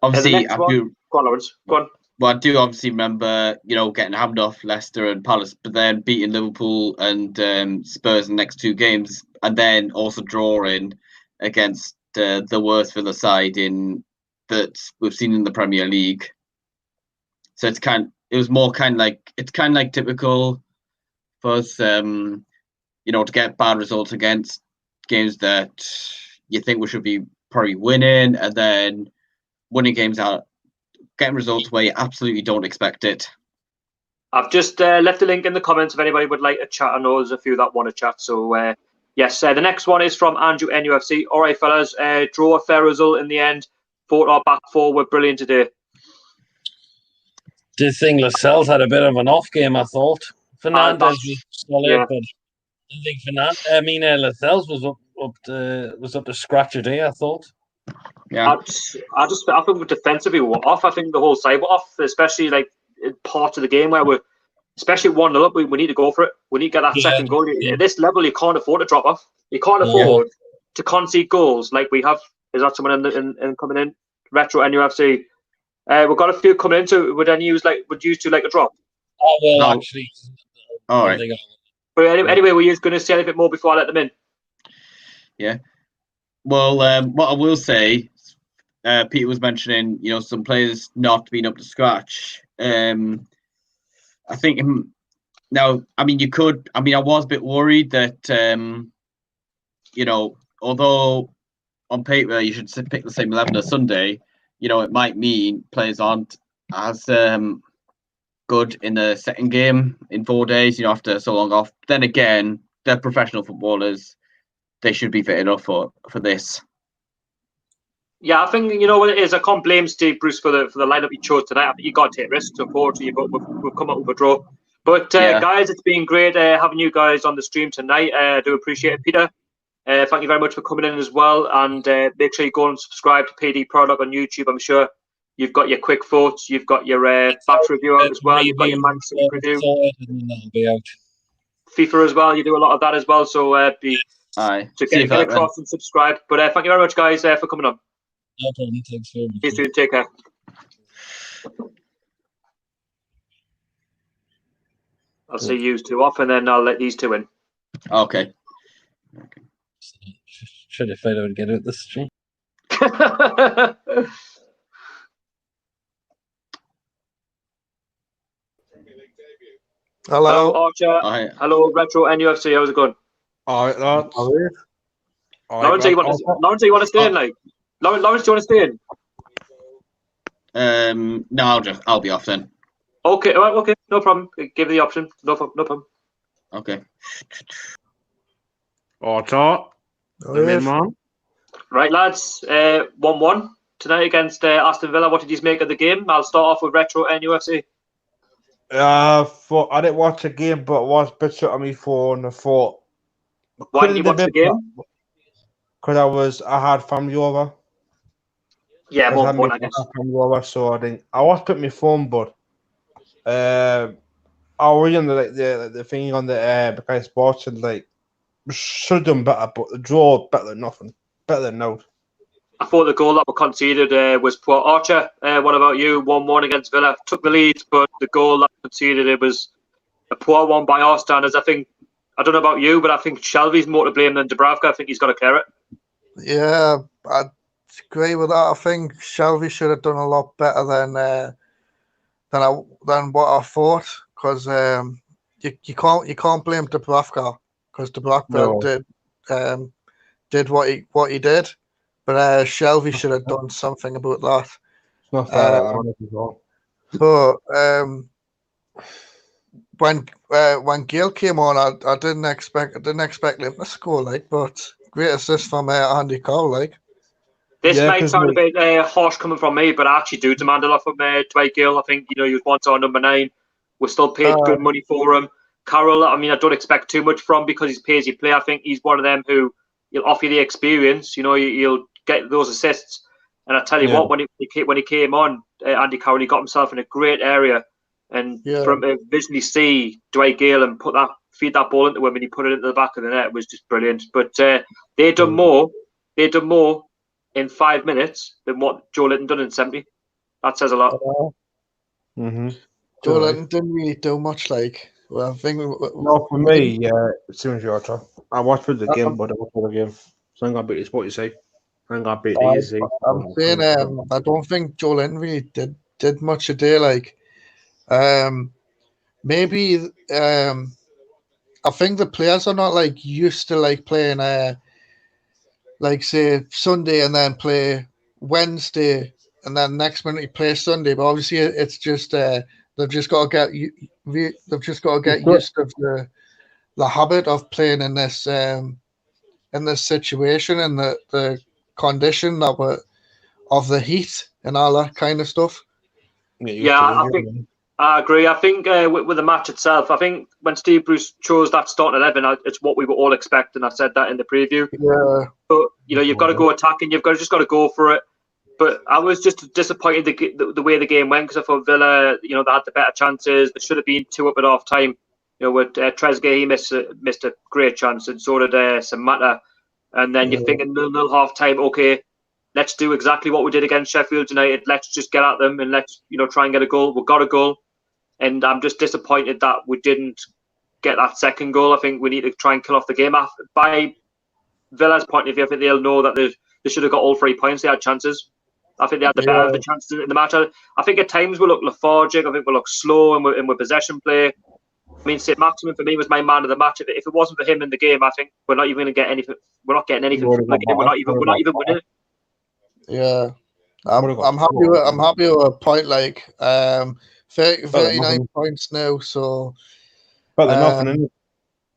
[SPEAKER 2] Obviously,
[SPEAKER 1] Go on, Lawrence. Go on.
[SPEAKER 2] Well, I do obviously remember, getting hammed off Leicester and Palace, but then beating Liverpool and Spurs in the next two games, and then also drawing against the worst Villa side that we've seen in the Premier League. So it's kind of like typical for us, to get bad results against games that you think we should be probably winning, and then winning games out, getting results where you absolutely don't expect it.
[SPEAKER 1] I've just left a link in the comments if anybody would like to chat. I know there's a few that want to chat. So, yes, the next one is from Andrew NUFC. All right, fellas, draw a fair result in the end. Thought our back four were brilliant today.
[SPEAKER 3] Did think Lascelles had a bit of an off game, I thought. Fernandez was solid, but I think Lascelles was up to scratch today, I thought.
[SPEAKER 2] Yeah,
[SPEAKER 1] I think defensively we were off. I think the whole side were off, especially like in parts of the game where we're, especially 1-0 up, we need to go for it. We need to get that second goal. At this level, you can't afford to drop off. You can't afford to concede goals like we have. Is that someone in coming in? Retro NUFC. We've got a few coming in. So would you two like a drop?
[SPEAKER 3] Oh well, actually,
[SPEAKER 2] All right.
[SPEAKER 1] But anyway, were you going to say a little bit more before I let them in?
[SPEAKER 2] Yeah. Well, what I will say, Peter was mentioning, some players not being up to scratch. I think now, I was a bit worried that, although on paper you should pick the same 11 as Sunday, it might mean players aren't as good in the second game in 4 days, after so long off. Then again, they're professional footballers. They should be fit enough for this.
[SPEAKER 1] Yeah, I think you know what it is. I can't blame Steve Bruce for the lineup he chose tonight. I think you got to take risks. Unfortunately, but we've come up with a draw. But guys, it's been great having you guys on the stream tonight. I do appreciate it, Peter. Thank you very much for coming in as well. And make sure you go and subscribe to PD Product on YouTube. I'm sure you've got your quick thoughts. You've got your batch review out as well. You've got your Man City review. FIFA as well. You do a lot of that as well. So get across and subscribe. But thank you very much, guys, for coming on.
[SPEAKER 3] No problem. Thanks very much.
[SPEAKER 1] See you soon. Take care. I'll see you two off, and then I'll let these two in.
[SPEAKER 2] Okay.
[SPEAKER 3] Should have found out to get out this stream.
[SPEAKER 1] Hello, Archer. Hi. Hello, Retro NUFC. How's it going?
[SPEAKER 4] All right, lads.
[SPEAKER 1] Lawrence, do you want to stay in? Like, Lawrence, do you want to stay
[SPEAKER 2] in? No, I'll be off then.
[SPEAKER 1] Okay, all right, okay, no problem. Give the option. No problem.
[SPEAKER 2] Okay.
[SPEAKER 4] Archer. Man.
[SPEAKER 1] Right, lads. 1-1 tonight against Aston Villa. What did you make of the game? I'll start off with Retro NUFC.
[SPEAKER 4] I didn't watch the game, but I was a bit shut on my phone. I thought.
[SPEAKER 1] Why didn't you watch the game?
[SPEAKER 4] Because I had family over.
[SPEAKER 1] Yeah, more important, I guess.
[SPEAKER 4] Family over, so I didn't. I was putting my phone, but I was on the thing on the Sky Sports and should have done better, but the draw better than nothing, better than no.
[SPEAKER 1] I thought the goal that was conceded was poor. Archer, what about you? 1-1 against Villa. Took the lead, but the goal that conceded, it was a poor one by our standards. I don't know about you, but I think Shelby's more to blame than Dubravka. I think he's got to clear it.
[SPEAKER 5] Yeah, I agree with that. I think Shelby should have done a lot better than what I thought, because you can't blame Dubravka, because Dubravka did what he did. But Shelby should have done something about that.
[SPEAKER 4] It's not fair.
[SPEAKER 5] When Gayle came on, I didn't expect him to score, but great assist from Andy Cole,
[SPEAKER 1] This might sound a bit harsh coming from me, but I actually do demand a lot from Dwight Gayle. I think he was once our number 9. We're still paid good money for him. Carroll, I don't expect too much from because he's pay as you play. I think he's one of them who he'll offer you the experience. He'll get those assists. And I tell you what, when he came on, Andy Carroll, he got himself in a great area. And from visually see Dwight Gayle and feed that ball into him, and he put it into the back of the net, was just brilliant. But they done more in 5 minutes than what Joe Linton done in 70. That says a lot.
[SPEAKER 5] Joe Linton didn't really do much. Well, I think
[SPEAKER 4] no, for me, same as your turn. I watched the game, but I watched the game. So I'm gonna beat this. What you say? I'm gonna beat the easy.
[SPEAKER 5] I'm saying I don't think Joe Linton really did much today. Maybe I think the players are not used to playing say Sunday and then play Wednesday and then next minute you play Sunday. But obviously it's just they've just got to get used to the habit of playing in this situation and the condition of the heat and all that kind of stuff.
[SPEAKER 1] I agree. I think with the match itself, I think when Steve Bruce chose that starting 11, it's what we were all expecting. I said that in the preview.
[SPEAKER 5] Yeah.
[SPEAKER 1] But you've got to go attacking. You've just got to go for it. But I was just disappointed the way the game went, because I thought Villa, they had the better chances. There should have been 2 up at half time. With Trezeguet, he missed a great chance, and so did Samatta. And then you're thinking 0-0 half time. Okay, let's do exactly what we did against Sheffield United. Let's just get at them and let's try and get a goal. We got a goal. And I'm just disappointed that we didn't get that second goal. I think we need to try and kill off the game. By Villa's point of view, I think they'll know that they should have got all 3 points. They had chances. I think they had the better of the chances in the match. I think at times we look lethargic. I think we look slow and we're possession play. I mean, St. Maximin for me was my man of the match. If it wasn't for him in the game, I think we're not even going to get anything. We're not getting anything from the game. We're not even winning.
[SPEAKER 5] Yeah, I'm happy with a point like 39 points now. So,
[SPEAKER 4] but they're nothing in it.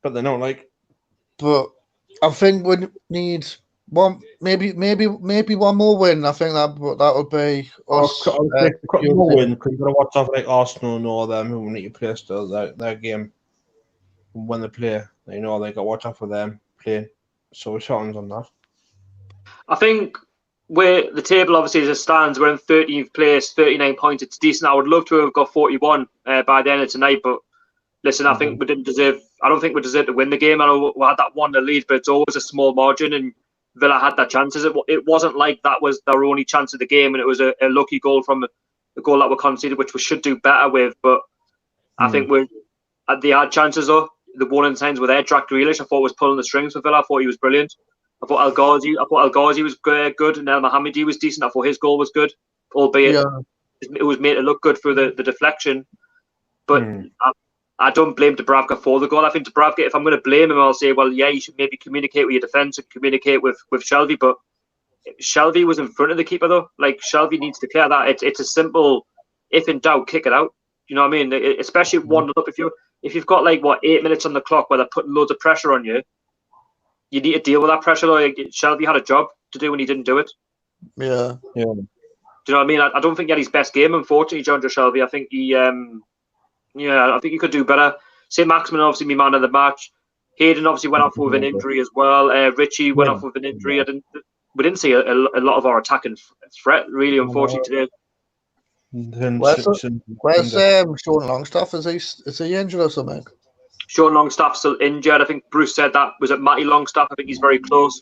[SPEAKER 4] But they're not like.
[SPEAKER 5] But I think we need one, maybe one more win. I think that would be us.
[SPEAKER 4] More win because you've got to watch off like Arsenal and all them who need to play still their game when they play. They know they got to watch out for them playing. So we're short on that.
[SPEAKER 1] I think where the table obviously as it stands, we're in 13th place, 39 points. It's decent. I would love to have got 41 by the end of tonight, but listen, I think we didn't deserve. I don't think we deserved to win the game. I know we had that 1-0 lead, but it's always a small margin, and Villa had their chances. It wasn't like that was their only chance of the game, and it was a lucky goal from the goal that we conceded, which we should do better with. But I think they had chances though. The warning signs were there. Jack Grealish, I thought, was pulling the strings for Villa. I thought he was brilliant. I thought El Ghazi was good, and Elmohamady was decent. I thought his goal was good, albeit it was made to look good for the deflection. But I don't blame Dubravka for the goal. I think Dubravka, if I'm going to blame him, I'll say, well, yeah, you should maybe communicate with your defence and communicate with Shelvey. But Shelvey was in front of the keeper, though. Like, Shelvey needs to clear that. It's a simple, if in doubt, kick it out. You know what I mean? Especially 1-0 up. If you've got, 8 minutes on the clock where they're putting loads of pressure on you, you need to deal with that pressure. Though. Shelvey had a job to do and he didn't do it.
[SPEAKER 5] Yeah.
[SPEAKER 1] Do you know what I mean? I don't think he had his best game, unfortunately, John Shelvey. I think he... I think he could do better. St. Maximin, obviously, my man of the match. Hayden obviously went off with an injury as well. Richie went off with an injury. We didn't see a lot of our attacking threat, really, unfortunately, today.
[SPEAKER 5] Where's Sean Longstaff? Is he injured or something?
[SPEAKER 1] Sean Longstaff's still injured. I think Bruce said that. Was it Matty Longstaff? I think he's very close.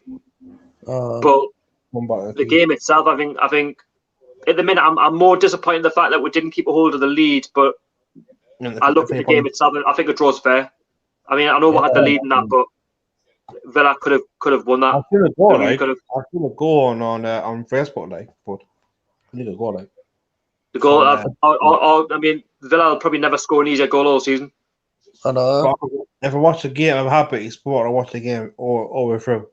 [SPEAKER 1] But the game itself, I think at the minute, I'm more disappointed in the fact that we didn't keep a hold of the lead, but I look at the game itself. I think a draw's fair. I mean, I know we had the lead in that, but Villa could have won that.
[SPEAKER 4] I've seen a goal on Facebook, but I need a goal
[SPEAKER 1] the goal. I mean, Villa will probably never score an easier goal all season.
[SPEAKER 5] I know.
[SPEAKER 4] If I watch the game, I'm happy. It's sport. I watch the game all the way through.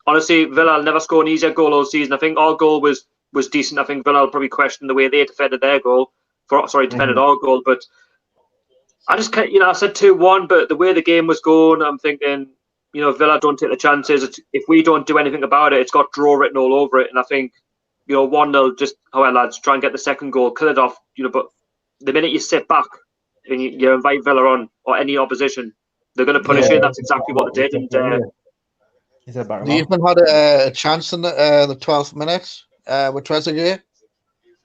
[SPEAKER 1] Honestly, Villa will never score an easier goal all season. I think our goal was decent. I think Villa will probably question the way they defended their goal. Defended our goal, but I just can't. I said 2-1, but the way the game was going, I'm thinking, Villa don't take the chances. If we don't do anything about it, it's got draw written all over it. And I think, 1-0, just lads, try and get the second goal, kill it off. But the minute you sit back and you invite Villa on or any opposition, they're going to punish you. And that's exactly what they did. And
[SPEAKER 5] they even had a chance in the 12th minute with Trezeguet.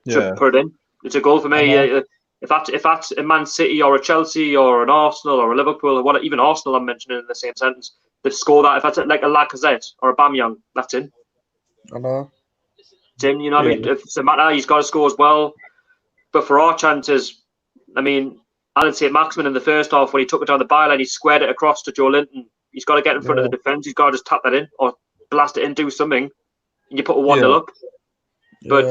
[SPEAKER 1] Should put it in. It's a goal for me. If that's a Man City or a Chelsea or an Arsenal or a Liverpool or what, even Arsenal, I'm mentioning in the same sentence, they score that. If that's like a Lacazette or a Aubameyang, that's in.
[SPEAKER 5] I know.
[SPEAKER 1] It's in. You know what I mean? If it's a matter, he's got to score as well. But for our chances, I mean, Alan St. Maximin in the first half when he took it down the byline, he squared it across to Joe Linton. He's got to get in front of the defence. He's got to just tap that in or blast it in, do something, and you put a 1-0 up. But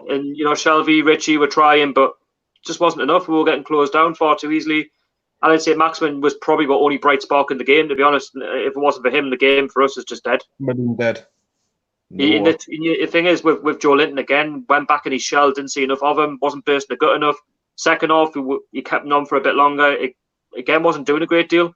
[SPEAKER 1] and Shelvey, Richie were trying, but it just wasn't enough. We were getting closed down far too easily. And I'd say Maximin was probably the only bright spark in the game. To be honest, if it wasn't for him, the game for us is just dead.
[SPEAKER 4] Dead.
[SPEAKER 1] No. The thing is, with Joe Linton again, went back in his shell, didn't see enough of him, wasn't bursting the gut enough. Second half, he kept him on for a bit longer. It again wasn't doing a great deal.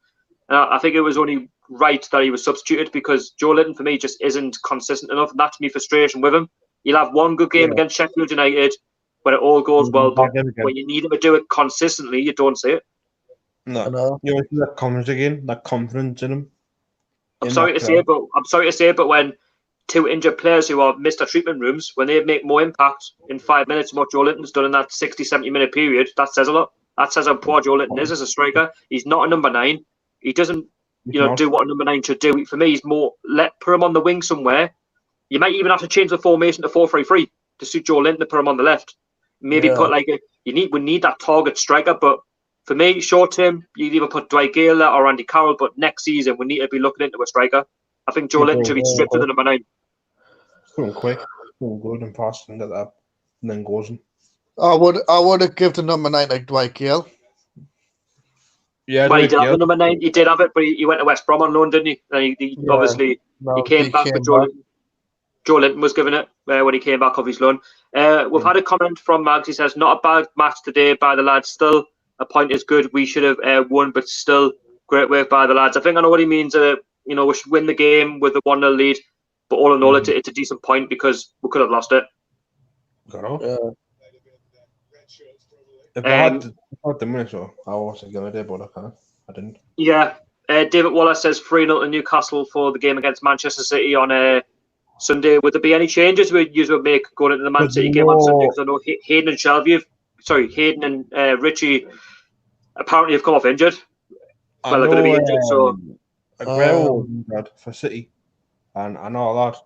[SPEAKER 1] I think it was only right that he was substituted because Joe Linton for me just isn't consistent enough, and that's my frustration with him. You'll have one good game against Sheffield United when it all goes well, but when you need him to do it consistently, you don't see it.
[SPEAKER 4] No. You want to see that confidence again, that confidence in him.
[SPEAKER 1] I'm sorry to say, but when two injured players who are Mr. Treatment Rooms, when they make more impact in 5 minutes than what Joe Linton's done in that 60, 70-minute period, that says a lot. That says how poor Joe Linton is as a striker. He's not a number 9. He doesn't, do what a number 9 should do. For me, he's more put him on the wing somewhere. You might even have to change the formation to 4-3-3 to suit Joe Linton to put him on the left. Maybe put we need that target striker, but For me, short term, you'd either put Dwight Gayle there or Andy Carroll, but next season we need to be looking into a striker. I think Joe Linton should be stripped of the number 9.
[SPEAKER 4] Going quick, going good and fast and get that, and then goes in.
[SPEAKER 5] I would have given the number 9 like Dwight Gayle.
[SPEAKER 4] Yeah,
[SPEAKER 1] well, he did have the number 9. He did have it, but he went to West Brom on loan, didn't he? And he obviously he came back, but Joe Linton was given it when he came back off his loan. We've had a comment from Mags. He says, "Not a bad match today by the lads. Still, a point is good. We should have won, but still, great work by the lads." I think I know what he means. We should win the game with a 1-0 lead, but all in all, it's a decent point because we could have lost it.
[SPEAKER 4] If I had the minute, so I wasn't going to do, but I didn't.
[SPEAKER 1] Yeah. David Wallace says 3-0 to Newcastle for the game against Manchester City on Sunday. Would there be any changes you would make going into the Man City game on Sunday? Because I know Hayden and Richie apparently have come off injured. Well, they're going to be injured, so
[SPEAKER 4] Aguero for City, and I know that.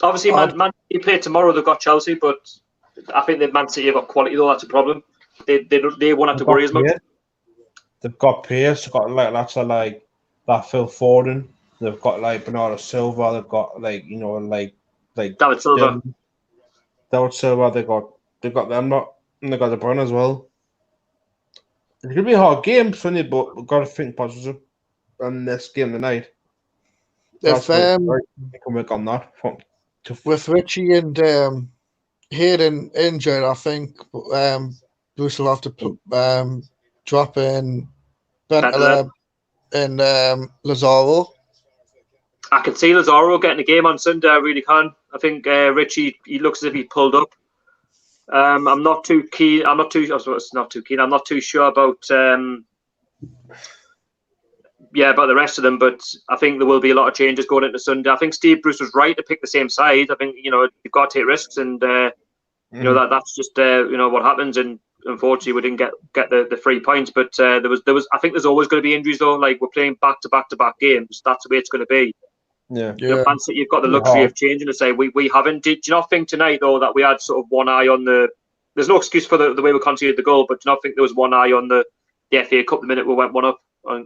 [SPEAKER 1] Obviously, Man City play tomorrow. They've got Chelsea, but I think that Man City have got quality though. That's a problem. They won't have to worry as much.
[SPEAKER 4] They've got pace. They've got lots of that Phil Foden. They've got Bernardo Silva. They've got
[SPEAKER 1] David Silva.
[SPEAKER 4] David Silva. They've got them lot, and they've got De Bruyne as well. It's gonna be a hard game, Sunday, but we've got to think positive on this game tonight.
[SPEAKER 5] If
[SPEAKER 4] can work on that.
[SPEAKER 5] With Richie and Hayden injured, I think Bruce will have to drop in Bentaleb and Lazaro.
[SPEAKER 1] I can see Lazaro getting a game on Sunday. I really can. I think Richie, he looks as if he pulled up. I'm not too keen. I'm not too sure about about the rest of them, but I think there will be a lot of changes going into Sunday. I think Steve Bruce was right to pick the same side. I think you've got to take risks, and that's just what happens. And unfortunately, we didn't get the 3 points. But there was. I think there's always going to be injuries though. Like we're playing back to back games. That's the way it's going to be.
[SPEAKER 4] Yeah.
[SPEAKER 1] Man City, you've got the luxury of changing to say we haven't. Do you not think tonight though that we had sort of one eye on the? There's no excuse for the way we conceded the goal, but do you not think there was one eye on the FA Cup the minute we went 1-up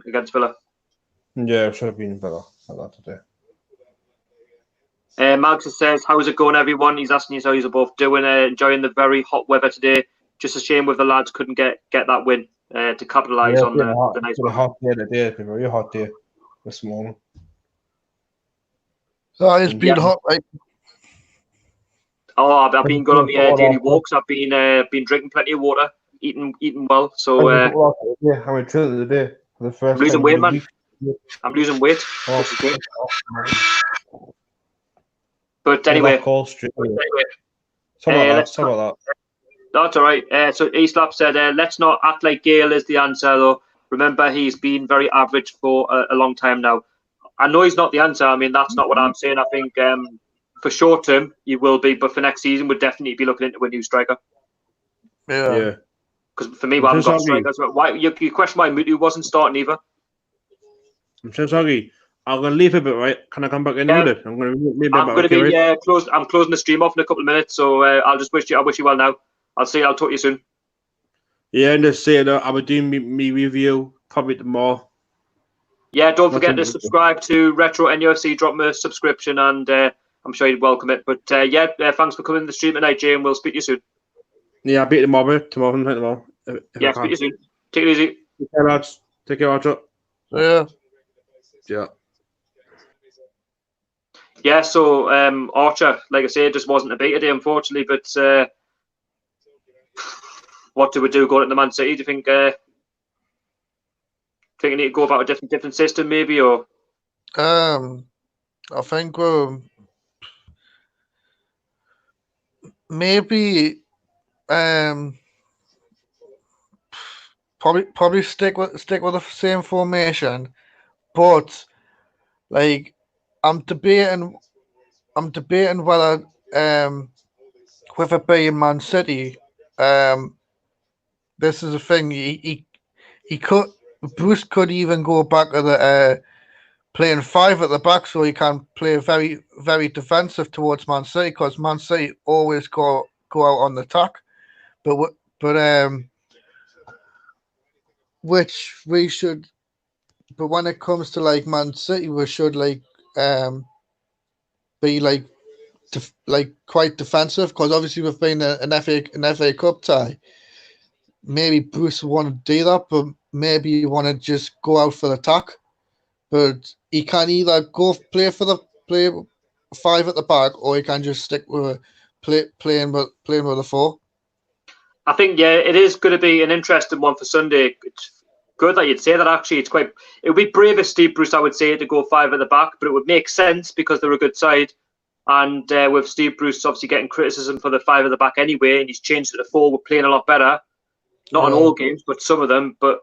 [SPEAKER 1] against Villa?
[SPEAKER 4] Yeah, it should have been better at that
[SPEAKER 1] today. Mags says, "How's it going, everyone?" He's asking you how you're both doing. Enjoying the very hot weather today. Just a shame with the lads couldn't get that win to capitalise on the nice weather.
[SPEAKER 4] Hot day today. It's been a very hot day this morning.
[SPEAKER 5] It's been hot, right?
[SPEAKER 1] Oh, I've been going on my daily walks. I've been drinking plenty of water, eating well. So
[SPEAKER 4] how many trips today? For the first
[SPEAKER 1] losing weight, man.
[SPEAKER 4] Week.
[SPEAKER 1] I'm losing weight. Which is great. But anyway,
[SPEAKER 4] Some of that.
[SPEAKER 1] That's all right. So Eastlap said, "Let's not act like Gayle is the answer, though. Remember, he's been very average for a long time now." I know he's not the answer. I mean, that's not what I'm saying. I think for short term, he will be, but for next season, we'll definitely be looking into a new striker.
[SPEAKER 5] Yeah.
[SPEAKER 1] Because for me, we haven't got strikers. Why you question why Mutu wasn't starting either?
[SPEAKER 4] I'm so sorry. I'm gonna leave a bit, right? Can I come back in a minute? I'm gonna
[SPEAKER 1] be closed. I'm closing the stream off in a couple of minutes, so I'll just wish you well now. I'll talk to you soon.
[SPEAKER 4] Yeah, and just say that I will do me review probably tomorrow.
[SPEAKER 1] Yeah, don't forget to subscribe to Retro NUFC. Drop me a subscription, and I'm sure you'd welcome it. But thanks for coming to the stream tonight, Jay, and we'll speak to you soon.
[SPEAKER 4] Yeah, I'll beat tomorrow. Tomorrow.
[SPEAKER 1] Yeah, speak to you soon. Take it easy.
[SPEAKER 4] Take care, lads. Take care, Archer.
[SPEAKER 5] Yeah.
[SPEAKER 4] Yeah.
[SPEAKER 1] Yeah, so Archer, like I say, just wasn't a beat today, unfortunately. But what do we do going into Man City? Do you think you need to go about a different system, maybe, or?
[SPEAKER 5] I think we'll maybe probably stick with the same formation, but like I'm debating whether with it being Man City, this is a thing he could. Bruce could even go back to the playing 5 at the back, so he can play very, very defensive towards Man City, because Man City always go out on the attack. But which we should. But when it comes to like Man City, we should like be like quite defensive, because obviously we've been an FA Cup tie. Maybe Bruce want to do that, but maybe you want to just go out for the attack. But he can either go play 5 at the back, or he can just stick with playing with a 4.
[SPEAKER 1] I think it is going to be an interesting one for Sunday. It's good that you'd say that. Actually, it would be brave of Steve Bruce, I would say, to go 5 at the back, but it would make sense because they're a good side. And with Steve Bruce obviously getting criticism for the 5 at the back anyway, and he's changed it to 4, we're playing a lot better. Not in all games, but some of them. But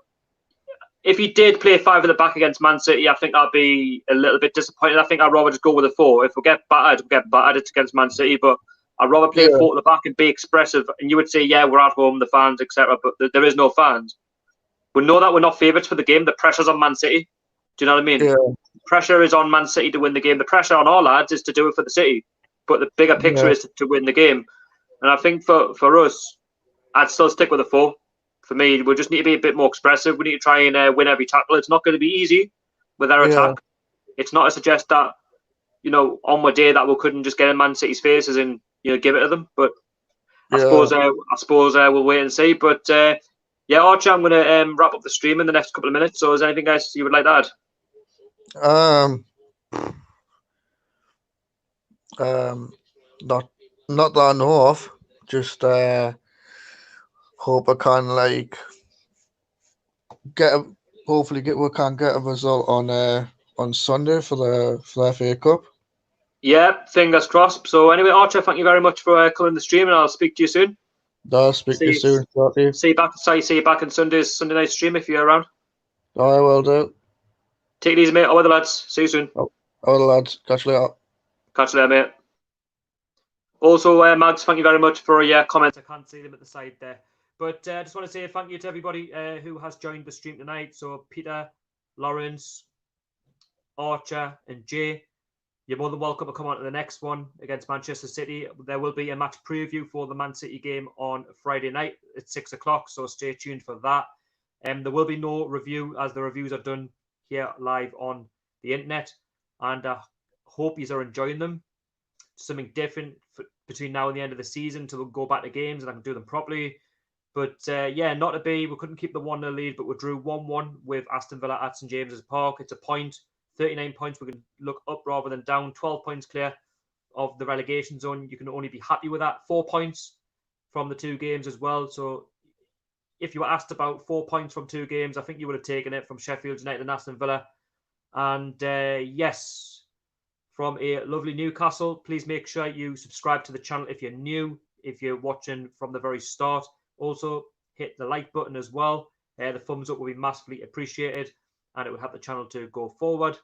[SPEAKER 1] if he did play 5 at the back against Man City, I think I'd be a little bit disappointed. I think I'd rather just go with a 4. If we get battered, it's against Man City. But I'd rather play 4 at the back and be expressive. And you would say, yeah, we're at home, the fans, etc. But there is no fans. We know that we're not favourites for the game. The pressure's on Man City. Do you know what I mean?
[SPEAKER 5] Yeah.
[SPEAKER 1] Pressure is on Man City to win the game. The pressure on our lads is to do it for the City. But the bigger picture is to win the game. And I think for us, I'd still stick with a 4. For me, we just need to be a bit more expressive. We need to try and win every tackle. It's not going to be easy with our attack. It's not to suggest that, on my day that we couldn't just get in Man City's faces and, give it to them. But I suppose we'll wait and see. But Archie, I'm going to wrap up the stream in the next couple of minutes. So is there anything else you would like to add?
[SPEAKER 5] Not that I know of. Just hope I can we can get a result on Sunday for the FA Cup.
[SPEAKER 1] Yeah, fingers crossed. So anyway, Archer, thank you very much for coming to the stream, and I'll speak to you soon.
[SPEAKER 5] I'll speak to you soon.
[SPEAKER 1] See you back on Sunday night stream if you're around.
[SPEAKER 5] I will do.
[SPEAKER 1] Take it easy, mate. All the lads. See you soon.
[SPEAKER 5] All the lads. Catch you later.
[SPEAKER 1] Catch you later, mate. Also, Mags, thank you very much for your comments. I can't see them at the side there. But I just want to say thank you to everybody who has joined the stream tonight. So Peter, Lawrence, Archer and Jay, you're more than welcome to come on to the next one against Manchester City. There will be a match preview for the Man City game on Friday night at 6 o'clock. So stay tuned for that. There will be no review as the reviews are done here live on the internet. And I hope you are enjoying them. Something different between now and the end of the season to go back to games and I can do them properly. But not to be, we couldn't keep the 1-0 lead, but we drew 1-1 with Aston Villa at St James's Park. It's a point, 39 points. We can look up rather than down, 12 points clear of the relegation zone. You can only be happy with that. 4 points from the 2 games as well. So if you were asked about 4 points from 2 games, I think you would have taken it from Sheffield United and Aston Villa. And yes, from a lovely Newcastle, please make sure you subscribe to the channel if you're new, if you're watching from the very start. Also, hit the like button as well. The thumbs up will be massively appreciated and it will help the channel to go forward.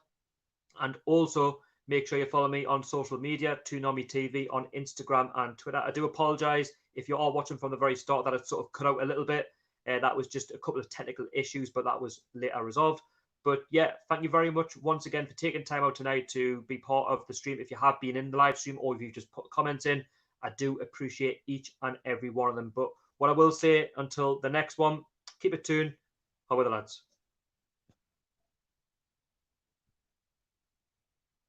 [SPEAKER 1] And also, make sure you follow me on social media, Toonami TV on Instagram and Twitter. I do apologise if you are watching from the very start that it sort of cut out a little bit. That was just a couple of technical issues, but that was later resolved. But yeah, thank you very much once again for taking time out tonight to be part of the stream. If you have been in the live stream or if you've just put comments in, I do appreciate each and every one of them. But what I will say until the next one, keep it tuned. How are the lads?